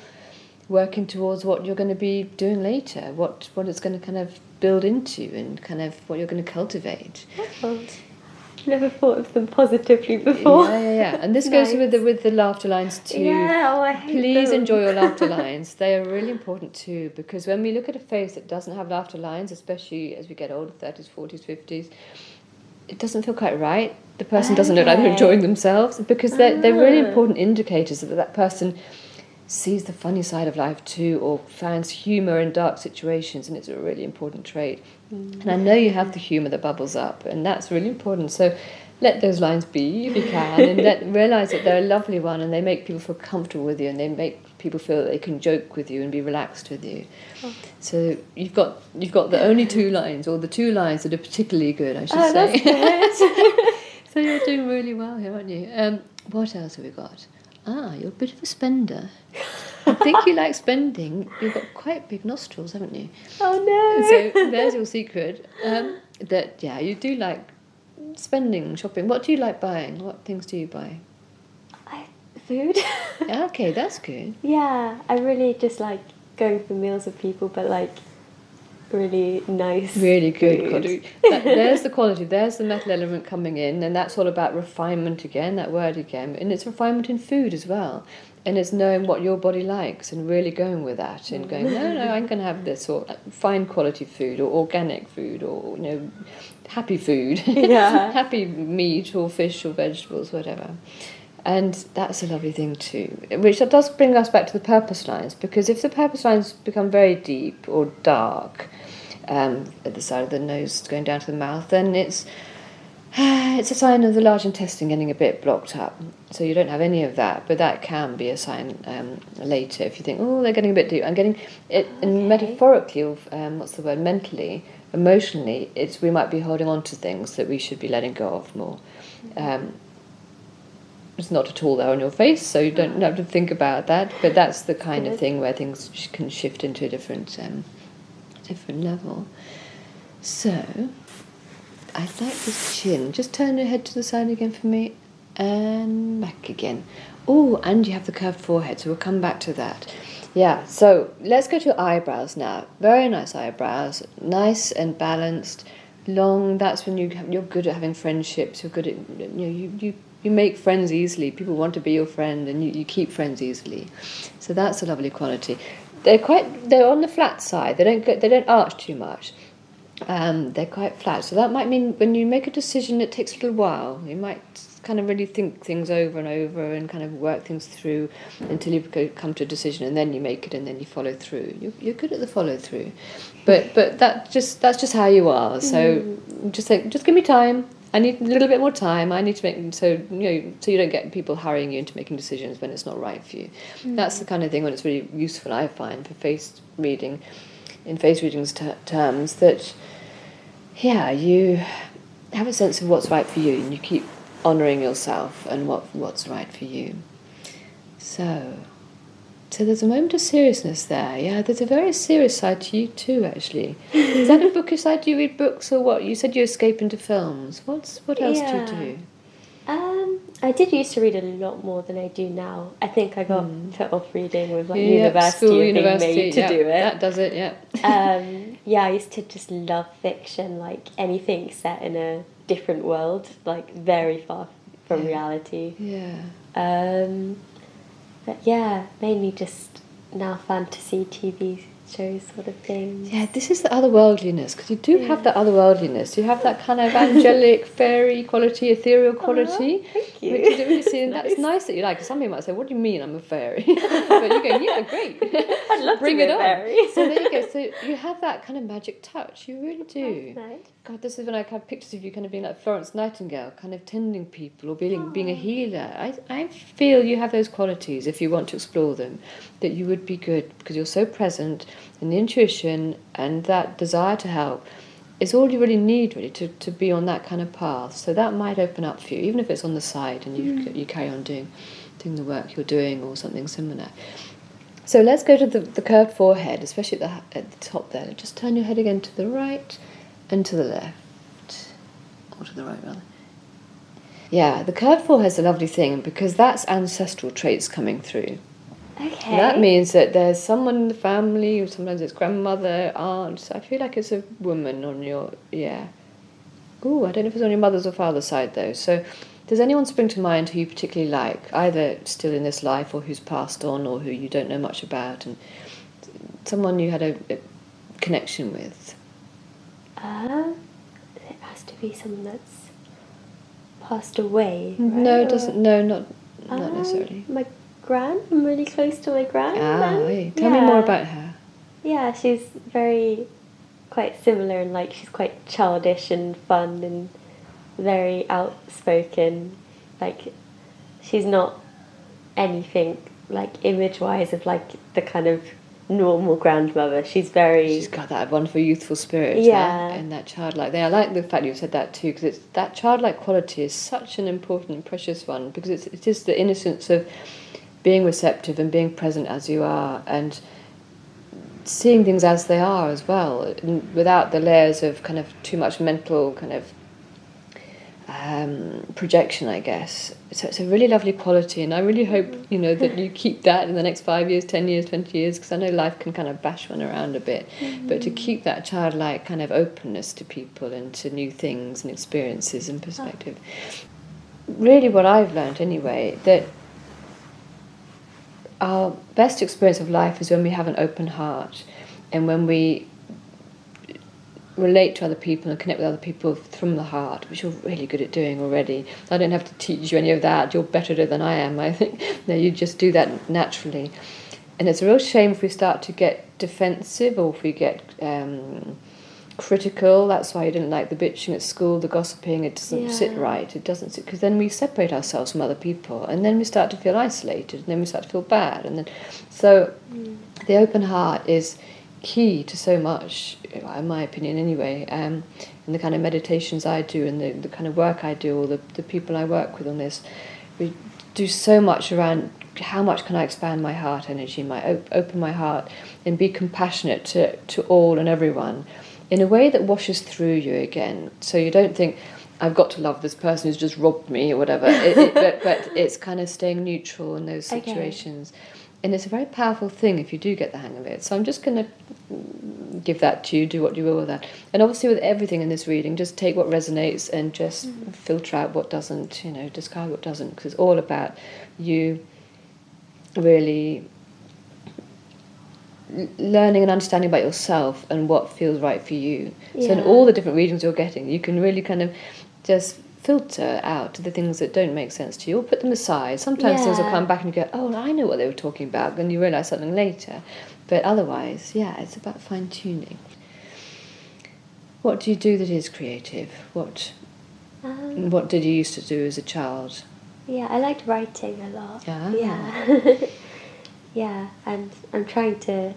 working towards what you're going to be doing later, what it's going to kind of build into, and kind of what you're going to cultivate. Never thought of them positively before. Yeah. And this goes with the laughter lines too. Yeah, I hate Please them. enjoy your laughter lines. They are really important too, because when we look at a face that doesn't have laughter lines, especially as we get older, 30s, 40s, 50s, it doesn't feel quite right. The person doesn't look like they're enjoying themselves, because they're really important indicators that that person sees the funny side of life too, or finds humour in dark situations, and it's a really important trait. And I know you have the humour that bubbles up, and that's really important. So let those lines be if you can, and realise that they're a lovely one, and they make people feel comfortable with you, and they make people feel that they can joke with you and be relaxed with you. So you've got the only two lines, or the two lines that are particularly good, I should say. That's good. So you're doing really well here, aren't you? What else have we got? You're a bit of a spender. I think you like spending. You've got quite big nostrils, haven't you? Oh no. So there's your secret. You do like spending, shopping. What do you like buying? What things do you buy? Food. Okay, that's good. Yeah, I really just like going for meals with people, but like really nice. Really good food. quality. There's the quality. There's the metal element coming in, and that's all about refinement again. That word again, and it's refinement in food as well. And it's knowing what your body likes and really going with that, and going, no, I'm going to have this, or fine quality food, or organic food, or happy food, Yeah. happy meat or fish or vegetables, whatever. And that's a lovely thing too, which does bring us back to the purpose lines, because if the purpose lines become very deep or dark at the side of the nose going down to the mouth, then it's a sign of the large intestine getting a bit blocked up. So you don't have any of that, but that can be a sign later if you think, oh, they're getting a bit deep. I'm getting it, and metaphorically, mentally, emotionally, we might be holding on to things that we should be letting go of more. It's not at all there on your face, so you don't have to think about that. But that's the kind of thing where things can shift into a different level. So, I like this chin. Just turn your head to the side again for me, and back again. Oh, and you have the curved forehead, so we'll come back to that. Yeah, so let's go to your eyebrows now. Very nice eyebrows, nice and balanced, long. That's when you're good at having friendships. You're good at you make friends easily. People want to be your friend, and you keep friends easily. So that's a lovely quality. They're on the flat side. They don't arch too much. They're quite flat. So that might mean when you make a decision, it takes a little while. You might kind of really think things over and over, and kind of work things through until you come to a decision, and then you make it, and then you follow through. You're good at the follow through, but that's just how you are. So just give me time. I need a little bit more time. I need to make so you don't get people hurrying you into making decisions when it's not right for you. That's the kind of thing when it's really useful, I find, for face reading, in face readings terms, that you have a sense of what's right for you, and you keep honouring yourself and what's right for you. So there's a moment of seriousness there. Yeah, there's a very serious side to you too, actually. Is that a bookish side? Do you read books, or what? You said you escape into films. What else do you do? I did used to read a lot more than I do now. I think I got put off reading with university and being made to do it. That does it, yeah. I used to just love fiction, like anything set in a different world, like very far from reality. Yeah. But yeah, mainly just now fantasy TV shows sort of things. Yeah, this is the otherworldliness, because you do have that otherworldliness. You have that kind of angelic, fairy quality, ethereal quality. Thank you. Which you don't really see, and that's nice that you like. Some people might say, "What do you mean I'm a fairy?" But you go, "Yeah, great. I'd love Bring to be it a on." fairy. So there you go. So you have that kind of magic touch. You really do. That's nice. God, this is when I have pictures of you kind of being like Florence Nightingale, kind of tending people or being a healer. I feel you have those qualities, if you want to explore them, that you would be good, because you're so present, and the intuition and that desire to help is all you really need, really, to be on that kind of path. So that might open up for you, even if it's on the side and you carry on doing the work you're doing or something similar. So let's go to the curved forehead, especially at the top there. Just turn your head again to the right and to the left. Or to the right, rather. Yeah, the curved forehead's a lovely thing, because that's ancestral traits coming through. Okay. And that means that there's someone in the family, or sometimes it's grandmother, aunt. I feel like it's a woman on your, yeah. Ooh, I don't know if it's on your mother's or father's side, though. So does anyone spring to mind who you particularly like, either still in this life or who's passed on or who you don't know much about, and someone you had a connection with? It has to be someone that's passed away. Right? No, it doesn't. No, not necessarily. My gran. I'm really close to my gran. Tell me more about her. Yeah, she's quite similar, and like she's quite childish and fun and very outspoken. Like, she's not anything like image-wise of like the kind of normal grandmother. She's got that wonderful youthful spirit, and that childlike thing. I like the fact you said that too, because it's that childlike quality is such an important and precious one, because it is the innocence of being receptive and being present as you are, and seeing things as they are as well, without the layers of kind of too much mental kind of projection, I guess. So it's a really lovely quality, and I really hope that you keep that in the next 5 years, 10 years, 20 years, because I know life can kind of bash one around a bit, but to keep that childlike kind of openness to people and to new things and experiences and perspective. Really, what I've learned anyway, that our best experience of life is when we have an open heart, and when we relate to other people and connect with other people from the heart, which you're really good at doing already. I don't have to teach you any of that. You're better at it than I am, I think. No, you just do that naturally. And it's a real shame if we start to get defensive, or if we get critical. That's why you didn't like the bitching at school, the gossiping. It doesn't sit right. It doesn't sit, because then we separate ourselves from other people, and then we start to feel isolated, and then we start to feel bad. And then, so the open heart is key to so much, in my opinion anyway, in the kind of meditations I do and the kind of work I do, or the people I work with on this. We do so much around how much can I expand my heart energy, open my heart, and be compassionate to all and everyone in a way that washes through you again. So you don't think, I've got to love this person who's just robbed me or whatever, but it's kind of staying neutral in those situations. And it's a very powerful thing if you do get the hang of it. So I'm just going to give that to you, do what you will with that. And obviously with everything in this reading, just take what resonates and just filter out what doesn't, discard what doesn't, because it's all about you really learning and understanding about yourself and what feels right for you. So in all the different readings you're getting, you can really kind of just filter out the things that don't make sense to you, or put them aside. Sometimes things will come back and you go, oh, I know what they were talking about, then you realise something later. But otherwise, it's about fine-tuning. What do you do that is creative? What did you used to do as a child? Yeah, I liked writing a lot. Yeah. Yeah, and I'm trying to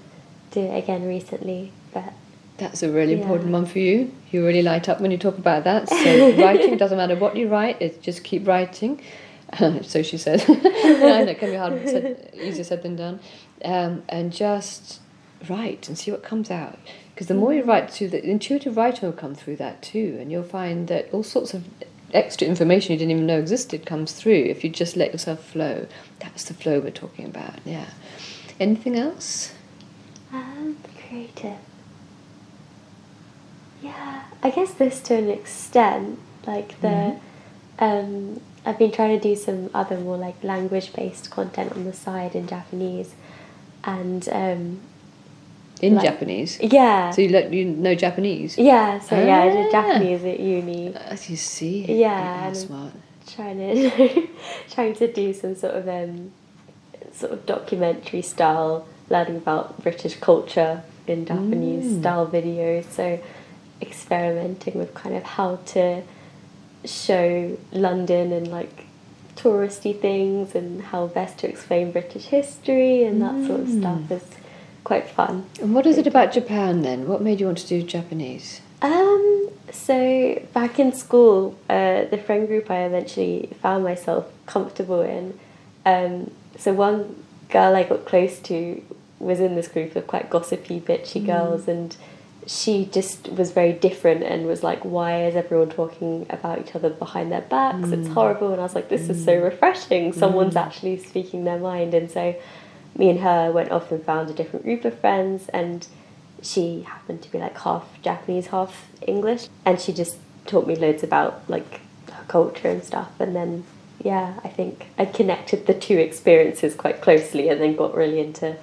do it again recently, but that's a really important one for you. You really light up when you talk about that. So writing, doesn't matter what you write, it's just keep writing. So she said. I know it can be hard, easier said than done. And just write and see what comes out. Because the more you write, the intuitive writing will come through that too, and you'll find that all sorts of extra information you didn't even know existed comes through if you just let yourself flow. That's the flow we're talking about. Yeah. Anything else? Creative. Yeah, I guess this to an extent, like I've been trying to do some other more like language-based content on the side in Japanese, and In like, Japanese? Yeah. So you know Japanese? Yeah, so yeah, I did Ah. Japanese at uni. As you see. Yeah, You are and smart. trying to do some sort of documentary style, learning about British culture in Japanese style videos. So experimenting with kind of how to show London and like touristy things and how best to explain British history and that sort of stuff is quite fun. And what is it about Japan then? What made you want to do Japanese? So back in school, the friend group I eventually found myself comfortable in. So one girl I got close to was in this group of quite gossipy, bitchy girls, and she just was very different and was like, why is everyone talking about each other behind their backs? It's horrible. And I was like, this is so refreshing. Someone's actually speaking their mind. And so me and her went off and found a different group of friends, and she happened to be like half Japanese, half English, and she just taught me loads about like her culture and stuff. And then I think I connected the two experiences quite closely and then got really into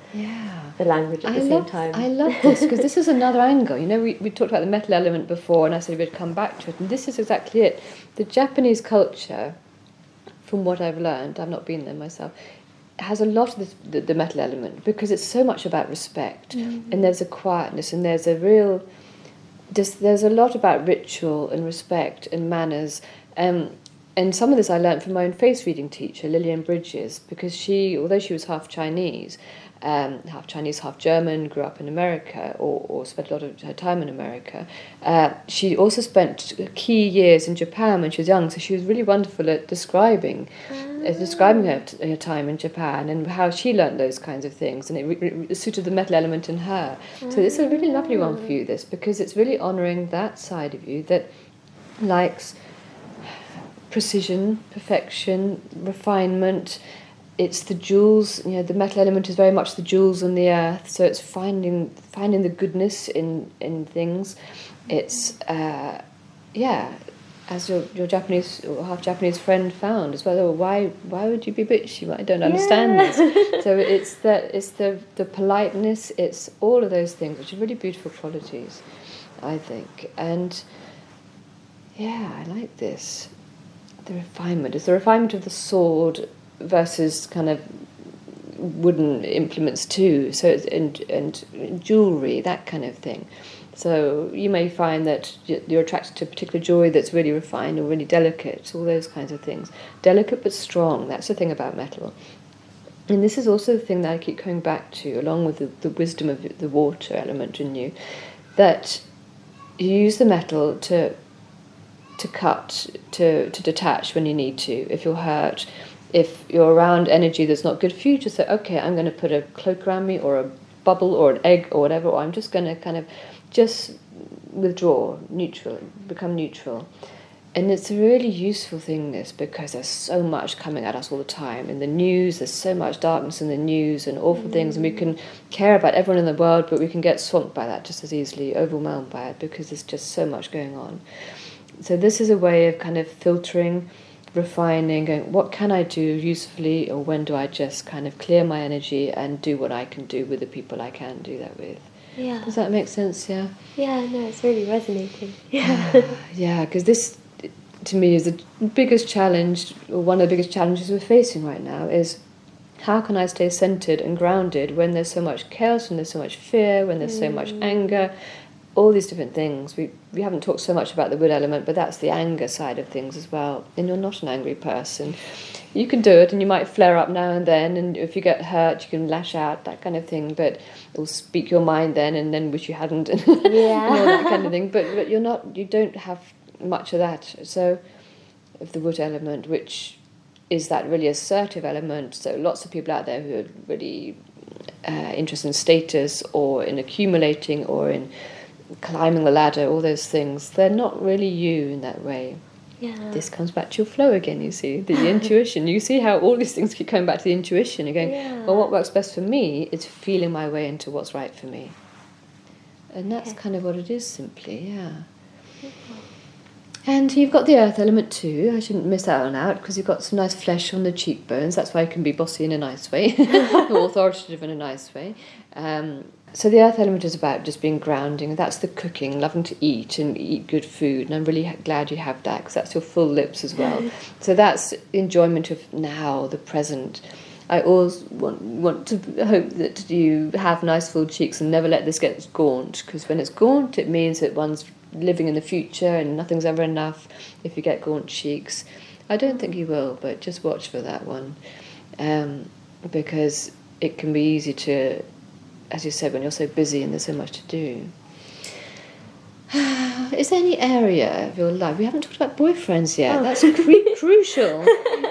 the language at the same time. I love this, because this is another angle. You know, we talked about the metal element before, and I said we'd come back to it, and this is exactly it. The Japanese culture, from what I've learned, I've not been there myself, has a lot of the metal element, because it's so much about respect, and there's a quietness, and there's a real, there's a lot about ritual and respect and manners, and some of this I learned from my own face reading teacher, Lillian Bridges, because she, although she was half Chinese, half German, grew up in America, or spent a lot of her time in America. She also spent key years in Japan when she was young, so she was really wonderful at describing her time in Japan and how she learnt those kinds of things, and it suited the metal element in her. So it's a really lovely one for you, this, because it's really honouring that side of you that likes precision, perfection, refinement. It's the jewels, you know, the metal element is very much the jewels on the earth, so it's finding the goodness in things. It's as your Japanese or half Japanese friend found as well. Oh, why would you be bitchy? I don't understand this. So it's the politeness, it's all of those things, which are really beautiful qualities, I think. And I like this. The refinement. It's the refinement of the sword versus kind of wooden implements too. So it's, and jewellery, that kind of thing. So you may find that you're attracted to a particular jewellery that's really refined or really delicate, all those kinds of things. Delicate but strong, that's the thing about metal. And this is also the thing that I keep coming back to, along with the wisdom of the water element in you, that you use the metal to cut, to detach when you need to. If you're hurt, if you're around energy that's not good for you, just say, okay, I'm going to put a cloak around me, or a bubble, or an egg, or whatever, or I'm just going to kind of just withdraw, become neutral. And it's a really useful thing, this, because there's so much coming at us all the time. In the news, there's so much darkness in the news and awful things, and we can care about everyone in the world, but we can get swamped by that just as easily, overwhelmed by it, because there's just so much going on. So this is a way of kind of filtering, refining, going, what can I do usefully, or when do I just kind of clear my energy and do what I can do with the people I can do that with. Yeah. Does that make sense? Yeah. Yeah, no, it's really resonating. Yeah, because this, to me, is the biggest challenge, or one of the biggest challenges we're facing right now, is how can I stay centred and grounded when there's so much chaos, when there's so much fear, when there's so much anger, all these different things. We haven't talked so much about the wood element, but that's the anger side of things as well. And you're not an angry person. You can do it, and you might flare up now and then, and if you get hurt, you can lash out, that kind of thing, but or speak your mind then, and then wish you hadn't, and all that kind of thing. But you don't have much of that. So, of the wood element, which is that really assertive element. So lots of people out there who are really interested in status, or in accumulating, or in climbing the ladder, all those things, they're not really you in that way. Yeah. This comes back to your flow again, you see, the intuition. You see how all these things keep coming back to the intuition. You're going, well, what works best for me is feeling my way into what's right for me. And that's kind of what it is, simply, And you've got the earth element too. I shouldn't miss that one out, because you've got some nice flesh on the cheekbones. That's why you can be bossy in a nice way, or authoritative in a nice way. So the earth element is about just being grounding. That's the cooking, loving to eat and eat good food. And I'm really glad you have that, because that's your full lips as well. So that's the enjoyment of now, the present. I always want to hope that you have nice full cheeks and never let this get gaunt, because when it's gaunt, it means that one's living in the future and nothing's ever enough if you get gaunt cheeks. I don't think you will, but just watch for that one, because it can be easy to, as you said, when you're so busy and there's so much to do. Is there any area of your life? We haven't talked about boyfriends yet. That's crucial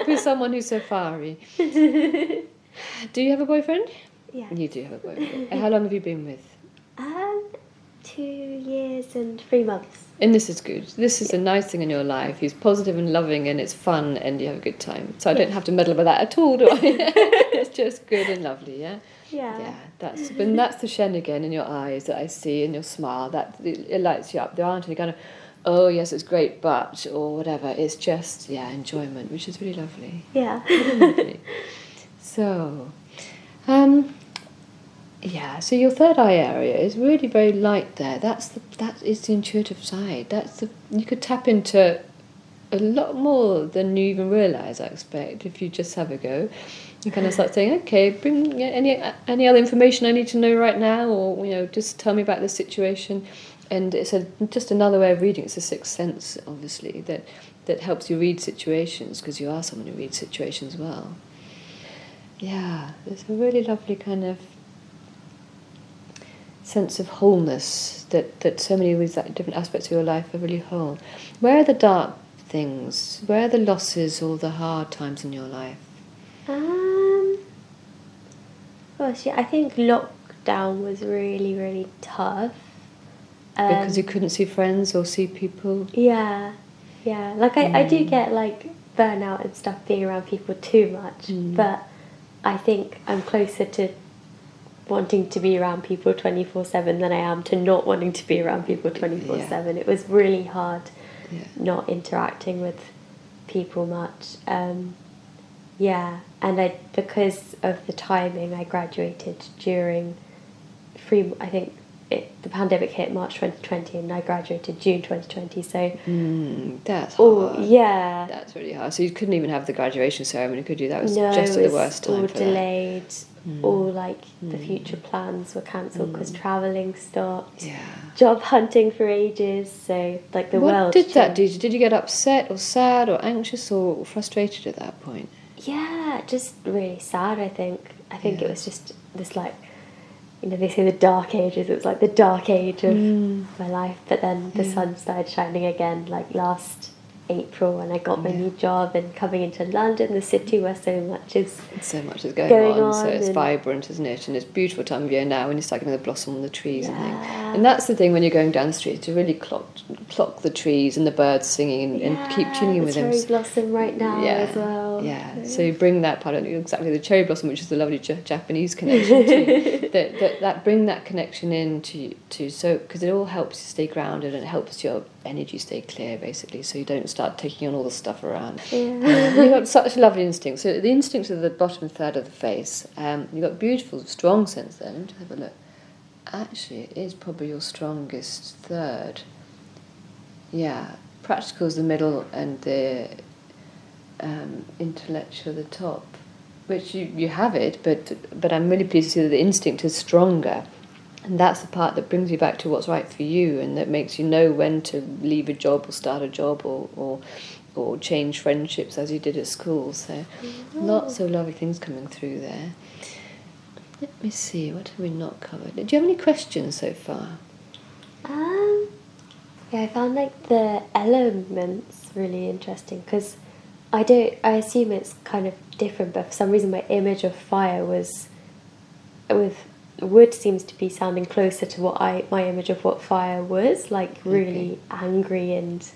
with someone who's so fiery. Do you have a boyfriend? Yeah. You do have a boyfriend. And how long have you been with? 2 years and 3 months. And this is good. This is a nice thing in your life. He's positive and loving, and it's fun, and you have a good time. So I don't have to meddle with that at all, do I? It's just good and lovely, yeah? Yeah. That's the Shen again in your eyes that I see, in your smile. That it lights you up. There aren't any kind of, oh yes, it's great, but, or whatever. It's just, enjoyment, which is really lovely. Yeah. Really lovely. So, so your third eye area is really very light there. That is the intuitive side. You could tap into a lot more than you even realise, I expect, if you just have a go. You kind of start saying, okay, bring any other information I need to know right now, or just tell me about this situation. And it's just another way of reading. It's a sixth sense, obviously, that helps you read situations, because you are someone who reads situations well. Yeah, it's a really lovely kind of sense of wholeness, that so many of these different aspects of your life are really whole. Where are the dark things? Where are the losses or the hard times in your life? Gosh, I think lockdown was really, really tough. Because you couldn't see friends or see people? Yeah. Like, I do get, like, burnout and stuff being around people too much, but I think I'm closer to wanting to be around people 24/7 than I am to not wanting to be around people 24/7. It was really hard not interacting with people much. And because of the timing, I graduated during the pandemic hit March 2020 and I graduated June 2020, so that's hard. Yeah, that's really hard. So you couldn't even have the graduation ceremony, could you? That was just at the worst time. All for delayed. All the future plans were cancelled because travelling stopped. Yeah. Job hunting for ages. So the world. What did that do? Did you get upset or sad or anxious or frustrated at that point? Yeah, just really sad. I think it was just this they say the dark ages. It was like the dark age of my life. But then the sun started shining again, last April, when I got my new job and coming into London, the city where so much is going on. So it's vibrant, isn't it? And it's a beautiful time of year now when you start getting the blossom on the trees and things. And that's the thing when you're going down the street, to really clock the trees and the birds singing and keep tuning in with them. Cherry blossom right now as well. Yeah, so you bring that part of exactly the cherry blossom, which is the lovely Japanese connection too. that bring that connection in to so, because it all helps you stay grounded and it helps your energy stay clear, basically, so you don't start taking on all the stuff around. You've got such lovely instincts. So the instincts are the bottom third of the face. You've got beautiful, strong sense there. Let me just have a look. Actually, it is probably your strongest third. Yeah, practical is the middle and the intellectual the top, which you have it, but I'm really pleased to see that the instinct is stronger. And that's the part that brings you back to what's right for you, and that makes you know when to leave a job or start a job or change friendships as you did at school. So lots of lovely things coming through there. Let me see, what have we not covered? Do you have any questions so far? I found the elements really interesting, because I assume it's kind of different, but for some reason my image of fire was with wood seems to be sounding closer to what my image of what fire was, really angry and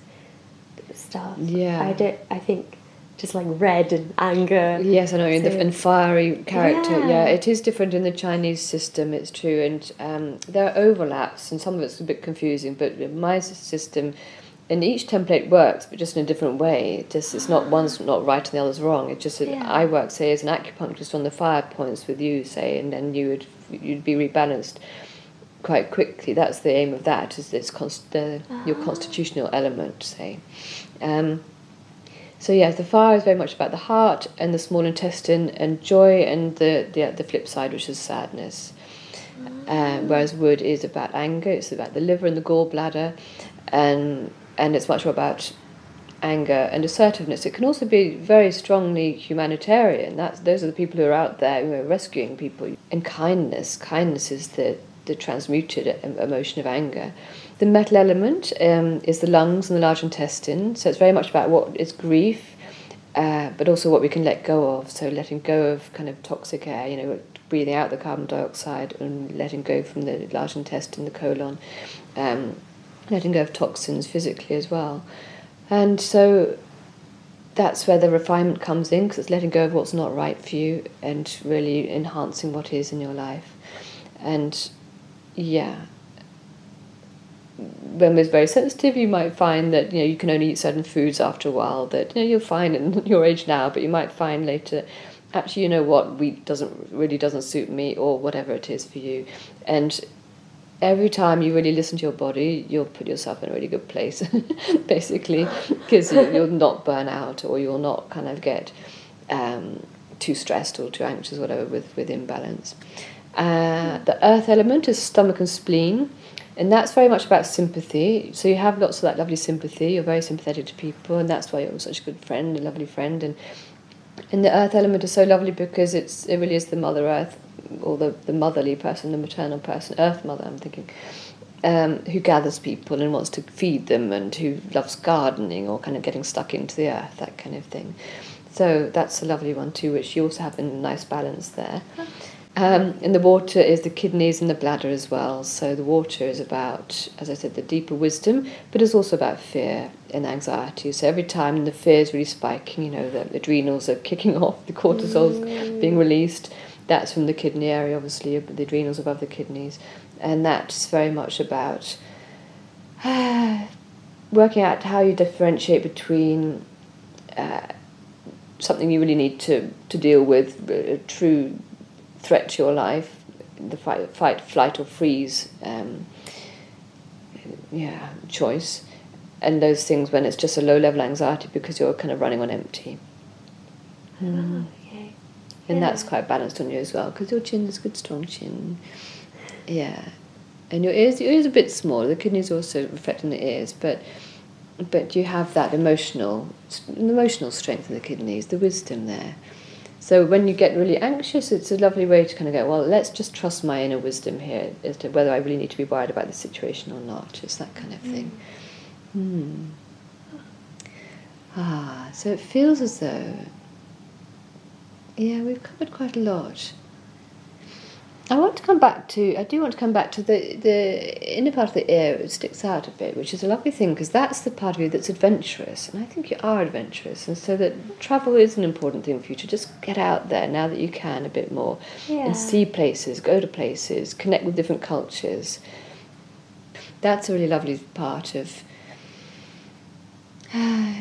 stuff. Yeah. I think just red and anger. Yes, I know, and fiery character. Yeah, it is different in the Chinese system, it's true, and there are overlaps, and some of it's a bit confusing, but my system, and each template works, but just in a different way. It's not, one's not right and the other's wrong. It's just I work, say, as an acupuncturist on the fire points with you, say, and then you'd be rebalanced. quite quickly. That's the aim of that, is your constitutional element, say. So yeah, the fire is very much about the heart and the small intestine, and joy, and the flip side, which is sadness. Whereas wood is about anger, it's about the liver and the gallbladder, and it's much more about anger and assertiveness. It can also be very strongly humanitarian. Those are the people who are out there, who are rescuing people. And kindness is the transmuted emotion of anger. The metal element is the lungs and the large intestine, so it's very much about what is grief, but also what we can let go of. So letting go of kind of toxic air, breathing out the carbon dioxide and letting go from the large intestine, the colon, letting go of toxins physically as well. And so that's where the refinement comes in, because it's letting go of what's not right for you and really enhancing what is in your life. And yeah, when we're very sensitive, you might find that you can only eat certain foods after a while. That you'll find in your age now, but you might find later, actually, what wheat doesn't suit me, or whatever it is for you. And every time you really listen to your body, you'll put yourself in a really good place, basically, because you'll not burn out, or you'll not kind of get too stressed or too anxious, whatever, with imbalance. The earth element is stomach and spleen, and that's very much about sympathy. So you have lots of that lovely sympathy. You're very sympathetic to people, and that's why you're such a good friend, a lovely friend. And the earth element is so lovely because it really is the Mother Earth, or the motherly person, the maternal person, Earth Mother, I'm thinking, who gathers people and wants to feed them, and who loves gardening or kind of getting stuck into the earth, that kind of thing. So that's a lovely one too, which you also have a nice balance there. And the water is the kidneys and the bladder as well. So the water is about, as I said, the deeper wisdom, but it's also about fear and anxiety. So every time the fear is really spiking, the adrenals are kicking off, the cortisol's being released. That's from the kidney area, obviously, the adrenals above the kidneys. And that's very much about working out how you differentiate between something you really need to deal with, a true threat to your life, the fight, flight or freeze choice, and those things when it's just a low-level anxiety because you're kind of running on empty. Okay. And that's quite balanced on you as well, because your chin is a good strong chin. Yeah. And your ears are a bit small. The kidneys also reflect on the ears, but you have that emotional strength in the kidneys, the wisdom there. So when you get really anxious, it's a lovely way to kind of go, well, let's just trust my inner wisdom here as to whether I really need to be worried about the situation or not. It's that kind of thing. So it feels as though, we've covered quite a lot. I do want to come back to the inner part of the ear. It sticks out a bit, which is a lovely thing, because that's the part of you that's adventurous, and I think you are adventurous, and so that travel is an important thing for you, to just get out there now that you can a bit more, and see places, go to places, connect with different cultures. That's a really lovely part of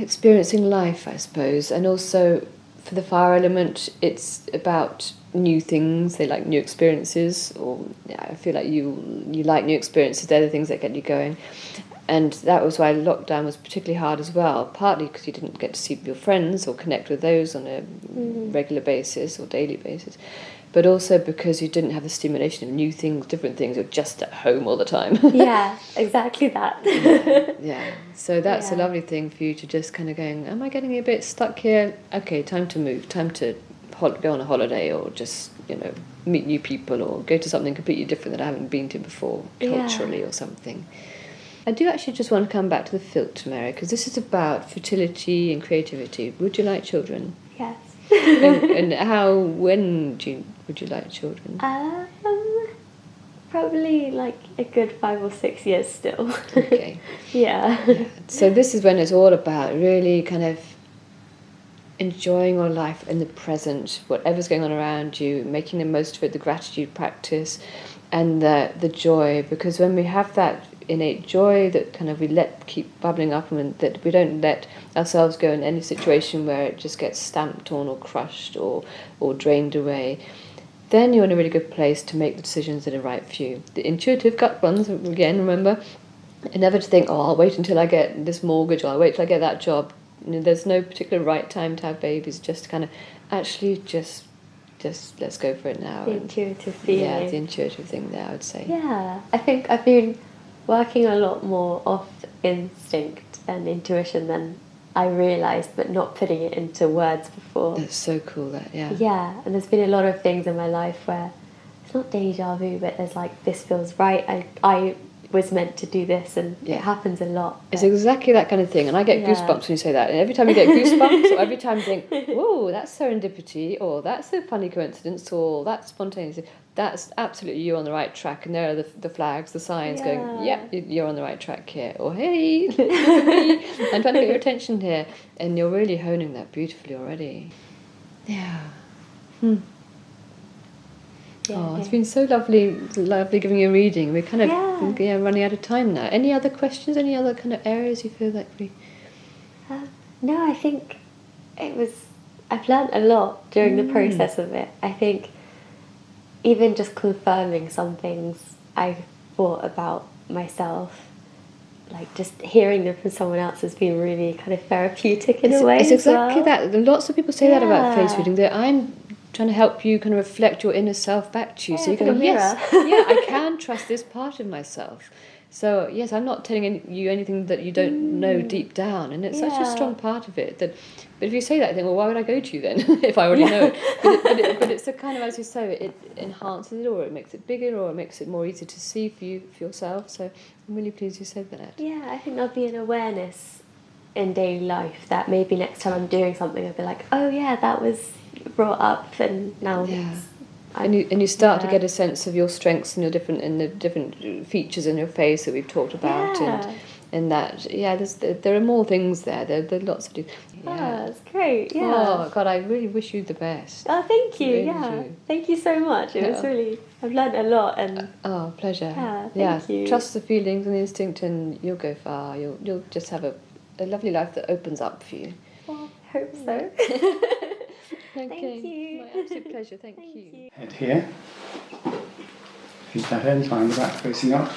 experiencing life, I suppose. And also for the fire element, it's about new things. They like new experiences, or I feel like you like new experiences. They're the things that get you going. And that was why lockdown was particularly hard as well, partly because you didn't get to see your friends or connect with those on a regular basis or daily basis, but also because you didn't have the stimulation of new things, different things. You're just at home all the time. Yeah, exactly that. Yeah. So that's a lovely thing for you to just kind of going, am I getting a bit stuck here? Okay, time to move, time to go on a holiday, or just, meet new people, or go to something completely different that I haven't been to before, culturally or something. I do actually just want to come back to the filter, Mary, because this is about fertility and creativity. Would you like children? Yes. and would you like children? Probably like a good 5 or 6 years still. Okay. Yeah. So this is when it's all about really kind of enjoying your life in the present, whatever's going on around you, making the most of it, the gratitude practice, and the joy. Because when we have that innate joy that kind of we let keep bubbling up, and that we don't let ourselves go in any situation where it just gets stamped on or crushed or drained away, then you're in a really good place to make the decisions that are right for you. The intuitive gut ones, again, remember, never to think, oh, I'll wait until I get this mortgage, or I'll wait till I get that job. There's no particular right time to have babies, just kind of actually just let's go for it now. The intuitive feeling. Yeah, the intuitive thing there, I would say. Yeah, I think I've been working a lot more off instinct and intuition than I realised, but not putting it into words before. That's so cool, that, yeah. Yeah, and there's been a lot of things in my life where it's not deja vu, but there's like, this feels right, I was meant to do this, and it happens a lot. It's exactly that kind of thing, and I get goosebumps when you say that, and every time you get goosebumps, or every time you think, whoa, that's serendipity, or that's a funny coincidence, or that's spontaneous, that's absolutely you on the right track, and there are the flags, the signs going, yep, you're on the right track here, or hey, look at me, I'm trying to get your attention here, and you're really honing that beautifully already. Yeah. Oh, it's been so lovely giving you a reading. We're kind of running out of time now. Any other questions? Any other kind of areas you feel like we... No, I think I've learned a lot during the process of it. I think even just confirming some things I thought about myself, like just hearing them from someone else has been really kind of therapeutic in a way. It's exactly that. Lots of people say that about face reading, that I'm trying to help you kind of reflect your inner self back to you. So you go, yes, I can trust this part of myself. So, yes, I'm not telling you anything that you don't know deep down. And it's such a strong part of it. But if you say that, I think, well, why would I go to you then if I already know it? But it's a kind of, as you say, it enhances it, or it makes it bigger, or it makes it more easy to see for yourself. So I'm really pleased you said that. Yeah, I think there'll be an awareness in daily life that maybe next time I'm doing something, I'll be like, oh, yeah, that was brought up, and now and you start to get a sense of your strengths and the different features in your face that we've talked about, and that there are more things there. There are lots to do. That's great. Oh God, I really wish you the best. Oh, thank you. Really do. Thank you so much. It was really, I've learned a lot, and pleasure. Thank you. Trust the feelings and the instinct, and you'll go far. You'll just have a lovely life that opens up for you. Well, I hope so. Thank you. My absolute pleasure. Thank you. Head here. Feet that end, lying back, facing up.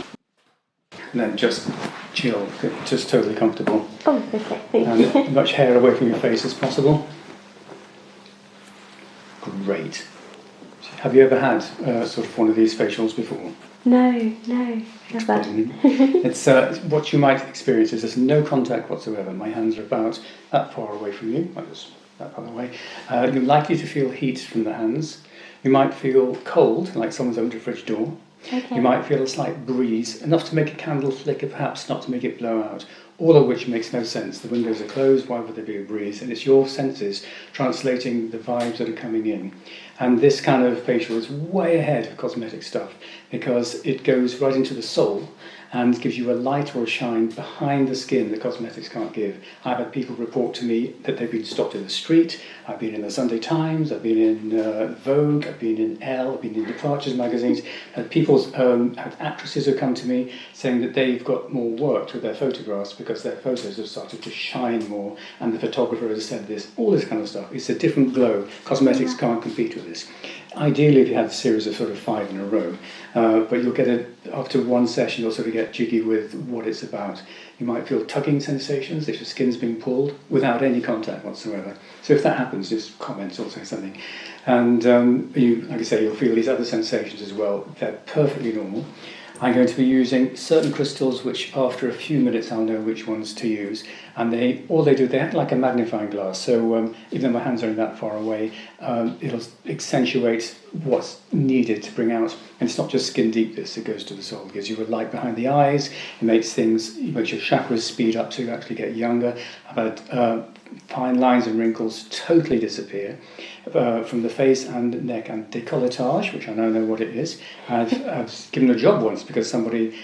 And then just chill, just totally comfortable. Oh, perfect. Thank you. And as much hair away from your face as possible. Great. Have you ever had sort of one of these facials before? No, never. It's what you might experience is there's no contact whatsoever. My hands are about that far away from you, like this, that far away. You're likely to feel heat from the hands. You might feel cold, like someone's opened a fridge door. Okay. You might feel a slight breeze, enough to make a candle flicker, perhaps not to make it blow out, all of which makes no sense. The windows are closed, why would there be a breeze? And it's your senses translating the vibes that are coming in. And this kind of facial is way ahead of cosmetic stuff because it goes right into the soul and gives you a light or a shine behind the skin that cosmetics can't give. I've had people report to me that they've been stopped in the street. I've been in the Sunday Times, I've been in Vogue, I've been in Elle, I've been in Departures magazines. Had actresses who come to me saying that they've got more work with their photographs because their photos have started to shine more, and the photographer has said this, all this kind of stuff. It's a different glow. Cosmetics can't compete with this. Ideally, if you had a series of sort of 5 in a row, but you'll get it after one session, you'll sort of get jiggy with what it's about. You might feel tugging sensations if your skin's being pulled without any contact whatsoever. So if that happens, just comment or say something. And you, like I say, you'll feel these other sensations as well. They're perfectly normal. I'm going to be using certain crystals which after a few minutes I'll know which ones to use, and they act like a magnifying glass, so even though my hands are that far away, it'll accentuate what's needed to bring out, and it's not just skin deep this, it goes to the soul. It gives you a light behind the eyes, it makes your chakras speed up so you actually get younger. I've had fine lines and wrinkles totally disappear from the face and neck, and décolletage, which I now know what it is. I've given a job once because somebody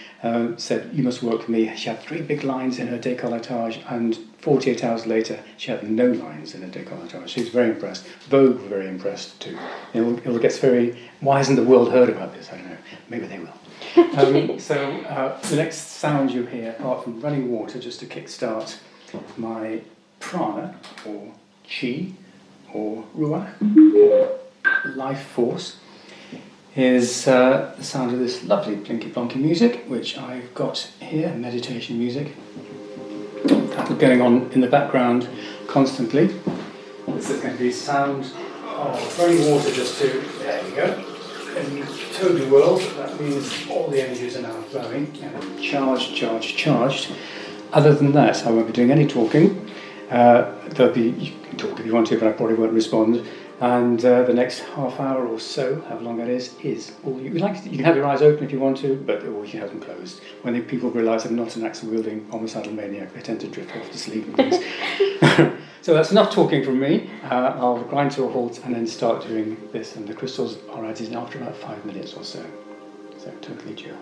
said, you must work with me. She had 3 big lines in her décolletage, and 48 hours later she had no lines in her décolletage. She was very impressed. Vogue were very impressed too. It gets very, why hasn't the world heard about this? I don't know, maybe they will. So the next sound you hear, apart from running water, just to kickstart my prana, or chi, or ruach, or life force, is the sound of this lovely blinky blonky music, which I've got here, meditation music. That's going on in the background constantly. This is going to be sound of running water just to, there we go. In Toby world, that means all the energies are now flowing and charged. Other than that, I won't be doing any talking. There'll be, you can talk if you want to, but I probably won't respond. And the next half hour or so, however long that is all you like. You can have your eyes open if you want to, but or you can have them closed. When the people realise I'm not an axe-wielding homicidal maniac, they tend to drift off to sleep and things. So that's enough talking from me. I'll grind to a halt and then start doing this. And the crystals are added in after about 5 minutes or so. So totally chill.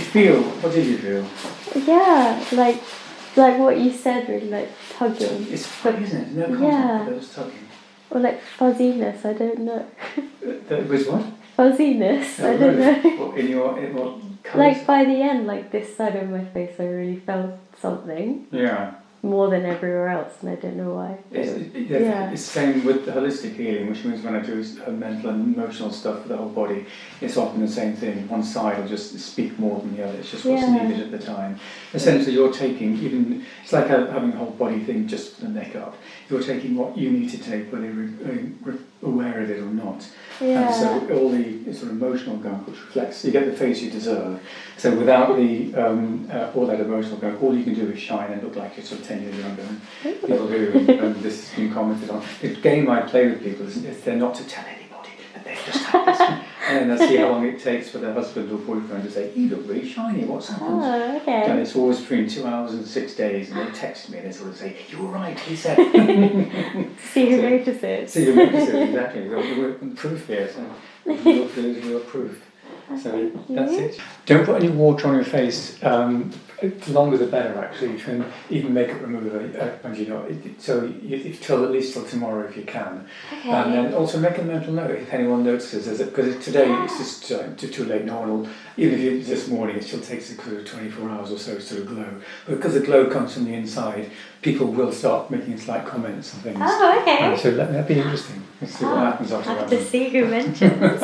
feel? What did you feel? Yeah, like what you said, really, like tugging. It's funny, isn't it? No contact, Yeah. but there's tugging. Or like fuzziness, I don't know. That was what? Fuzziness, I don't know. What, in what colours? Like by the end, like this side of my face, I really felt something Yeah. more than everywhere else, and I don't know why. It's the same with the holistic healing, which means when I do mental and emotional stuff for the whole body, it's often the same thing. One side will just speak more than the other. It's just what's needed at the time. Essentially, you're taking it's like having a whole body thing just from the neck up. You're taking what you need to take, whether you're aware of it or not. Yeah. And so all the sort of emotional gunk, which reflects, you get the face you deserve. So without the all that emotional gunk, all you can do is shine and look like you're sort of 10 years younger than people do. And this has been commented on. The game I play with people is they're not to tell anybody that they've just had this. And then I see how long it takes for their husband or boyfriend to say, "You look really shiny, what's happened?" Oh, okay. And it's always between 2 hours and 6 days, and they text me and they sort of say, "You were right," he said. See who notices. See who notices, exactly. We're proof here, so we're proof. So that's it. Don't put any water on your face. The longer the better, actually. You can even makeup remover, till at least till tomorrow if you can. Okay. And then also make a mental note if anyone notices, because today it's just too late. No one will. Even if it's this morning, it still takes 24 hours or so to sort of glow. But because the glow comes from the inside, people will start making slight comments and things. Oh, okay. So that'd be interesting. Let's see what happens after I'll have that. to see who mentions,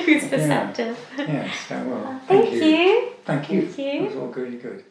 who's perceptive. Yes, that will. Thank you. Thank you. Thank you. That was all really good.